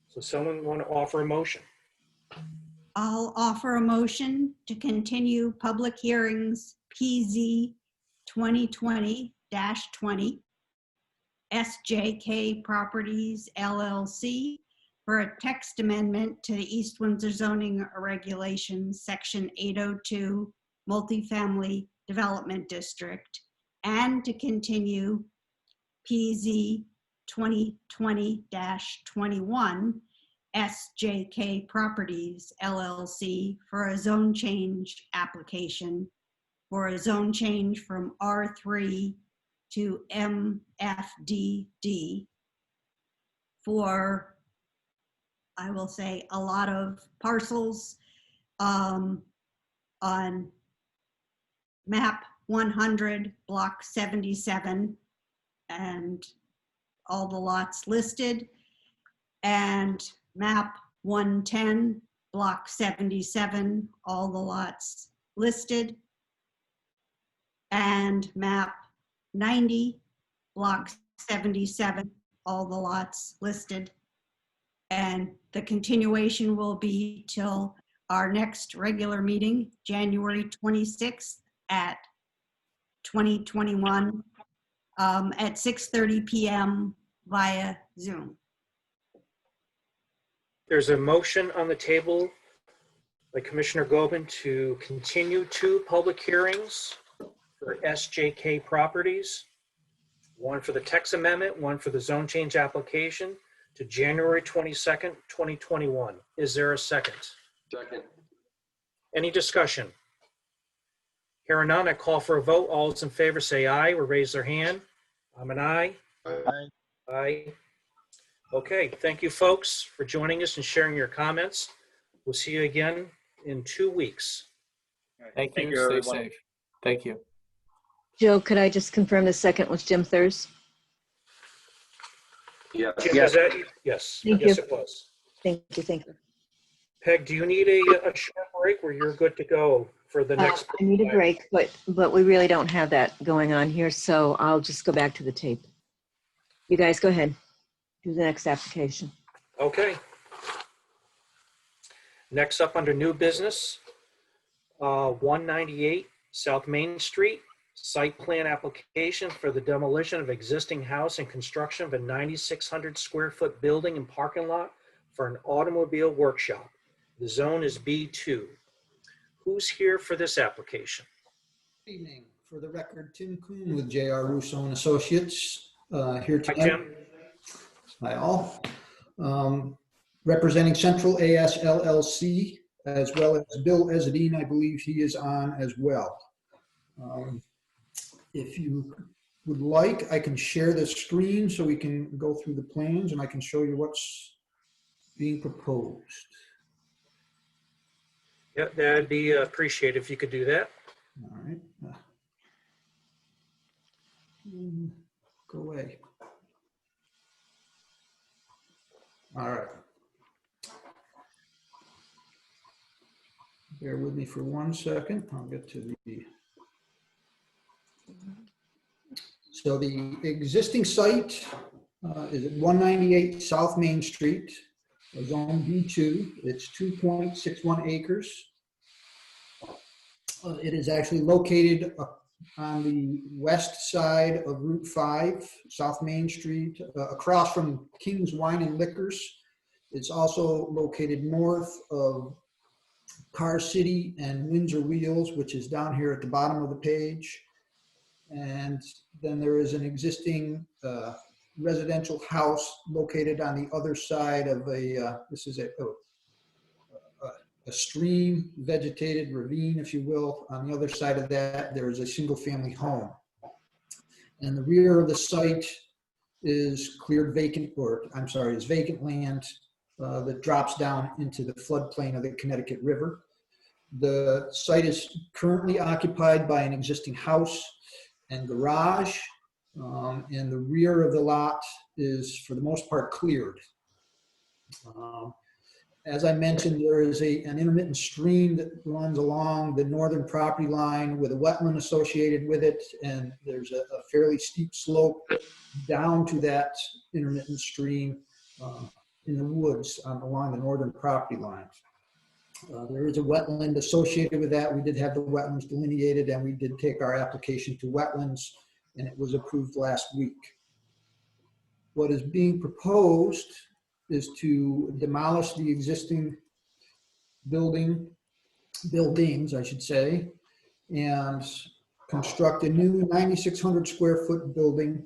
So someone want to offer a motion? I'll offer a motion to continue public hearings PZ 2020-20, SJK Properties LLC, for a text amendment to the East Windsor zoning regulations, section 802, multifamily development district, and to continue PZ 2020-21, SJK Properties LLC, for a zone change application for a zone change from R3 to MFDD for, I will say, a lot of parcels on map 100, block 77, and all the lots listed, and map 110, block 77, all the lots listed, and map 90, block 77, all the lots listed. And the continuation will be till our next regular meeting, January 26th at 2021 at 6:30 p.m. via Zoom. There's a motion on the table by Commissioner Gobin to continue 2 public hearings for SJK Properties, one for the text amendment, one for the zone change application, to January 22nd, 2021. Is there a second? Second. Any discussion? Hearing none, I call for a vote. All those in favor say aye or raise their hand. I'm an aye. Aye. Aye. Okay, thank you folks for joining us and sharing your comments. We'll see you again in 2 weeks. Thank you. Stay everyone. safe. Thank you. Joe, could I just confirm the second was Jim Thurs? Yeah. Jim, Yes. is that you? Yes, Thank yes you. it was. Thank you, thank you. Peg, do you need a short break where you're good to go for the next? I need a break, but we really don't have that going on here, so I'll just go back to the tape. You guys go ahead. Do the next application. Okay. Next up under new business, 198 South Main Street, site plan application for the demolition of existing house and construction of a 9,600 square foot building and parking lot for an automobile workshop. The zone is B2. Who's here for this application? Good evening. For the record, Tim Kuhn with J.R. Russo and Associates here Hi, tonight. Tim. Hi, all. Representing Central AS LLC, as well as Bill Ezedine, I believe he is on as well. If you would like, I can share the screen so we can go through the plans and I can show you what's being proposed. Yeah, that'd be appreciated if you could do that. All right. Go away. All right. Bear with me for 1 second. I'll get to the. So the existing site is at 198 South Main Street, Zone B2. It's 2.61 acres. It is actually located on the west side of Route 5, South Main Street, across from King's Wine and Liquors. It's also located north of Car City and Windsor Wheels, which is down here at the bottom of the page. And then there is an existing residential house located on the other side of this is a stream, vegetated ravine, if you will. On the other side of that, there is a single family home. And the rear of the site is cleared vacant, or I'm sorry, is vacant land that drops down into the floodplain of the Connecticut River. The site is currently occupied by an existing house and garage, and the rear of the lot is, for the most part, cleared. As I mentioned, there is an intermittent stream that runs along the northern property line with a wetland associated with it, and there's a fairly steep slope down to that intermittent stream in the woods along the northern property line. There is a wetland associated with that. We did have the wetlands delineated, and we did take our application to wetlands, and it was approved last week. What is being proposed is to demolish the existing buildings, I should say, and construct a new 9,600 square foot building,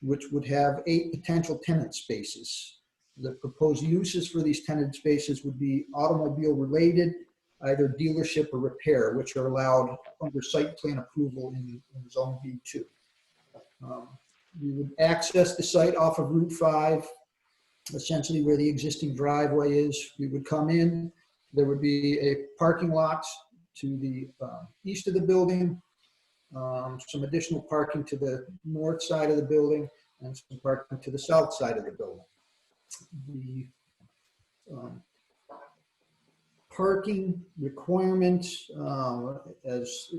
which would have 8 potential tenant spaces. The proposed uses for these tenant spaces would be automobile related, either dealership or repair, which are allowed under site plan approval in Zone B2. We would access the site off of Route 5, essentially where the existing driveway is. We would come in, there would be a parking lot to the east of the building, some additional parking to the north side of the building, and some parking to the south side of the building. The parking requirements, as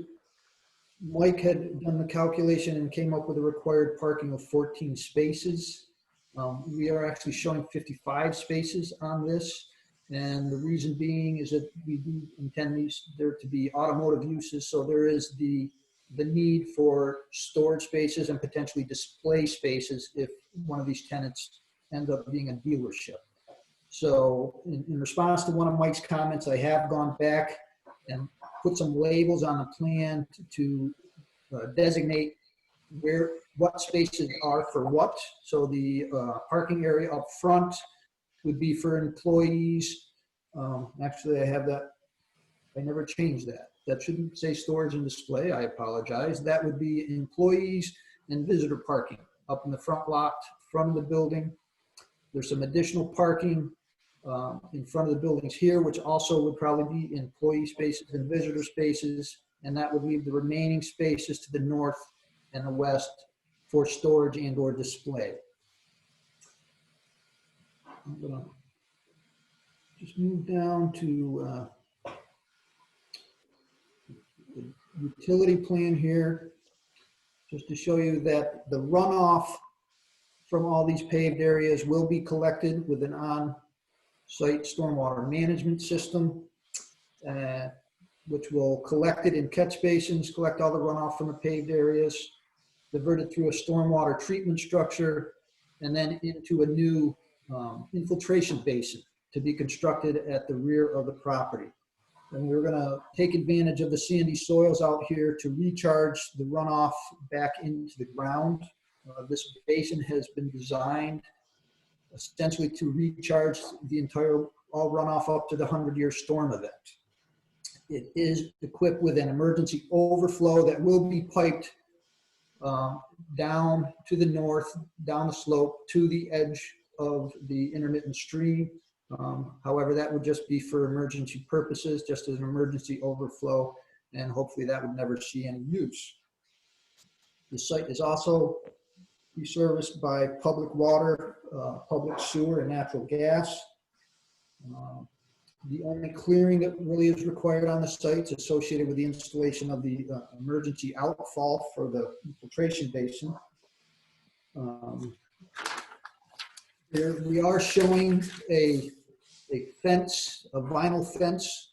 Mike had done the calculation and came up with a required parking of 14 spaces. We are actually showing 55 spaces on this. And the reason being is that we do intend there to be automotive uses. So there is the need for storage spaces and potentially display spaces if one of these tenants ends up being a dealership. So in response to one of Mike's comments, I have gone back and put some labels on the plan to designate what spaces are for what. So the parking area up front would be for employees. Actually, I have that. I never changed that. That shouldn't say storage and display. I apologize. That would be employees and visitor parking up in the front lot, front of the building. There's some additional parking in front of the buildings here, which also would probably be employee spaces and visitor spaces. And that would leave the remaining spaces to the north and the west for storage and or display. I'm gonna just move down to the utility plan here, just to show you that the runoff from all these paved areas will be collected with an on-site stormwater management system, which will collect it in catch basins, collect all the runoff from the paved areas, divert it through a stormwater treatment structure, and then into a new infiltration basin to be constructed at the rear of the property. And we're gonna take advantage of the sandy soils out here to recharge the runoff back into the ground. This basin has been designed essentially to recharge the entire, all runoff up to the 100-year storm event. It is equipped with an emergency overflow that will be piped down to the north, down the slope to the edge of the intermittent stream. However, that would just be for emergency purposes, just as an emergency overflow, and hopefully that would never see any use. The site is also be serviced by public water, public sewer, and natural gas. The only clearing that really is required on the site is associated with the installation of the emergency outfall for the infiltration basin. We are showing a fence, a vinyl fence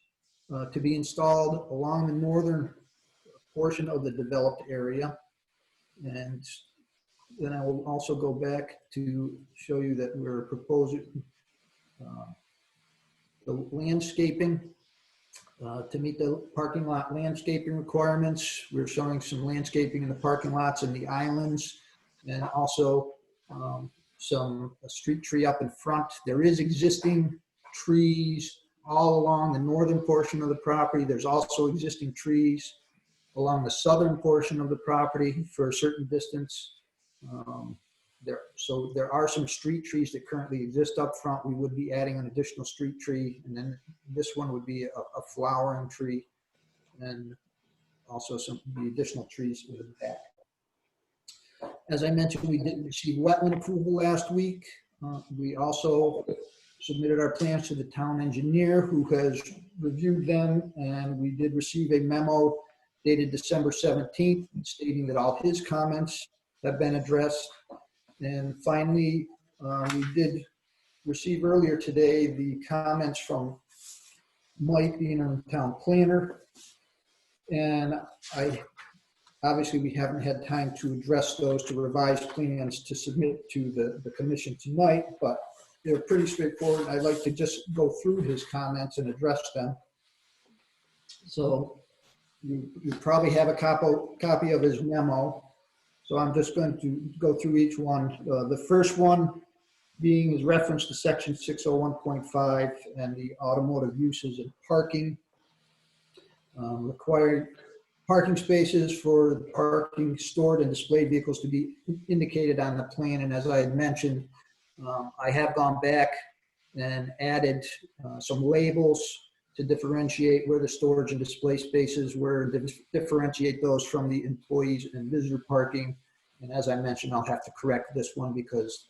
to be installed along the northern portion of the developed area. And then I will also go back to show you that we're proposing the landscaping to meet the parking lot landscaping requirements. We're showing some landscaping in the parking lots and the islands, and also a street tree up in front. There is existing trees all along the northern portion of the property. There's also existing trees along the southern portion of the property for a certain distance. So there are some street trees that currently exist up front. We would be adding an additional street tree, and then this one would be a flowering tree, and also the additional trees in the back. As I mentioned, we did receive wetland approval last week. We also submitted our plans to the town engineer, who has reviewed them, and we did receive a memo dated December 17th stating that all his comments have been addressed. And finally, we did receive earlier today the comments from Mike, being our town planner. And obviously we haven't had time to address those, to revise plans to submit to the commission tonight, but they're pretty straightforward. I'd like to just go through his comments and address them. So you probably have a copy of his memo. So I'm just going to go through each one. The first one being is reference to section 601.5 and the automotive uses and parking. Required parking spaces for parking stored and displayed vehicles to be indicated on the plan. And as I had mentioned, I have gone back and added some labels to differentiate where the storage and display spaces were, differentiate those from the employees and visitor parking. And as I mentioned, I'll have to correct this one because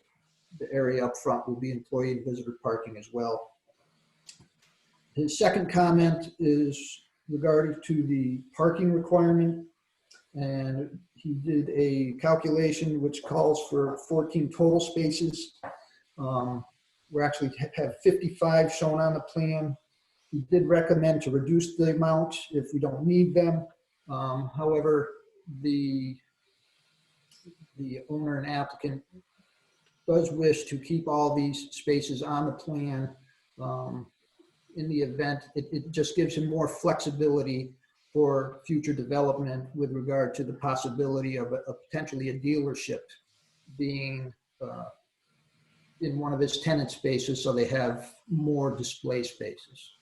the area up front will be employee and visitor parking as well. His second comment is regarding to the parking requirement. And he did a calculation which calls for 14 total spaces. We actually have 55 shown on the plan. He did recommend to reduce the amount if we don't need them. However, the owner and applicant does wish to keep all these spaces on the plan. In the event, it just gives him more flexibility for future development with regard to the possibility of potentially a dealership being in one of his tenant spaces, so they have more display spaces.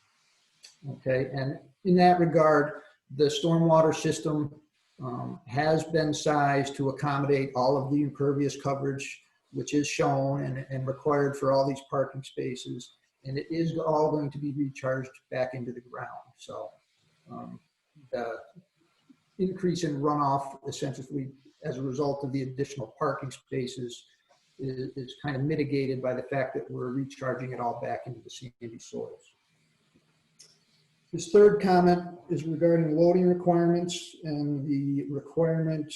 Okay, and in that regard, the stormwater system has been sized to accommodate all of the impervious coverage, which is shown and required for all these parking spaces. And it is all going to be recharged back into the ground. So the increase in runoff, essentially as a result of the additional parking spaces, is kind of mitigated by the fact that we're recharging it all back into the sandy soils. His third comment is regarding loading requirements and the requirement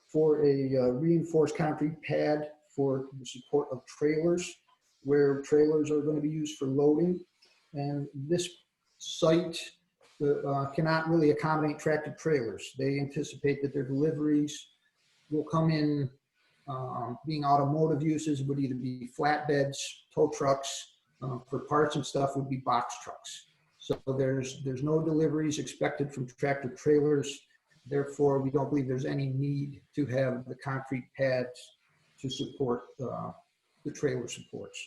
for a reinforced concrete pad for the support of trailers, where trailers are going to be used for loading. And this site cannot really accommodate tractor trailers. They anticipate that their deliveries will come in being automotive uses, would either be flatbeds, tow trucks, for parts and stuff would be box trucks. So there's no deliveries expected from tractor trailers. Therefore, we don't believe there's any need to have the concrete pads to support the trailer supports.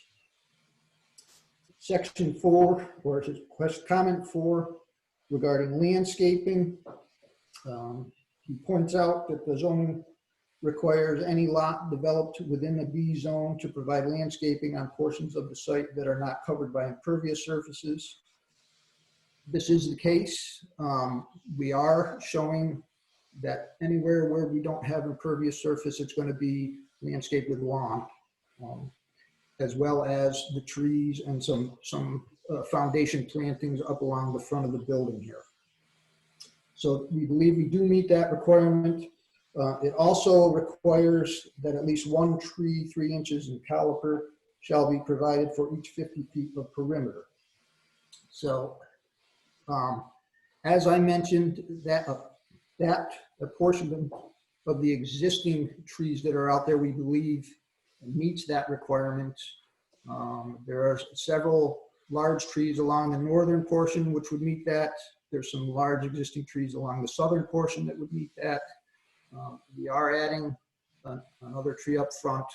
Section 4, or his comment 4, regarding landscaping. He points out that the zoning requires any lot developed within the B zone to provide landscaping on portions of the site that are not covered by impervious surfaces. This is the case. We are showing that anywhere where we don't have impervious surface, it's going to be landscaped with lawn, as well as the trees and some foundation plantings up along the front of the building here. So we believe we do meet that requirement. It also requires that at least one tree 3 inches in caliper shall be provided for each 50 feet of perimeter. So as I mentioned, that a portion of the existing trees that are out there, we believe meets that requirement. There are several large trees along the northern portion which would meet that. There's some large existing trees along the southern portion that would meet that. We are adding another tree up front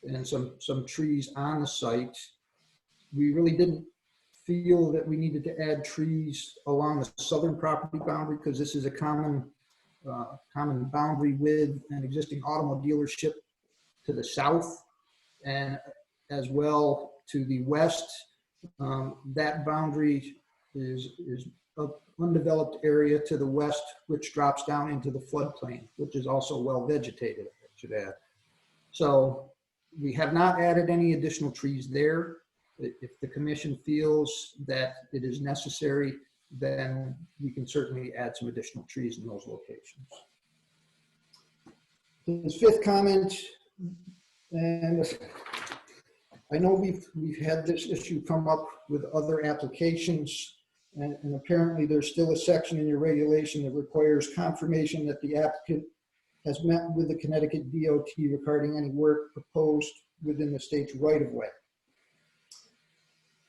and some trees on the site. We really didn't feel that we needed to add trees along the southern property boundary because this is a common boundary with an existing automobile dealership to the south and as well to the west. That boundary is an undeveloped area to the west, which drops down into the floodplain, which is also well vegetated, I should add. So we have not added any additional trees there. If the commission feels that it is necessary, then we can certainly add some additional trees in those locations. His fifth comment, and I know we've had this issue come up with other applications, and apparently there's still a section in your regulation that requires confirmation that the applicant has met with the Connecticut DOT regarding any work proposed within the state's right-of-way.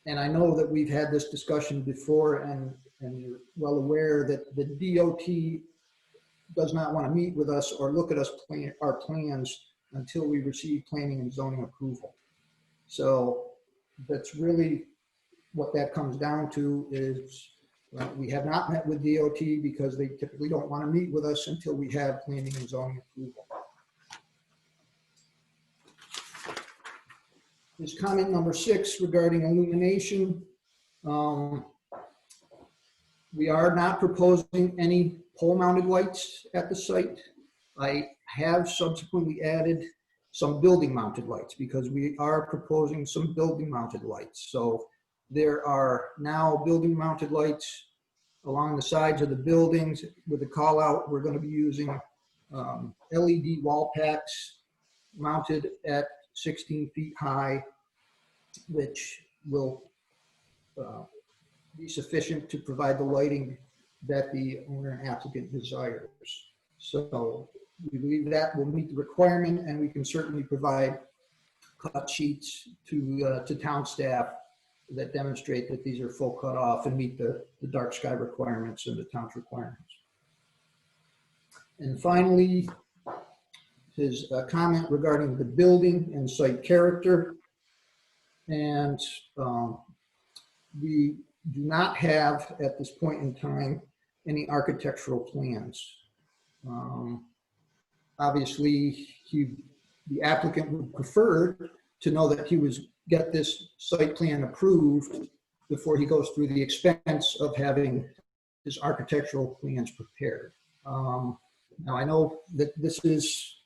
And I know that we've had this discussion before, and you're well aware that the DOT does not want to meet with us or look at our plans until we receive planning and zoning approval. So that's really what that comes down to is we have not met with DOT because they typically don't want to meet with us until we have planning and zoning approval. His comment number 6 regarding illumination. We are not proposing any pole-mounted lights at the site. I have subsequently added some building-mounted lights because we are proposing some building-mounted lights. So there are now building-mounted lights along the sides of the buildings. With the call-out, we're going to be using LED wall packs mounted at 16 feet high, which will be sufficient to provide the lighting that the owner and applicant desires. So we believe that will meet the requirement, and we can certainly provide cut sheets to town staff that demonstrate that these are full cut off and meet the dark sky requirements and the town's requirements. And finally, his comment regarding the building and site character. And we do not have, at this point in time, any architectural plans. Obviously, the applicant would prefer to know that he was get this site plan approved before he goes through the expense of having his architectural plans prepared. Now, I know that this is,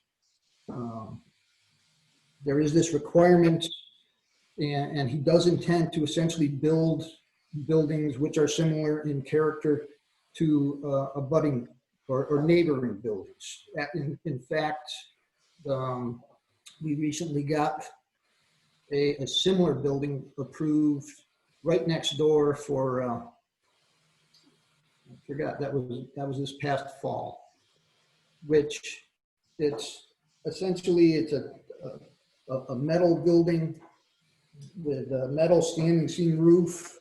there is this requirement, and he does intend to essentially build buildings which are similar in character to abutting or neighboring buildings. In fact, we recently got a similar building approved right next door for, I forgot, that was this past fall, which it's essentially, it's a metal building with a metal standing seam roof,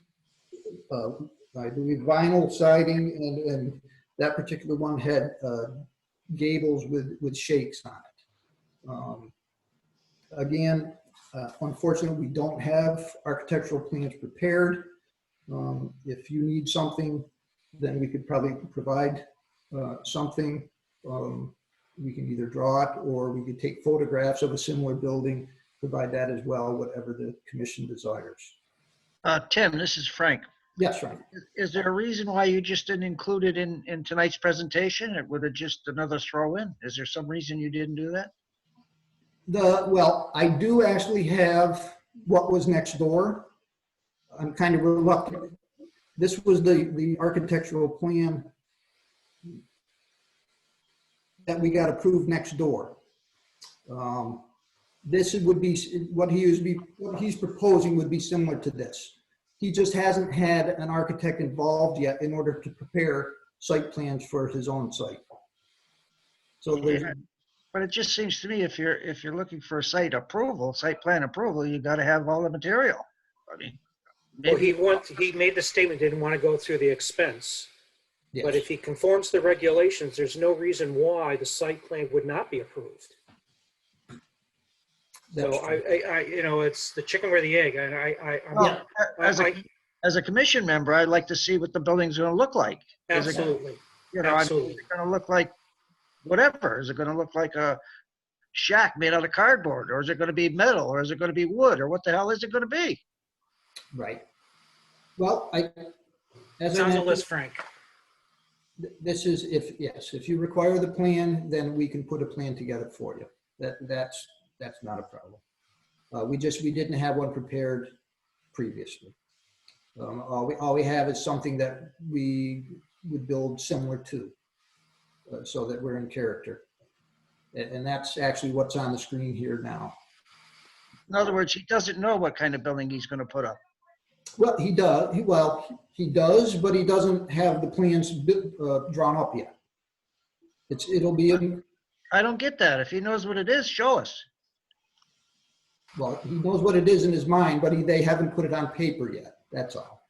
I believe vinyl siding, and that particular one had gables with shakes on it. Again, unfortunately, we don't have architectural plans prepared. If you need something, then we could probably provide something. We can either draw it or we could take photographs of a similar building, provide that as well, whatever the commission desires. Tim, this is Frank. Yes, Frank. Is there a reason why you just didn't include it in tonight's presentation? It would have just another throw in. Is there some reason you didn't do that? Well, I do actually have what was next door. I'm kind of reluctant. This was the architectural plan that we got approved next door. This would be what he's proposing would be similar to this. He just hasn't had an architect involved yet in order to prepare site plans for his own site. So there's. But it just seems to me if you're looking for site plan approval, you got to have all the material. I mean, maybe. Well, he made the statement he didn't want to go through the expense. Yes. But if he conforms to the regulations, there's no reason why the site plan would not be approved. So I it's the chicken or the egg. As a commission member, I'd like to see what the building's going to look like. Absolutely. Is it going to look like whatever? Is it going to look like a shack made out of cardboard, or is it going to be metal, or is it going to be wood, or what the hell is it going to be? Right. Well, as It's I on the mentioned, list, Frank. this is, if you require the plan, then we can put a plan together for you. That's not a problem. We didn't have one prepared previously. All we have is something that we would build similar to, so that we're in character. And that's actually what's on the screen here now. In other words, he doesn't know what kind of building he's going to put up. Well, he does. He does, but he doesn't have the plans drawn up yet. It'll be. I don't get that. If he knows what it is, show us. Well, he knows what it is in his mind, but they haven't put it on paper yet. That's all.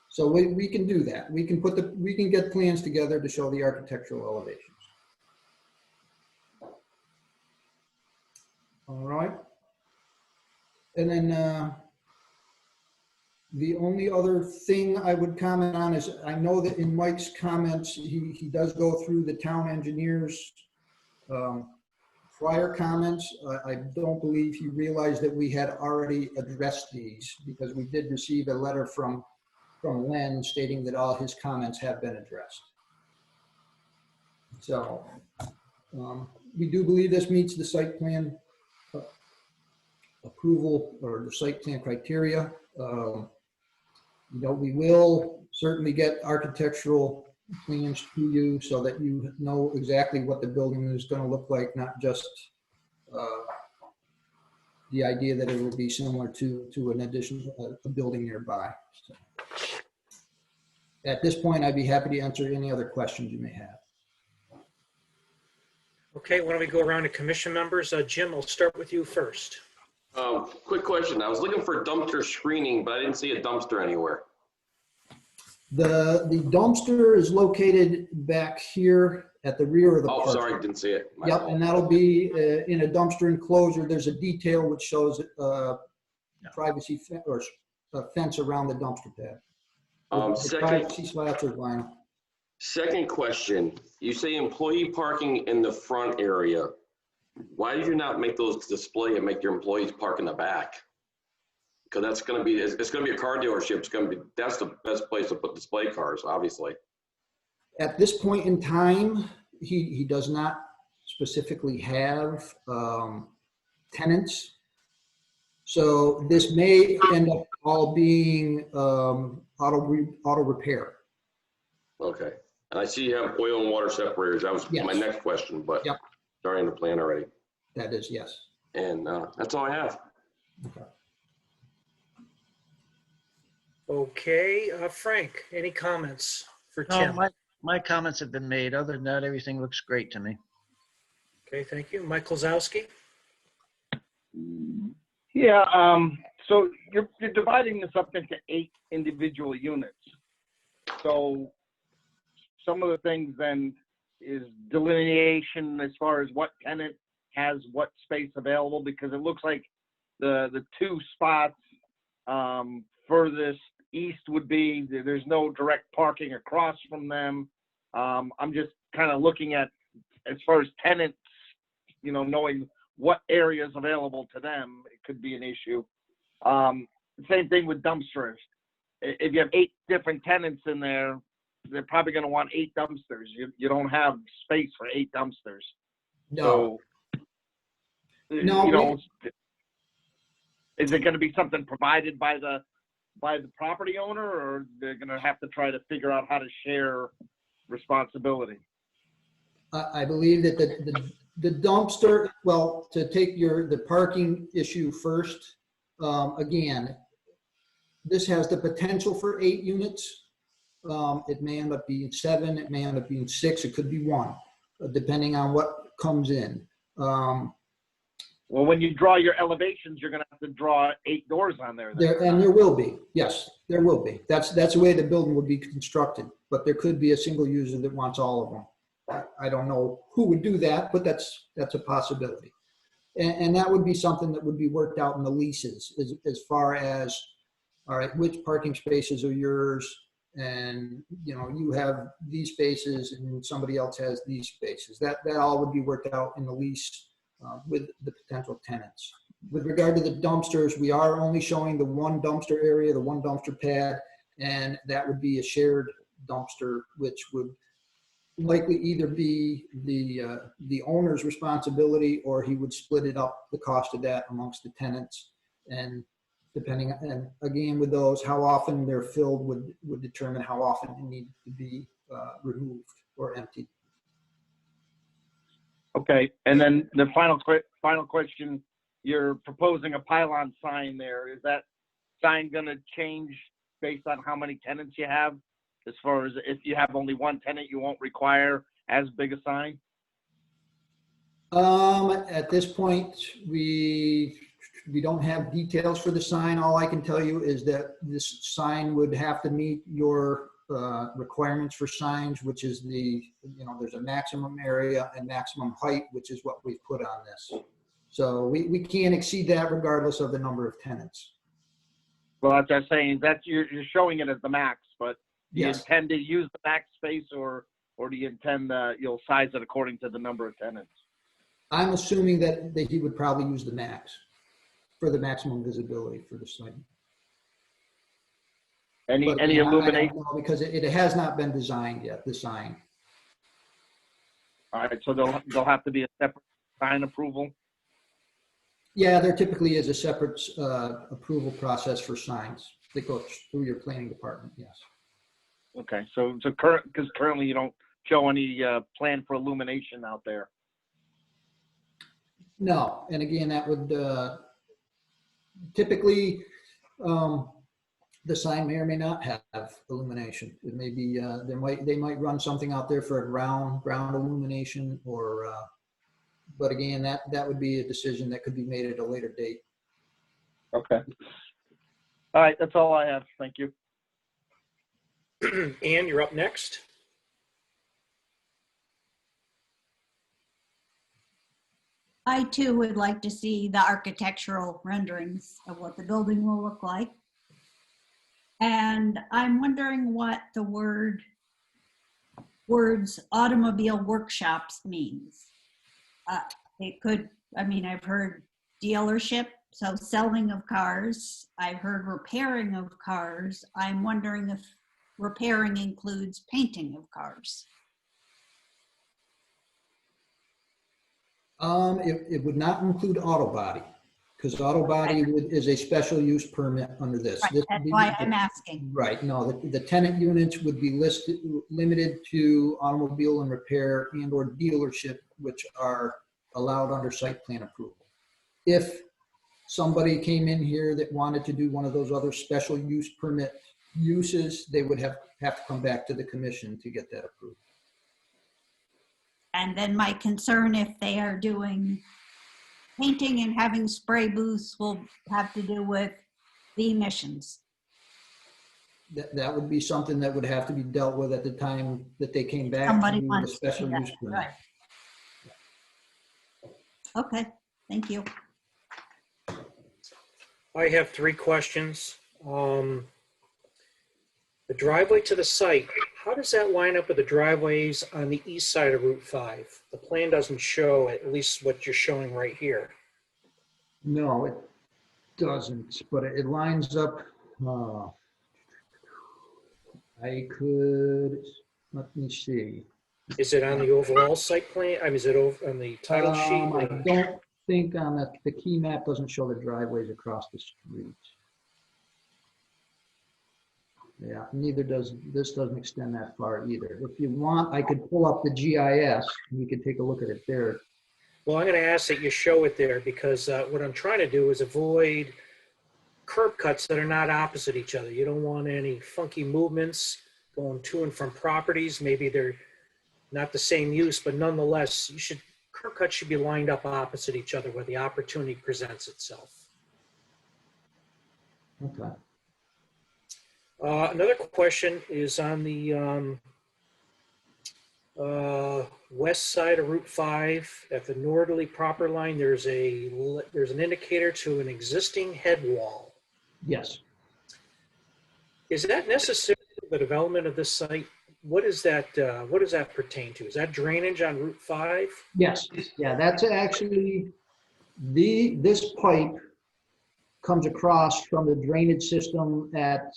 So we can do that. We can get plans together to show the architectural elevations. All right. And then the only other thing I would comment on is, I know that in Mike's comments, he does go through the town engineer's prior comments. I don't believe he realized that we had already addressed these, because we did receive a letter from Len stating that all his comments have been addressed. So we do believe this meets the site plan approval, or the site plan criteria. We will certainly get architectural plans to you so that you know exactly what the building is going to look like, not just the idea that it will be similar to an additional a building nearby. So, at this point, I'd be happy to answer any other questions you may have. Okay, why don't we go around to commission members? Jim, I'll start with you first. Quick question. I was looking for dumpster screening, but I didn't see a dumpster anywhere. The dumpster is located back here at the rear of the park. Oh, sorry, didn't see it. My Yep, fault. and that'll be in a dumpster enclosure. There's a detail which shows privacy or a fence around the dumpster pad. The privacy slats are vinyl. Second question. You say employee parking in the front area. Why did you not make those display and make your employees park in the back? Because that's going to be, it's going to be a car dealership. It's going to be, that's the best place to put display cars, obviously. At this point in time, he does not specifically have tenants. So this may end up all being auto repair. Okay. And I see you have oil and water separators. That was my next question, but Yep. sorry in the plan already. That is, yes. And that's all I have. Okay, Frank, any comments for No, Tim? my comments have been made. Other than that, everything looks great to me. Okay, thank you. Mike Kozlowski? Yeah, so you're dividing this up into 8 individual units. So some of the things then is delineation as far as what tenant has what space available, because it looks like the 2 spots furthest east would be, there's no direct parking across from them. I'm just kind of looking at, as far as tenants, knowing what area is available to them, it could be an issue. Same thing with dumpsters. If you have 8 different tenants in there, they're probably going to want 8 dumpsters. You don't have space for 8 dumpsters. No. So, No, is it going to be something provided by the property owner, or they're going to have to try to figure out how to share responsibility? I believe that the dumpster, well, to take the parking issue first, again, this has the potential for 8 units. It may end up being 7, it may end up being 6, it could be 1, depending on what comes in. Well, when you draw your elevations, you're going to have to draw 8 doors on there. And there will be, yes, there will be. That's the way the building would be constructed, but there could be a single user that wants all of them. I don't know who would do that, but that's a possibility. And that would be something that would be worked out in the leases as far as, all right, which parking spaces are yours? And, you have these spaces and somebody else has these spaces. That all would be worked out in the lease with the potential tenants. With regard to the dumpsters, we are only showing the one dumpster area, the one dumpster pad, and that would be a shared dumpster, which would likely either be the owner's responsibility, or he would split it up, the cost of that amongst the tenants. And depending, and again, with those, how often they're filled would determine how often they need to be removed or emptied. Okay, and then the final question, you're proposing a pylon sign there. Is that sign gonna change based on how many tenants you have? As far as if you have only one tenant, you won't require as big a sign? At this point, we don't have details for the sign. All I can tell you is that this sign would have to meet your requirements for signs, which is there's a maximum area and maximum height, which is what we've put on this. So we can't exceed that regardless of the number of tenants. Well, that's what I'm saying, you're showing it as the max, but do you Yes. intend to use the max space, or do you intend you'll size it according to the number of tenants? I'm assuming that he would probably use the max for the maximum visibility for the site. Any But, I don't illumination? know, because it has not been designed yet, the sign. All right, so there'll have to be a separate sign approval? Yeah, there typically is a separate approval process for signs that goes through your planning department, yes. Okay, so because currently you don't show any plan for illumination out there. No, and again, that would typically, the sign may or may not have illumination. It may be, they might run something out there for a ground illumination, or, but again, that would be a decision that could be made at a later date. Okay. All right, that's all I have. Thank you. Ann, you're up next. I too would like to see the architectural renderings of what the building will look like. And I'm wondering what the words automobile workshops means. It could, I've heard dealership, so selling of cars. I've heard repairing of cars. I'm wondering if repairing includes painting of cars. It would not include auto body, because auto body is a special use permit under this. Right, This that's would be- why I'm asking. Right, no, the tenant units would be limited to automobile and repair and or dealership, which are allowed under site plan approval. If somebody came in here that wanted to do one of those other special use permit uses, they would have to come back to the commission to get that approved. And then my concern, if they are doing painting and having spray booths, will have to do with the emissions. That would be something that would have to be dealt with at the time that they came back Somebody to do the wants to do special that, use permit. right. Okay, thank you. I have 3 questions. The driveway to the site, how does that line up with the driveways on the east side of Route 5? The plan doesn't show at least what you're showing right here. No, it doesn't, but it lines up. I could, let me see. Is it on the overall site plan? Is it over on the title sheet? I don't think on the key map doesn't show the driveways across the street. Yeah, neither does, this doesn't extend that far either. If you want, I could pull up the GIS and you could take a look at it there. Well, I'm going to ask that you show it there, because what I'm trying to do is avoid curb cuts that are not opposite each other. You don't want any funky movements going to and from properties. Maybe they're not the same use, but nonetheless, curb cuts should be lined up opposite each other where the opportunity presents itself. Okay. Another question is on the west side of Route 5 at the northerly proper line. There's an indicator to an existing head wall. Yes. Is that necessary for the development of this site? what is that, what does that pertain to? Is that drainage on Route 5? Yes, yeah, that's actually, this pipe comes across from the drainage system at,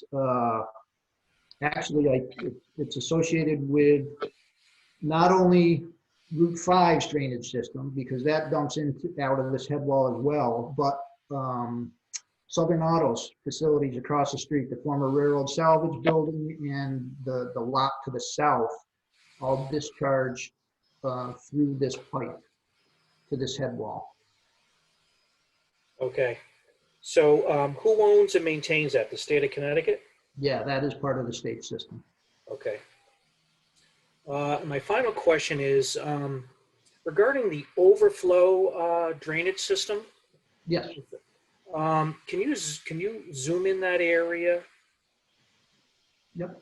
actually, it's associated with not only Route 5's drainage system, because that dumps out of this head wall as well, but Southern Autos facilities across the street, the former railroad salvage building and the lot to the south, all discharge through this pipe to this head wall. Okay. So who owns and maintains that? The state of Connecticut? Yeah, that is part of the state system. Okay. My final question is regarding the overflow drainage system. Yes. Can you zoom in that area? Yep.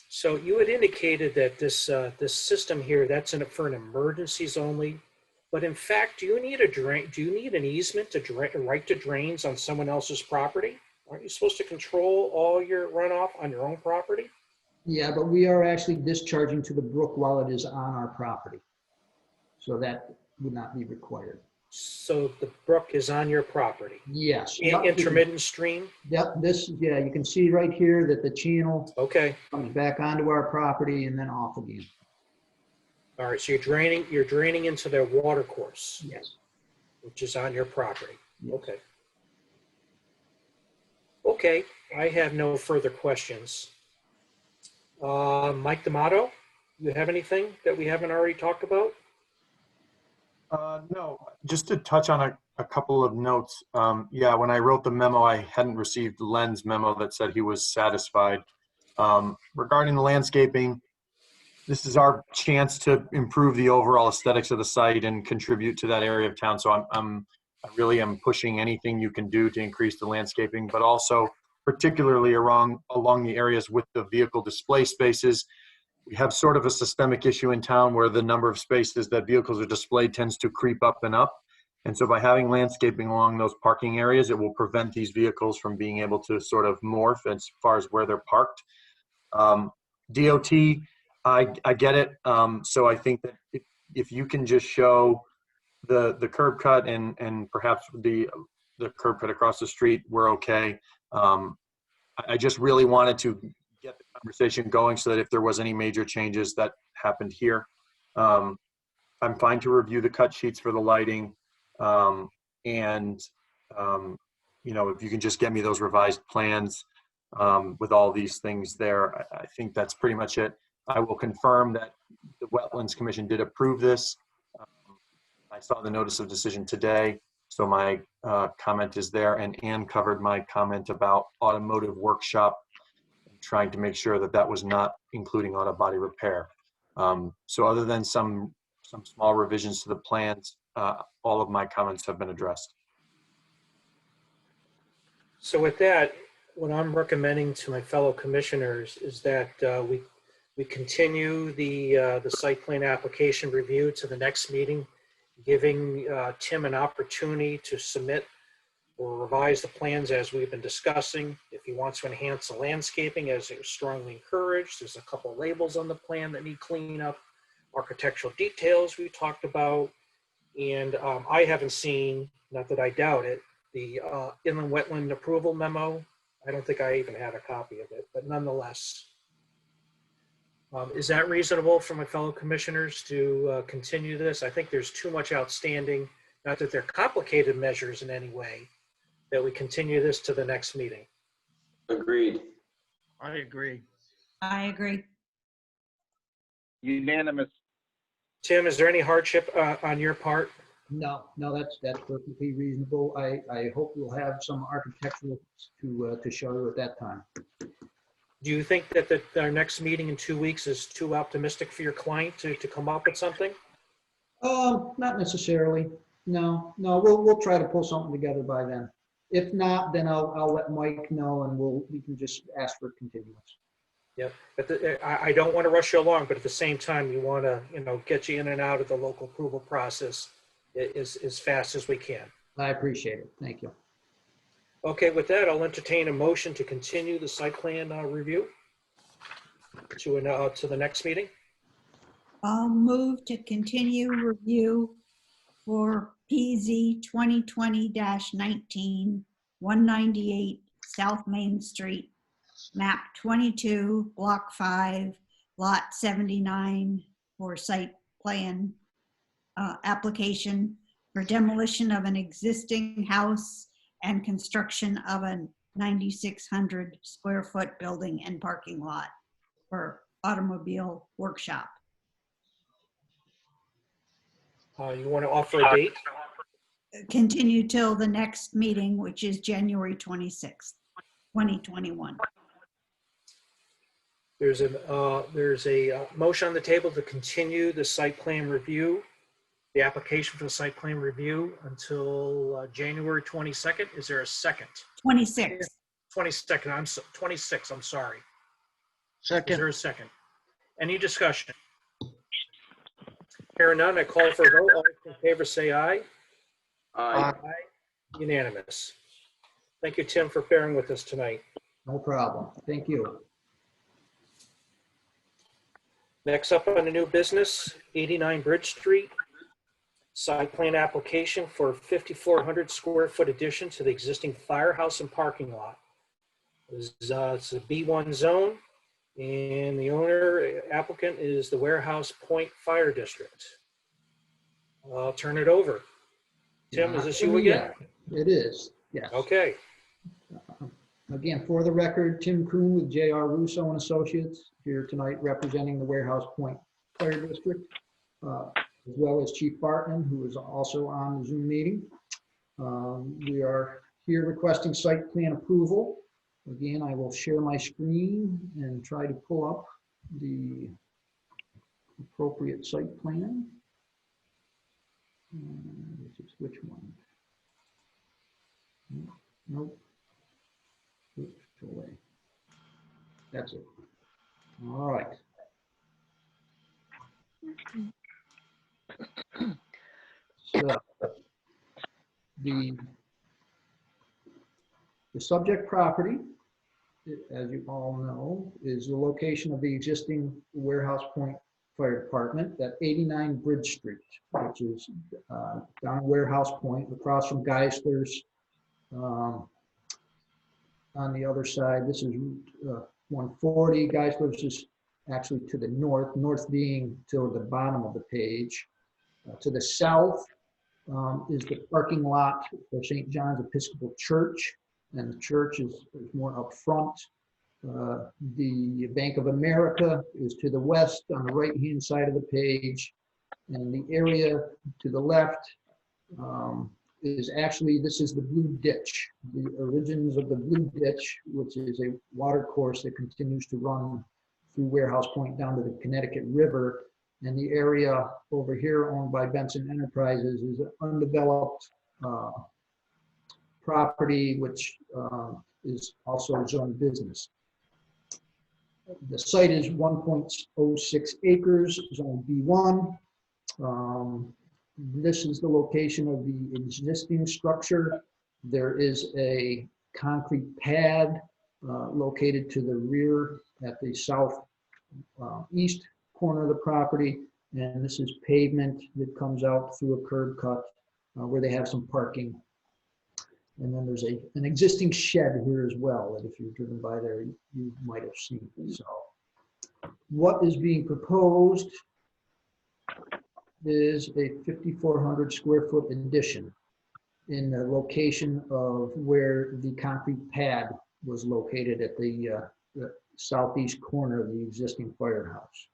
So you had indicated that this this system here, that's for an emergencies only. But in fact, do you need a drain? Do you need an easement to right to drains on someone else's property? Aren't you supposed to control all your runoff on your own property? Yeah, but we are actually discharging to the brook while it is on our property. So that would not be required. So the brook is on your property? Yes. Intermittent stream? Yep, yeah, you can see right here that the channel okay comes back onto our property and then off again. All right, so you're draining into their water course? Yes. Which is on your property? Yes. Okay. Okay, I have no further questions. Mike D'Amato, you have anything that we haven't already talked about? No, just to touch on a couple of notes. Yeah, when I wrote the memo, I hadn't received Len's memo that said he was satisfied. Regarding the landscaping, this is our chance to improve the overall aesthetics of the site and contribute to that area of town. So I really am pushing anything you can do to increase the landscaping, but also particularly along the areas with the vehicle display spaces. We have sort of a systemic issue in town where the number of spaces that vehicles are displayed tends to creep up and up. And so by having landscaping along those parking areas, it will prevent these vehicles from being able to sort of morph as far as where they're parked. DOT, I get it. So I think that if you can just show the curb cut and perhaps the curb cut across the street, we're okay. I just really wanted to get the conversation going so that if there was any major changes that happened here, I'm fine to review the cut sheets for the lighting. You know, if you can just get me those revised plans with all these things there, I think that's pretty much it. I will confirm that the Wetlands Commission did approve this. I saw the notice of decision today, so my comment is there, and Ann covered my comment about automotive workshop, trying to make sure that that was not including auto body repair. So other than some small revisions to the plans, all of my comments have been addressed. So with that, what I'm recommending to my fellow commissioners is that we continue the site plan application review to the next meeting, giving Tim an opportunity to submit or revise the plans as we've been discussing. If he wants to enhance the landscaping, as it was strongly encouraged, there's a couple labels on the plan that need cleanup, architectural details we talked about, and I haven't seen, not that I doubt it, the inland wetland approval memo. I don't think I even had a copy of it, but nonetheless. Is that reasonable for my fellow commissioners to continue this? I think there's too much outstanding, not that they're complicated measures in any way, that we continue this to the next meeting. Agreed. I agree. I agree. Unanimous. Tim, is there any hardship on your part? No, that's perfectly reasonable. I hope we'll have some architectural to show you at that time. Do you think that our next meeting in 2 weeks is too optimistic for your client to come up with something? Not necessarily. No, we'll try to pull something together by then. If not, then I'll let Mike know and we can just ask for continuance. Yep, but I don't want to rush you along, but at the same time, we want to, get you in and out of the local approval process as fast as we can. I appreciate it. Thank you. Okay, with that, I'll entertain a motion to continue the site plan review to the next meeting. I'll move to continue review for PZ 2020-19, 198 South Main Street, map 22, block 5, lot 79, for site plan application for demolition of an existing house and construction of a 9,600 square foot building and parking lot for automobile workshop. You want to offer a date? Continue till the next meeting, which is January 26th, 2021. There's a motion on the table to continue the site plan review, the application for the site plan review until January 22nd. Is there a second? 26. 22nd, 26, I'm sorry. Second. Is there a second? Any discussion? Hearing none, I call for a vote. All in favor, say aye. Aye. Unanimous. Thank you, Tim, for bearing with us tonight. No problem. Thank you. Next up on the new business, 89 Bridge Street. Site plan application for 5,400 square foot addition to the existing firehouse and parking lot. It's a B1 zone, and the owner applicant is the Warehouse Point Fire District. I'll turn it over. Tim, is this you again? It is, yes. Okay. Again, for the record, Tim Kuhn with J.R. Russo and Associates here tonight representing the Warehouse Point Fire District, as well as Chief Bartman, who is also on the Zoom meeting. We are here requesting site plan approval. Again, I will share my screen and try to pull up the appropriate site plan. Which one? Nope. Oops, go away. That's it. All right. So the subject property, as you all know, is the location of the existing Warehouse Point Fire Department at 89 Bridge Street, which is down Warehouse Point, across from Geisler's. On the other side, this is Route 140. Geisler's is actually to the north, north being toward the bottom of the page. To the south is the parking lot for St. John's Episcopal Church, and the church is more up front. The Bank of America is to the west on the right-hand side of the page, and the area to the left is actually, this is the Blue Ditch, the origins of the Blue Ditch, which is a water course that continues to run through Warehouse Point down to the Connecticut River. And the area over here owned by Benson Enterprises is an undeveloped property, which is also zone business. The site is 1.06 acres, zone B1. This is the location of the existing structure. There is a concrete pad located to the rear at the south east corner of the property, and this is pavement that comes out through a curb cut where they have some parking. And then there's an existing shed here as well that if you've driven by there, you might have seen. So what is being proposed is a 5,400 square foot addition in the location of where the concrete pad was located at the southeast corner of the existing firehouse.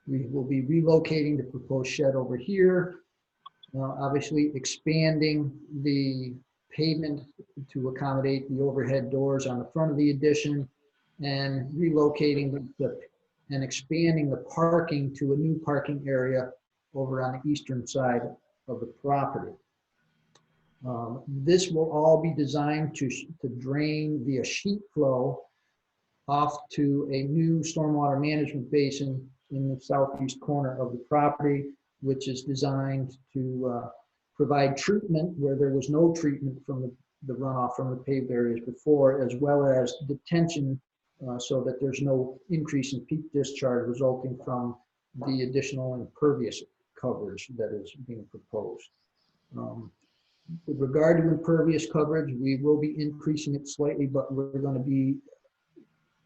We will be relocating the proposed shed over here, obviously expanding the pavement to accommodate the overhead doors on the front of the addition, and relocating and expanding the parking to a new parking area over on the eastern side of the property. This will all be designed to drain via sheet flow off to a new stormwater management basin in the southeast corner of the property, which is designed to provide treatment where there was no treatment from the runoff from the paved areas before, as well as detention so that there's no increase in peak discharge resulting from the additional impervious coverage that is being proposed. With regard to impervious coverage, we will be increasing it slightly, but we're going to be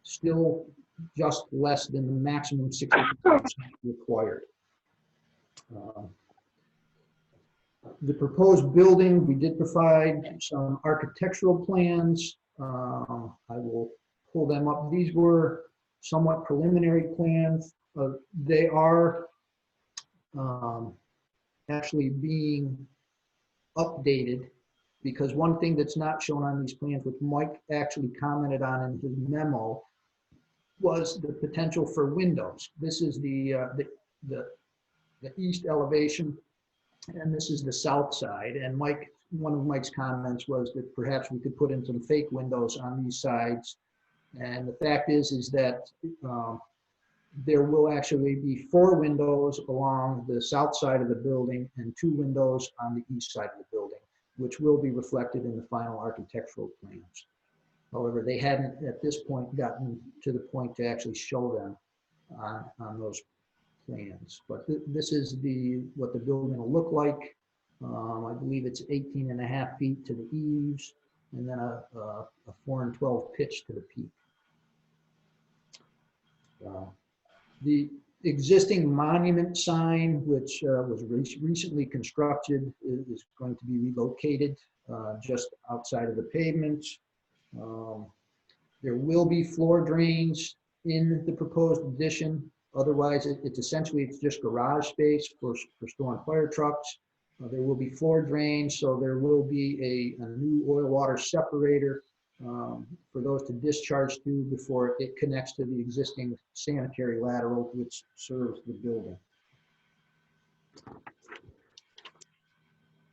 still just less than the maximum 60% required. The proposed building, we did provide some architectural plans. I will pull them up. These were somewhat preliminary plans. They are actually being updated because one thing that's not shown on these plans, which Mike actually commented on in his memo, was the potential for windows. This is the east elevation, and this is the south side. And Mike, one of Mike's comments was that perhaps we could put in some fake windows on these sides. And the fact is that there will actually be 4 windows along the south side of the building and 2 windows on the east side of the building, which will be reflected in the final architectural plans. However, they hadn't at this point gotten to the point to actually show them on those plans. But this is what the building will look like. I believe it's 18.5 feet to the eaves, and then a 4 and 12 pitch to the peak. The existing monument sign, which was recently constructed, is going to be relocated just outside of the pavement. There will be floor drains in the proposed addition. Otherwise, it's essentially just garage space for storing fire trucks. There will be floor drains, so there will be a new oil water separator for those to discharge to before it connects to the existing sanitary lateral which serves the building.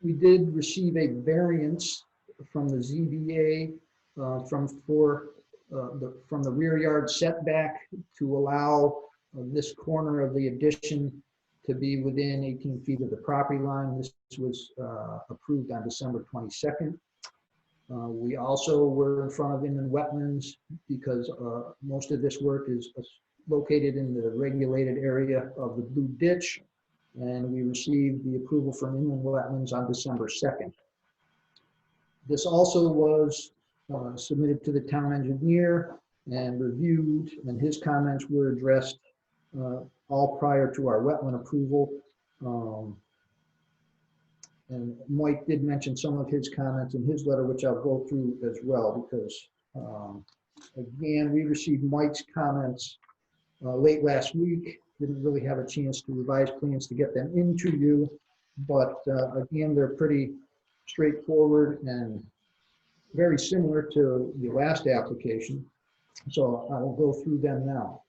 We did receive a variance from the ZBA from the rear yard setback to allow this corner of the addition to be within 18 feet of the property line. This was approved on December 22nd. We also were in front of inland wetlands because most of this work is located in the regulated area of the Blue Ditch, and we received the approval from inland wetlands on December 2nd. This also was submitted to the town engineer and reviewed, and his comments were addressed all prior to our wetland approval. And Mike did mention some of his comments in his letter, which I'll go through as well, because again, we received Mike's comments late last week. Didn't really have a chance to revise plans to get them into you, but again, they're pretty straightforward and very similar to the last application. So I will go through them now.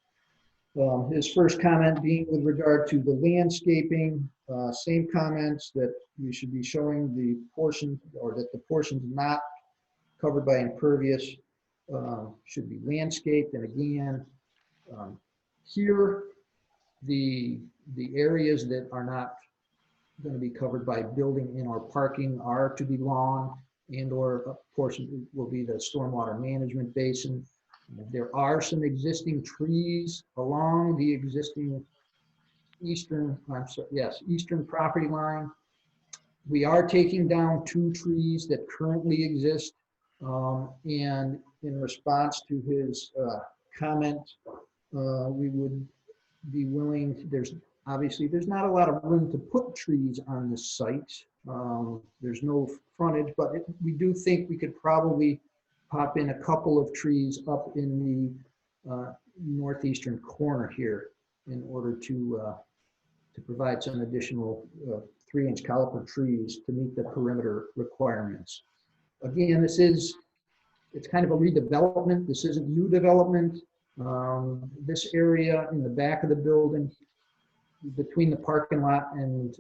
His first comment being with regard to the landscaping, same comments that we should be showing the portion, or that the portions not covered by impervious should be landscaped. And again, here, the areas that are not going to be covered by building in or parking are to be lawn, and or a portion will be the stormwater management basin. There are some existing trees along the existing eastern property line. We are taking down 2 trees that currently exist, and in response to his comment, we would be willing. There's not a lot of room to put trees on this site. There's no frontage, but we do think we could probably pop in a couple of trees up in the northeastern corner here in order to provide some additional 3-inch caliper trees to meet the perimeter requirements. Again, it's kind of a redevelopment. This isn't new development. This area in the back of the building, between the parking lot and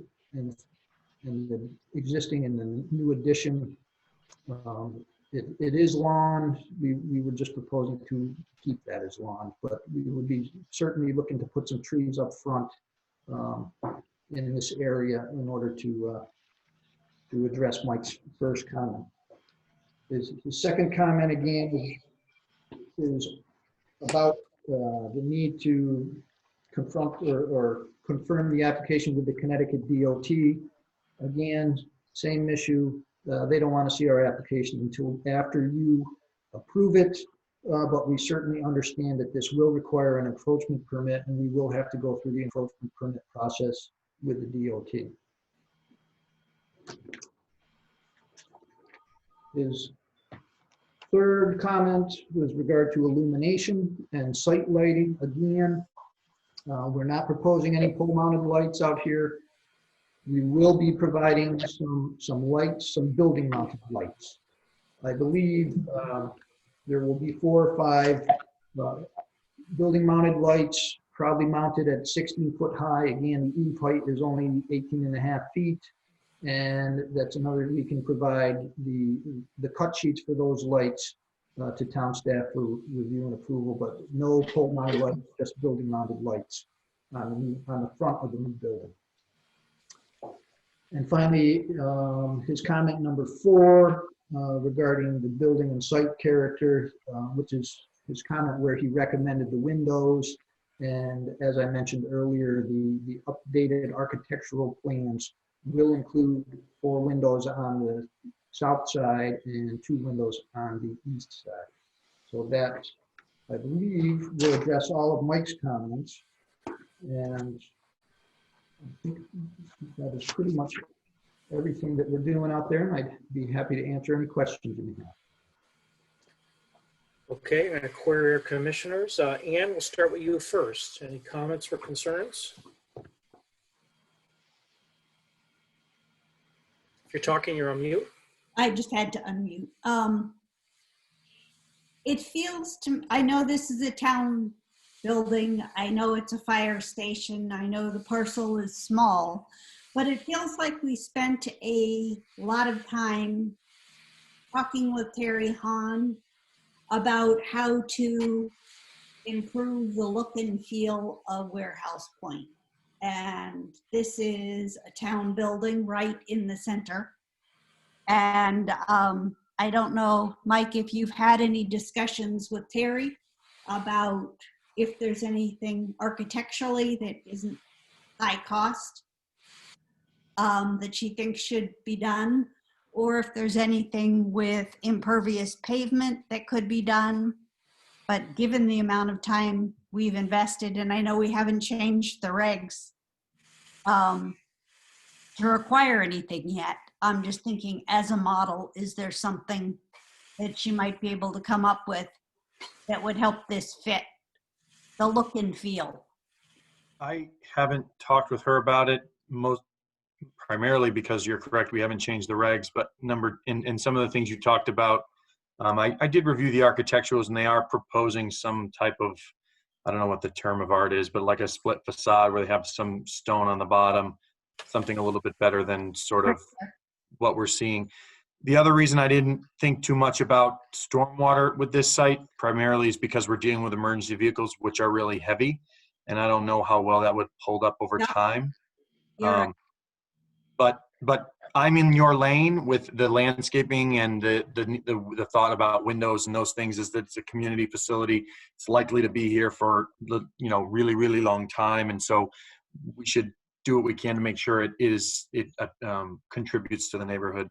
the existing and the new addition, it is lawn. We were just proposing to keep that as lawn, but we would be certainly looking to put some trees up front in this area in order to to address Mike's first comment. His second comment again is about the need to confront or confirm the application with the Connecticut DOT. Again, same issue. They don't want to see our application until after you approve it, but we certainly understand that this will require an encroachment permit, and we will have to go through the encroachment permit process with the DOT. His third comment was regard to illumination and site lighting. Again, we're not proposing any pole-mounted lights out here. We will be providing some lights, some building-mounted lights. I believe there will be 4 or 5 building-mounted lights, probably mounted at 16 foot high. Again, the eve height is only 18.5 feet. And that's another, we can provide the cut sheets for those lights to town staff for review and approval, but no pole mounted lights, just building mounted lights on the front of the new building. And finally, his comment number 4 regarding the building and site character, which is his comment where he recommended the windows. And as I mentioned earlier, the updated architectural plans will include 4 windows on the south side and 2 windows on the east side. So that, I believe, will address all of Mike's comments. And I think that is pretty much everything that we're doing out there. And I'd be happy to answer any questions you may have. Okay, and Aquaria Commissioners, Ann, we'll start with you first. Any comments or concerns? If you're talking, you're on mute. I just had to unmute. It feels to, I know this is a town building. I know it's a fire station. I know the parcel is small, but it feels like we spent a lot of time talking with Terry Hahn about how to improve the look and feel of Warehouse Point. And this is a town building right in the center. And I don't know, Mike, if you've had any discussions with Terry about if there's anything architecturally that isn't high cost that she thinks should be done, or if there's anything with impervious pavement that could be done. But given the amount of time we've invested, and I know we haven't changed the regs to require anything yet, I'm just thinking as a model, is there something that she might be able to come up with that would help this fit the look and feel? I haven't talked with her about it, primarily because you're correct, we haven't changed the regs, but in some of the things you talked about, I did review the architecturals, and they are proposing some type of, I don't know what the term of art is, but like a split facade where they have some stone on the bottom, something a little bit better than sort of what we're seeing. The other reason I didn't think too much about stormwater with this site primarily is because we're dealing with emergency vehicles, which are really heavy, and I don't know how well that would hold up over time. But I'm in your lane with the landscaping and the thought about windows and those things is that it's a community facility. It's likely to be here for really, really long time, and so we should do what we can to make sure it contributes to the neighborhood.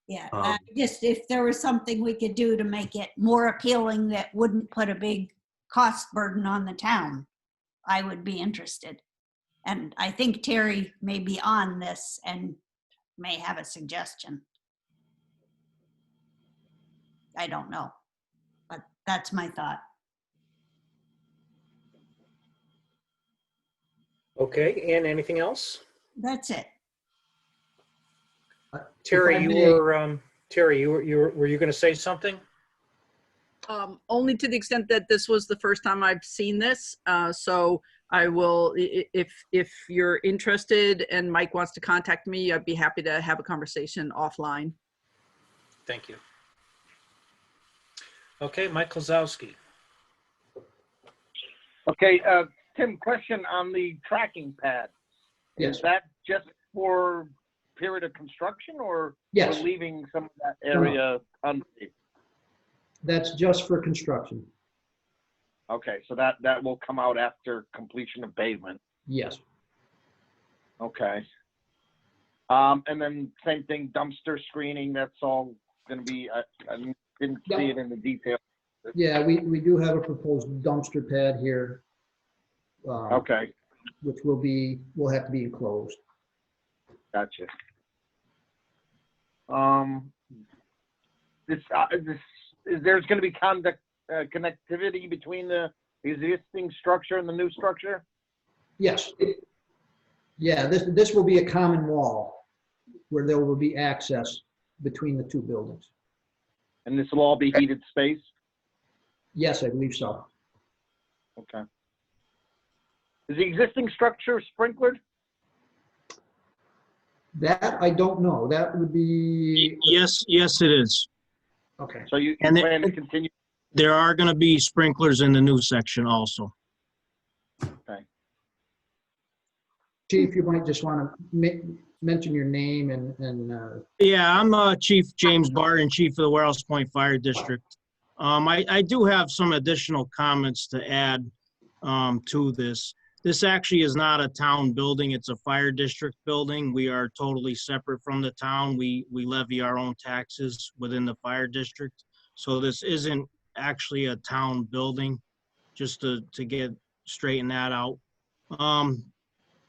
Yeah, just if there was something we could do to make it more appealing that wouldn't put a big cost burden on the town, I would be interested. And I think Terry may be on this and may have a suggestion. I don't know, but that's my thought. Okay, and anything else? That's it. Terry, were you going to say something? Only to the extent that this was the first time I've seen this. So I will, if you're interested and Mike wants to contact me, I'd be happy to have a conversation offline. Thank you. Okay, Mike Kozlowski. Okay, Tim, question on the tracking pad. Yes. Is that just for period of construction, or Yes. we're leaving some of that area unpaved? That's just for construction. Okay, so that will come out after completion of pavement. Yes. Okay. And then same thing, dumpster screening, that's all gonna be, I didn't see it in the detail. Yeah, we do have a proposed dumpster pad here. Okay, Which will have to be enclosed. gotcha. There's gonna be connectivity between the existing structure and the new structure? Yes. Yeah, this will be a common wall where there will be access between the two buildings. And this will all be heated space? Yes, I believe so. Okay. Is the existing structure sprinklered? That I don't know. That would be. Yes, it is. Okay. So you And plan to continue? There are going to be sprinklers in the new section also. Okay. Chief, you might just want to mention your name and. Yeah, I'm Chief James Barton, Chief of the Warehouse Point Fire District. I do have some additional comments to add to this. This actually is not a town building, it's a fire district building. We are totally separate from the town. We levy our own taxes within the fire district. So this isn't actually a town building, just to get straighten that out.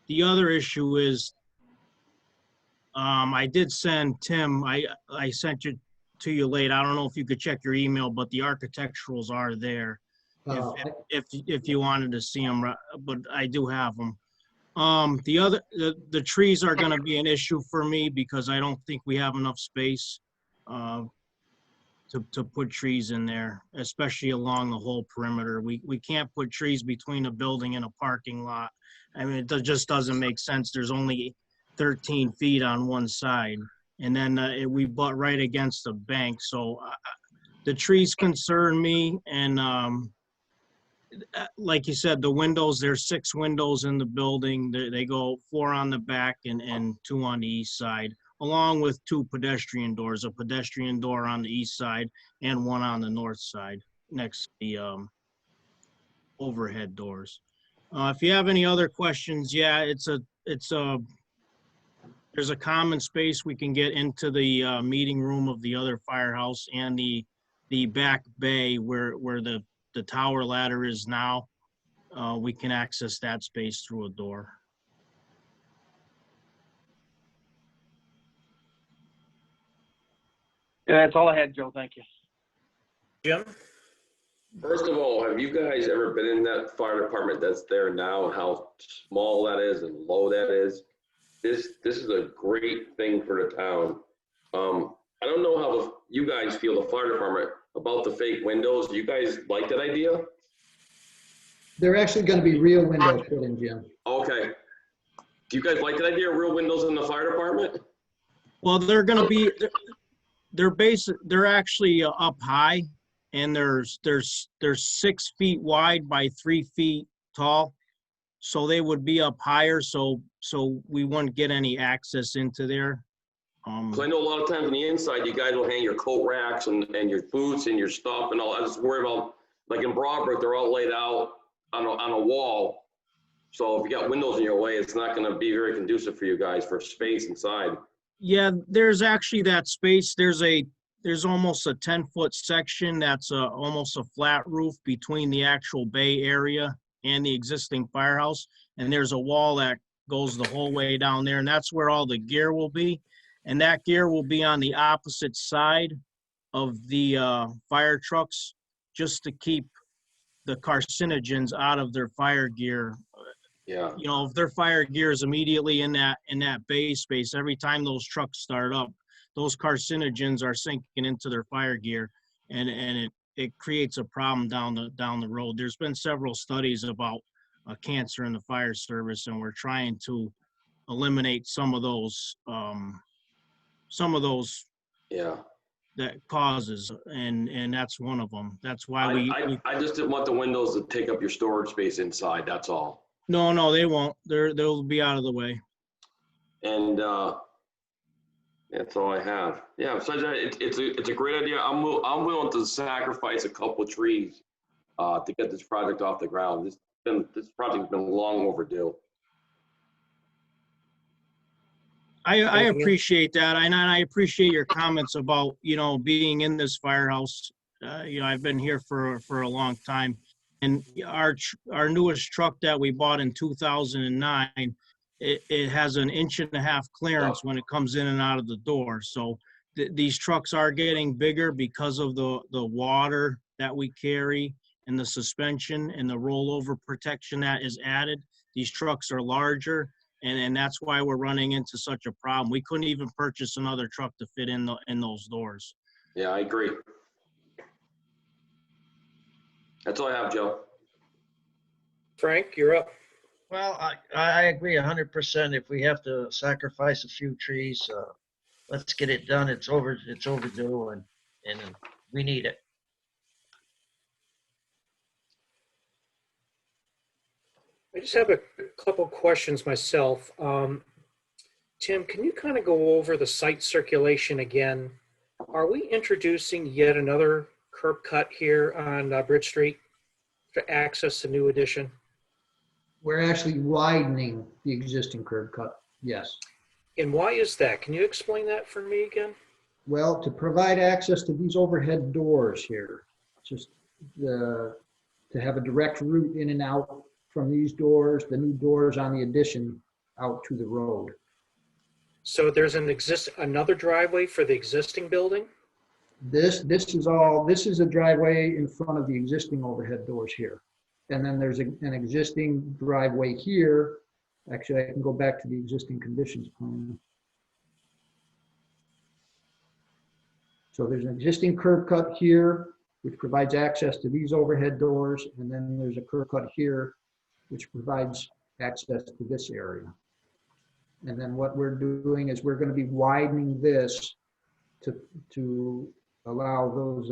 The other issue is, I did send Tim, I sent it to you late. I don't know if you could check your email, but the architecturals are there. If you wanted to see them, but I do have them. The trees are going to be an issue for me because I don't think we have enough space to put trees in there, especially along the whole perimeter. We can't put trees between a building and a parking lot. I mean, it just doesn't make sense. There's only 13 feet on one side, and then we butt right against the bank. So the trees concern me, and like you said, the windows, there's 6 windows in the building. They go 4 on the back and 2 on the east side, along with 2 pedestrian doors, a pedestrian door on the east side and 1 on the north side next to the overhead doors. If you have any other questions, yeah, there's a common space we can get into the meeting room of the other firehouse and the back bay where the tower ladder is now. We can access that space through a door. Yeah, that's all I had, Joe. Thank you. Jim? First of all, have you guys ever been in that fire department that's there now, and how small that is and low that is? This is a great thing for the town. I don't know how you guys feel, the fire department, about the fake windows. Do you guys like that idea? They're actually going to be real windows put in, Jim. Okay. Do you guys like that idea, real windows in the fire department? Well, they're going to be, they're actually up high, and they're 6 feet wide by 3 feet tall. So they would be up higher, so we wouldn't get any access into there. 'Cause I know a lot of times on the inside, you guys will hang your coat racks and your boots and your stuff and all. I just worry about, like in Broadbrook, they're all laid out on a wall. So if you got windows in your way, it's not going to be very conducive for you guys for space inside. Yeah, there's actually that space. There's almost a 10-foot section that's almost a flat roof between the actual bay area and the existing firehouse. And there's a wall that goes the whole way down there, and that's where all the gear will be. And that gear will be on the opposite side of the fire trucks, just to keep the carcinogens out of their fire gear. Yeah. You know, if their fire gear is immediately in that bay space, every time those trucks start up, those carcinogens are sinking into their fire gear, and it creates a problem down the road. There's been several studies about cancer in the fire service, and we're trying to eliminate some of those Yeah. that causes, and that's one of them. That's why I just didn't want the windows to take up your storage space inside, that's all. No, they won't. They'll be out of the way. And That's all I have. Yeah, besides that, it's a great idea. I'm willing to sacrifice a couple of trees to get this project off the ground. This project's been long overdue. I appreciate that, and I appreciate your comments about, you know, being in this firehouse. You know, I've been here for a long time, and our newest truck that we bought in 2009, it has an 1.5 inch clearance when it comes in and out of the door. So these trucks are getting bigger because of the water that we carry and the suspension and the rollover protection that is added. These trucks are larger. And that's why we're running into such a problem. We couldn't even purchase another truck to fit in those doors. Yeah, I agree. That's all I have, Joe. Frank, you're up. Well, I agree 100%. If we have to sacrifice a few trees, let's get it done. It's overdue, and we need it. I just have a couple questions myself. Tim, can you kind of go over the site circulation again? Are we introducing yet another curb cut here on Bridge Street to access the new addition? We're actually widening the existing curb cut, yes. And why is that? Can you explain that for me again? Well, to provide access to these overhead doors here, just to have a direct route in and out from these doors, the new doors on the addition out to the road. So there's another driveway for the existing building? This is a driveway in front of the existing overhead doors here. And then there's an existing driveway here. Actually, I can go back to the existing conditions plan. So there's an existing curb cut here, which provides access to these overhead doors. And then there's a curb cut here, which provides access to this area. And then what we're doing is we're going to be widening this to allow those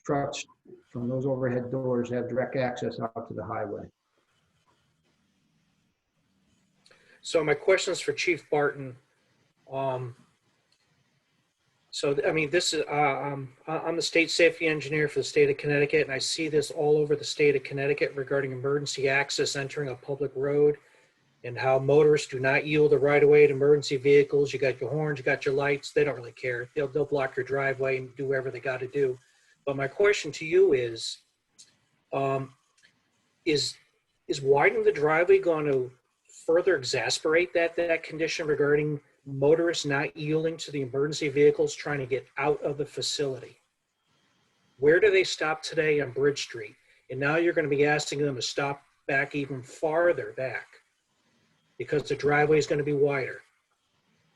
trucks from those overhead doors to have direct access out to the highway. So my question is for Chief Barton. So, I mean, this is, I'm the state safety engineer for the state of Connecticut, and I see this all over the state of Connecticut regarding emergency access entering a public road and how motorists do not yield the right of way to emergency vehicles. You got your horns, you got your lights. They don't really care. They'll block your driveway and do whatever they got to do. But my question to you is widening the driveway going to further exacerbate that condition regarding motorists not yielding to the emergency vehicles trying to get out of the facility? Where do they stop today on Bridge Street? And now you're going to be asking them to stop back even farther back because the driveway is going to be wider.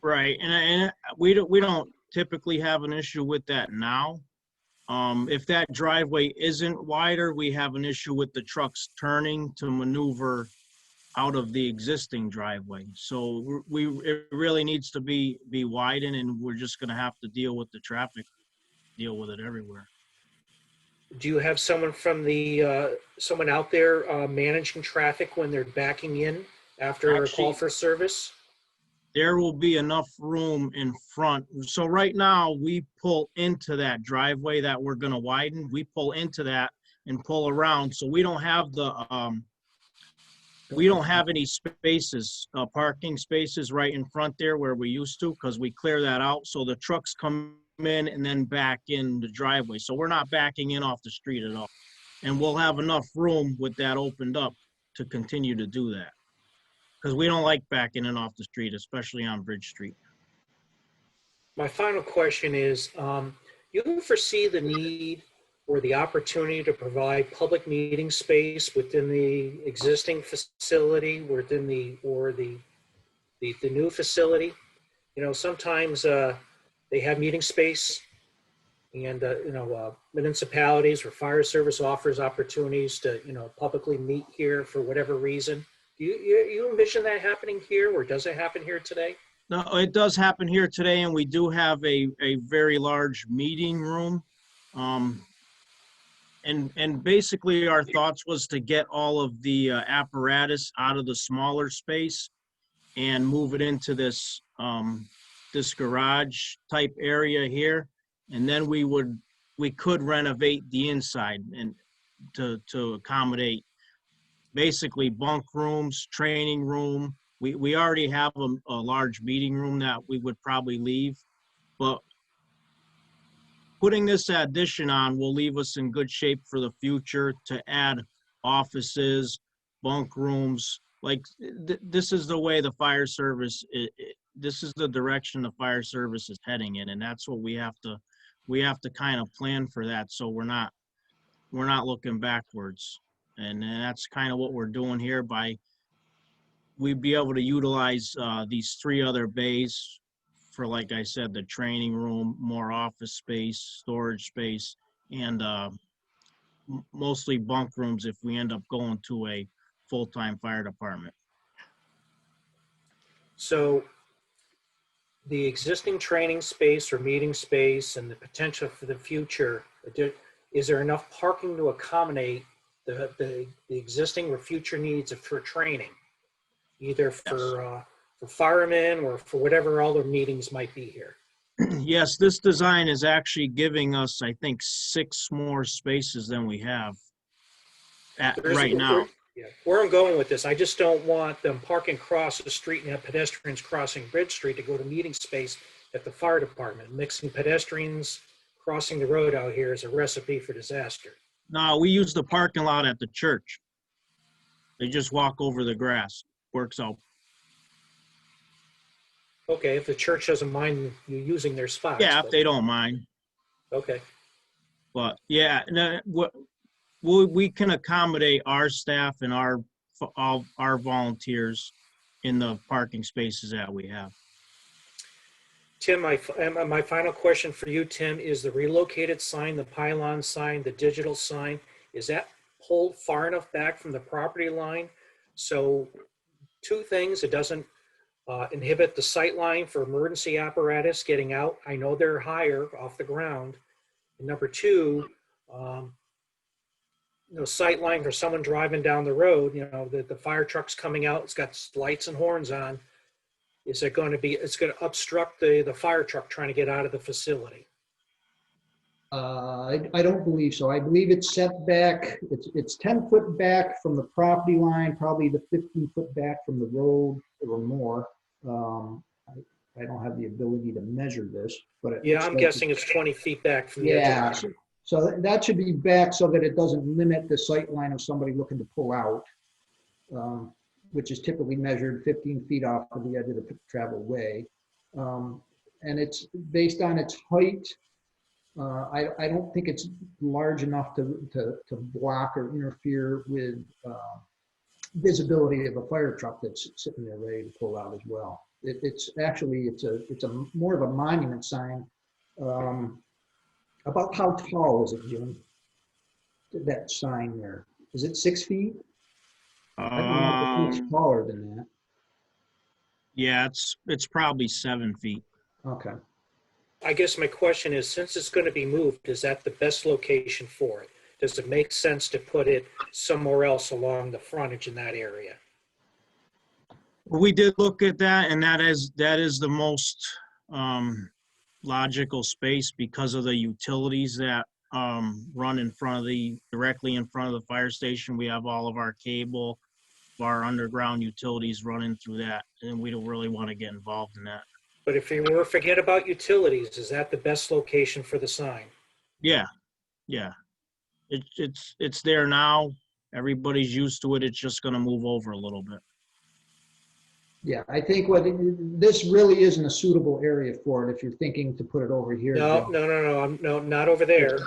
Right, and we don't typically have an issue with that now. If that driveway isn't wider, we have an issue with the trucks turning to maneuver out of the existing driveway. So it really needs to be widened, and we're just going to have to deal with the traffic, deal with it everywhere. Do you have someone from someone out there managing traffic when they're backing in after a call for service? There will be enough room in front. So right now we pull into that driveway that we're going to widen. We pull into that and pull around. So we don't have any spaces, parking spaces right in front there where we used to, because we clear that out. So the trucks come in and then back in the driveway. So we're not backing in off the street at all. And we'll have enough room with that opened up to continue to do that. Because we don't like backing in off the street, especially on Bridge Street. My final question is, you foresee the need or the opportunity to provide public meeting space within the existing facility, within the new facility? You know, sometimes they have meeting space, and municipalities or fire service offers opportunities to publicly meet here for whatever reason. Do you envision that happening here, or does it happen here today? No, it does happen here today, and we do have a very large meeting room. And basically our thoughts was to get all of the apparatus out of the smaller space and move it into this this garage type area here. And then we could renovate the inside and to accommodate basically bunk rooms, training room. We already have a large meeting room that we would probably leave, but putting this addition on will leave us in good shape for the future to add offices, bunk rooms. Like this is the way the fire service, this is the direction the fire service is heading in. And that's what we have to kind of plan for that. So we're not looking backwards. And that's kind of what we're doing here we'd be able to utilize these 3 other bays for, like I said, the training room, more office space, storage space, and mostly bunk rooms if we end up going to a full-time fire department. So the existing training space or meeting space and the potential for the future, is there enough parking to accommodate the existing or future needs for training, either for firemen or for whatever other meetings might be here? Yes, this design is actually giving us, I think, 6 more spaces than we have right now. Yeah. Where I'm going with this, I just don't want them parking across the street and have pedestrians crossing Bridge Street to go to meeting space at the fire department. Mixing pedestrians crossing the road out here is a recipe for disaster. No, we use the parking lot at the church. They just walk over the grass. Works out. Okay, if the church doesn't mind you using their spots. Yeah, if they don't mind. Okay. But yeah, we can accommodate our staff and all our volunteers in the parking spaces that we have. Tim, my final question for you, Tim, is the relocated sign, the pylon sign, the digital sign, is that pulled far enough back from the property line? So 2 things, it doesn't inhibit the sight line for emergency apparatus getting out. I know they're higher off the ground. And number 2, sight line for someone driving down the road, the fire truck's coming out, it's got lights and horns on. Is it going to it's going to obstruct the fire truck trying to get out of the facility? I don't believe so. I believe it's set back, it's 10 foot back from the property line, probably the 15 foot back from the road or more. I don't have the ability to measure this, but yeah, I'm guessing it's 20 feet back from the edge of the so that should be back so that it doesn't limit the sight line of somebody looking to pull out, which is typically measured 15 feet off of the edge of the travel way. And it's based on its height. I don't think it's large enough to block or interfere with visibility of a fire truck that's sitting there ready to pull out as well. It's a more of a monument sign. About how tall is it, Jim? That sign there, is it 6 feet? I don't know if it's taller than that. Yeah, it's probably 7 feet. Okay. I guess my question is, since it's going to be moved, is that the best location for it? Does it make sense to put it somewhere else along the frontage in that area? We did look at that, and that is the most logical space because of the utilities that run directly in front of the fire station. We have all of our cable, our underground utilities running through that, and we don't really want to get involved in that. But if you were to forget about utilities, is that the best location for the sign? Yeah. It's there now. Everybody's used to it. It's just going to move over a little bit. Yeah, I think this really isn't a suitable area for it if you're thinking to put it over here. No, not over there.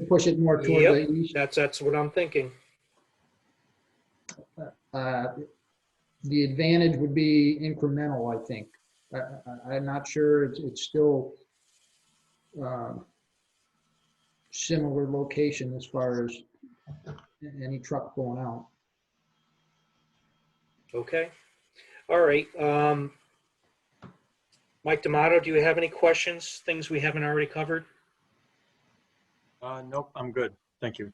Push it more toward the east. That's what I'm thinking. The advantage would be incremental, I think. I'm not sure it's still similar location as far as any truck pulling out. Okay. All right. Mike D'Amato, do you have any questions, things we haven't already covered? Nope, I'm good. Thank you.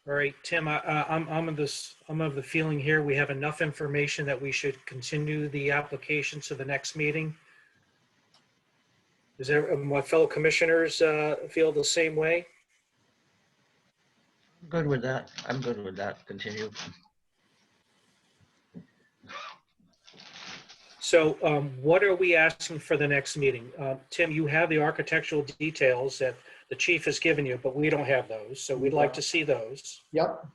All right, Tim, I'm of the feeling here we have enough information that we should continue the application to the next meeting. Does my fellow commissioners feel the same way? Good with that. I'm good with that. Continue. So what are we asking for the next meeting? Tim, you have the architectural details that the chief has given you, but we don't have those. So we'd like to see those. Yep.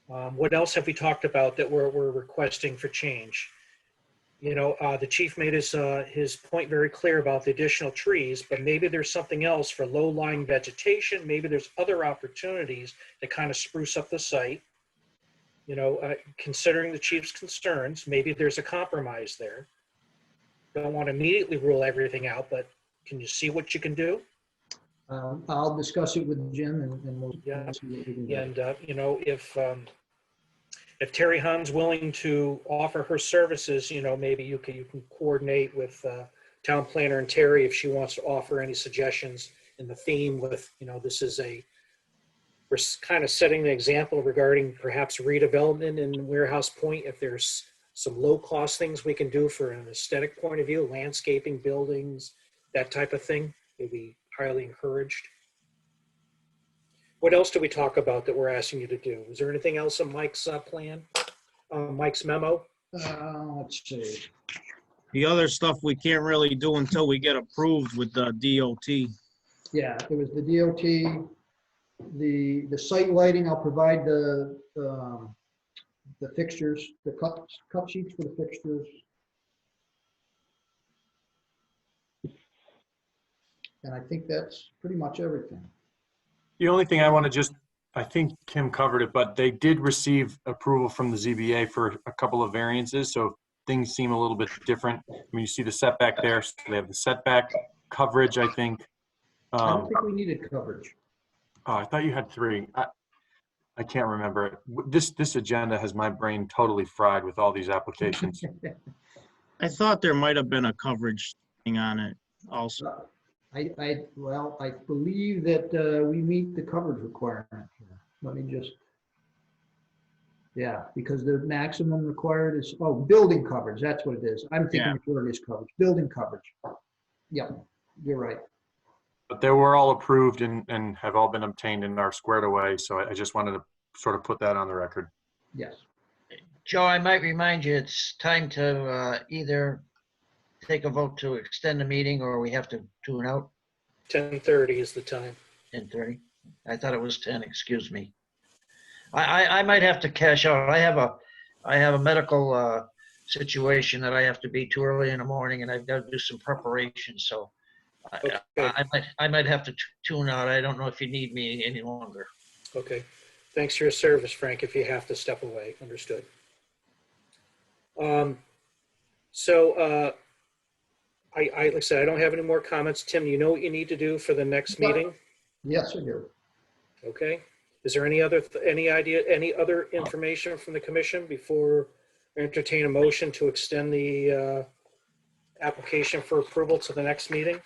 What else have we talked about that we're requesting for change? You know, the chief made his point very clear about the additional trees, but maybe there's something else for low-lying vegetation. Maybe there's other opportunities to kind of spruce up the site. You know, considering the chief's concerns, maybe there's a compromise there. Don't want to immediately rule everything out, but can you see what you can do? I'll discuss it with Jim and we'll Yeah. see what we can do. And, you know, if Terry Hunn's willing to offer her services, you know, maybe you can coordinate with town planner and Terry if she wants to offer any suggestions in the theme with, you know, we're kind of setting the example regarding perhaps redevelopment in Warehouse Point. If there's some low cost things we can do for an aesthetic point of view, landscaping, buildings, that type of thing, it'd be highly encouraged. What else do we talk about that we're asking you to do? Is there anything else in Mike's plan, Mike's memo? Let's see. The other stuff we can't really do until we get approved with the DOT. Yeah, it was the DOT, the site lighting. I'll provide the fixtures, the cut sheets for the fixtures. And I think that's pretty much everything. The only thing I want to just, I think Kim covered it, but they did receive approval from the ZBA for a couple of variances, so things seem a little bit different. I mean, you see the setback there, so they have the setback coverage, I think. I don't think we needed coverage. Oh, I thought you had 3. I can't remember it. This agenda has my brain totally fried with all these applications. I thought there might have been a coverage thing on it also. Well, I believe that we meet the coverage requirement here. Let me just, yeah, because the maximum required is, building coverage, that's what it is. I'm thinking impervious coverage, building coverage. Yeah, you're right. But they were all approved and have all been obtained and are squared away, so I just wanted to sort of put that on the record. Yes. Joe, I might remind you, it's time to either take a vote to extend the meeting or we have to tune out. 10:30 is the time. 10:30? I thought it was 10, excuse me. I might have to cash out. I have a medical situation that I have to be too early in the morning and I've got to do some preparation, so I might have to tune out. I don't know if you need me any longer. Okay. Thanks for your service, Frank, if you have to step away. Understood. Like I said, I don't have any more comments. Tim, you know what you need to do for the next meeting? Yes, I do. Okay. Is there any other information from the commission before I entertain a motion to extend the application for approval to the next meeting?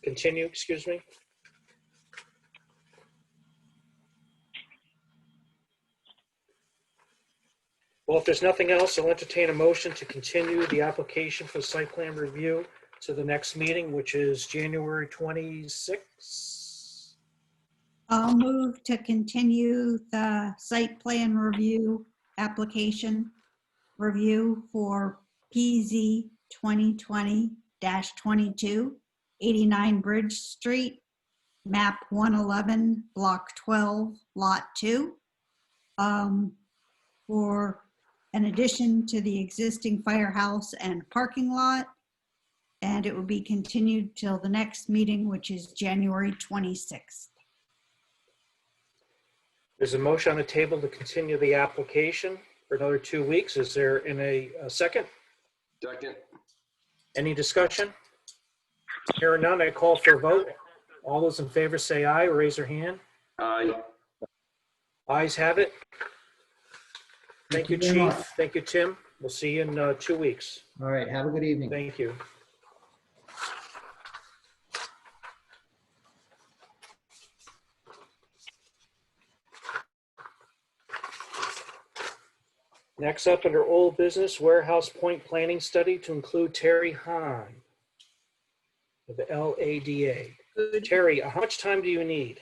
Continue, excuse me. Well, if there's nothing else, I'll entertain a motion to continue the application for site plan review to the next meeting, which is January 26th. I'll move to continue the site plan review application review for PZ 2020-22, 89 Bridge Street, map 111, block 12, lot 2, for an addition to the existing firehouse and parking lot. And it will be continued till the next meeting, which is January 26th. There's a motion on the table to continue the application for another 2 weeks. Is there a second? Second. Any discussion? Hearing none, I call for a vote. All those in favor say aye or raise their hand. Aye. Ayes have it. Thank you, Thank you very Chief. much. Thank you, Tim. We'll see you in 2 weeks. All right, have a good evening. Thank you. Next up, under old business, Warehouse Point planning study to include Terry Hahn. The LADA. Terry, how much time do you need?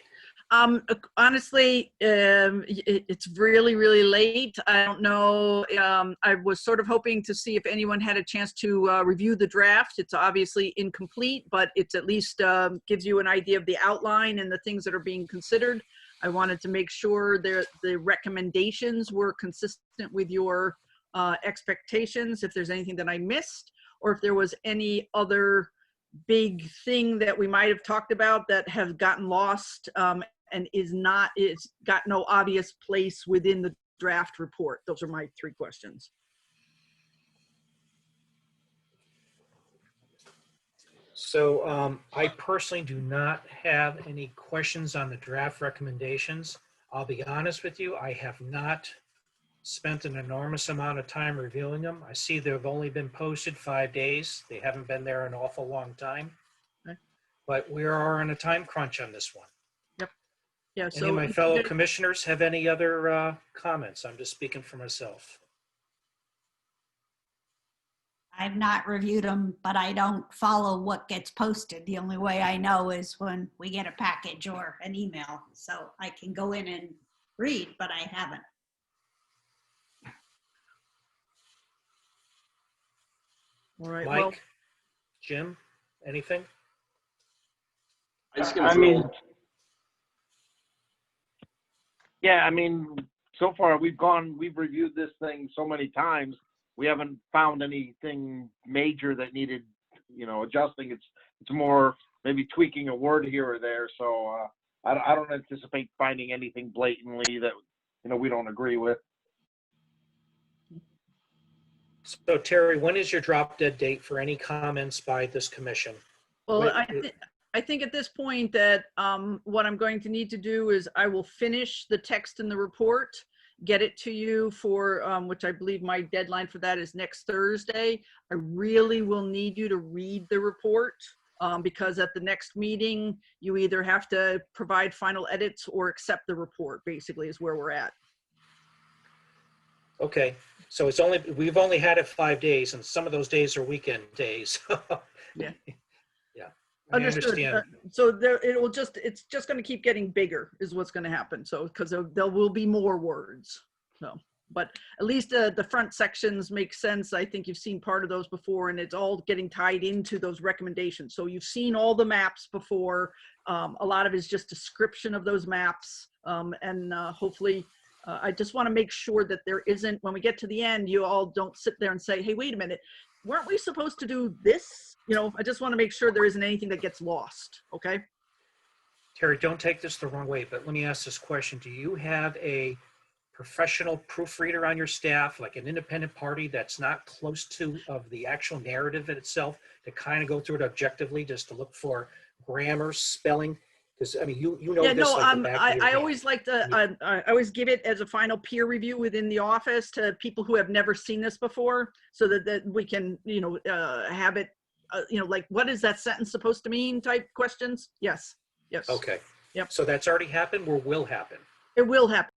Honestly, it's really, really late. I don't know. I was sort of hoping to see if anyone had a chance to review the draft. It's obviously incomplete, but it's at least gives you an idea of the outline and the things that are being considered. I wanted to make sure the recommendations were consistent with your expectations, if there's anything that I missed, or if there was any other big thing that we might have talked about that has gotten lost and it's got no obvious place within the draft report. Those are my 3 questions. So I personally do not have any questions on the draft recommendations. I'll be honest with you, I have not spent an enormous amount of time reviewing them. I see they've only been posted 5 days. They haven't been there an awful long time. Okay. But we are on a time crunch on this one. Yep. Yeah. Any of my fellow commissioners have any other comments? I'm just speaking for myself. I've not reviewed them, but I don't follow what gets posted. The only way I know is when we get a package or an email. So I can go in and read, but I haven't. All right. Mike, Well, Jim, anything? I mean, yeah, I mean, so far we've reviewed this thing so many times. We haven't found anything major that needed, adjusting. It's more maybe tweaking a word here or there. So I don't anticipate finding anything blatantly that, we don't agree with. So Terry, when is your drop dead date for any comments by this commission? well, I think at this point that what I'm going to need to do is I will finish the text in the report, get it to you for, which I believe my deadline for that is next Thursday. I really will need you to read the report because at the next meeting, you either have to provide final edits or accept the report, basically is where we're at. Okay, so we've only had it 5 days, and some of those days are weekend days. Yeah. Yeah. I Understood. understand. So it's just going to keep getting bigger is what's going to happen. So, because there will be more words. So, but at least the front sections make sense. I think you've seen part of those before, and it's all getting tied into those recommendations. So you've seen all the maps before. A lot of it is just description of those maps. And hopefully, I just want to make sure that there isn't, when we get to the end, you all don't sit there and say, hey, wait a minute, weren't we supposed to do this? I just want to make sure there isn't anything that gets lost, okay? Terry, don't take this the wrong way, but let me ask this question. Do you have a professional proofreader on your staff, like an independent party that's not close to of the actual narrative itself, to kind of go through it objectively, just to look for grammar, spelling? Because I mean, you know Yeah, this no, like the back of your I hand. always like to, I always give it as a final peer review within the office to people who have never seen this before, so that we can, have it, like, what is that sentence supposed to mean type questions? Yes, yes. Okay. Yep. So that's already happened or will happen? It will happen.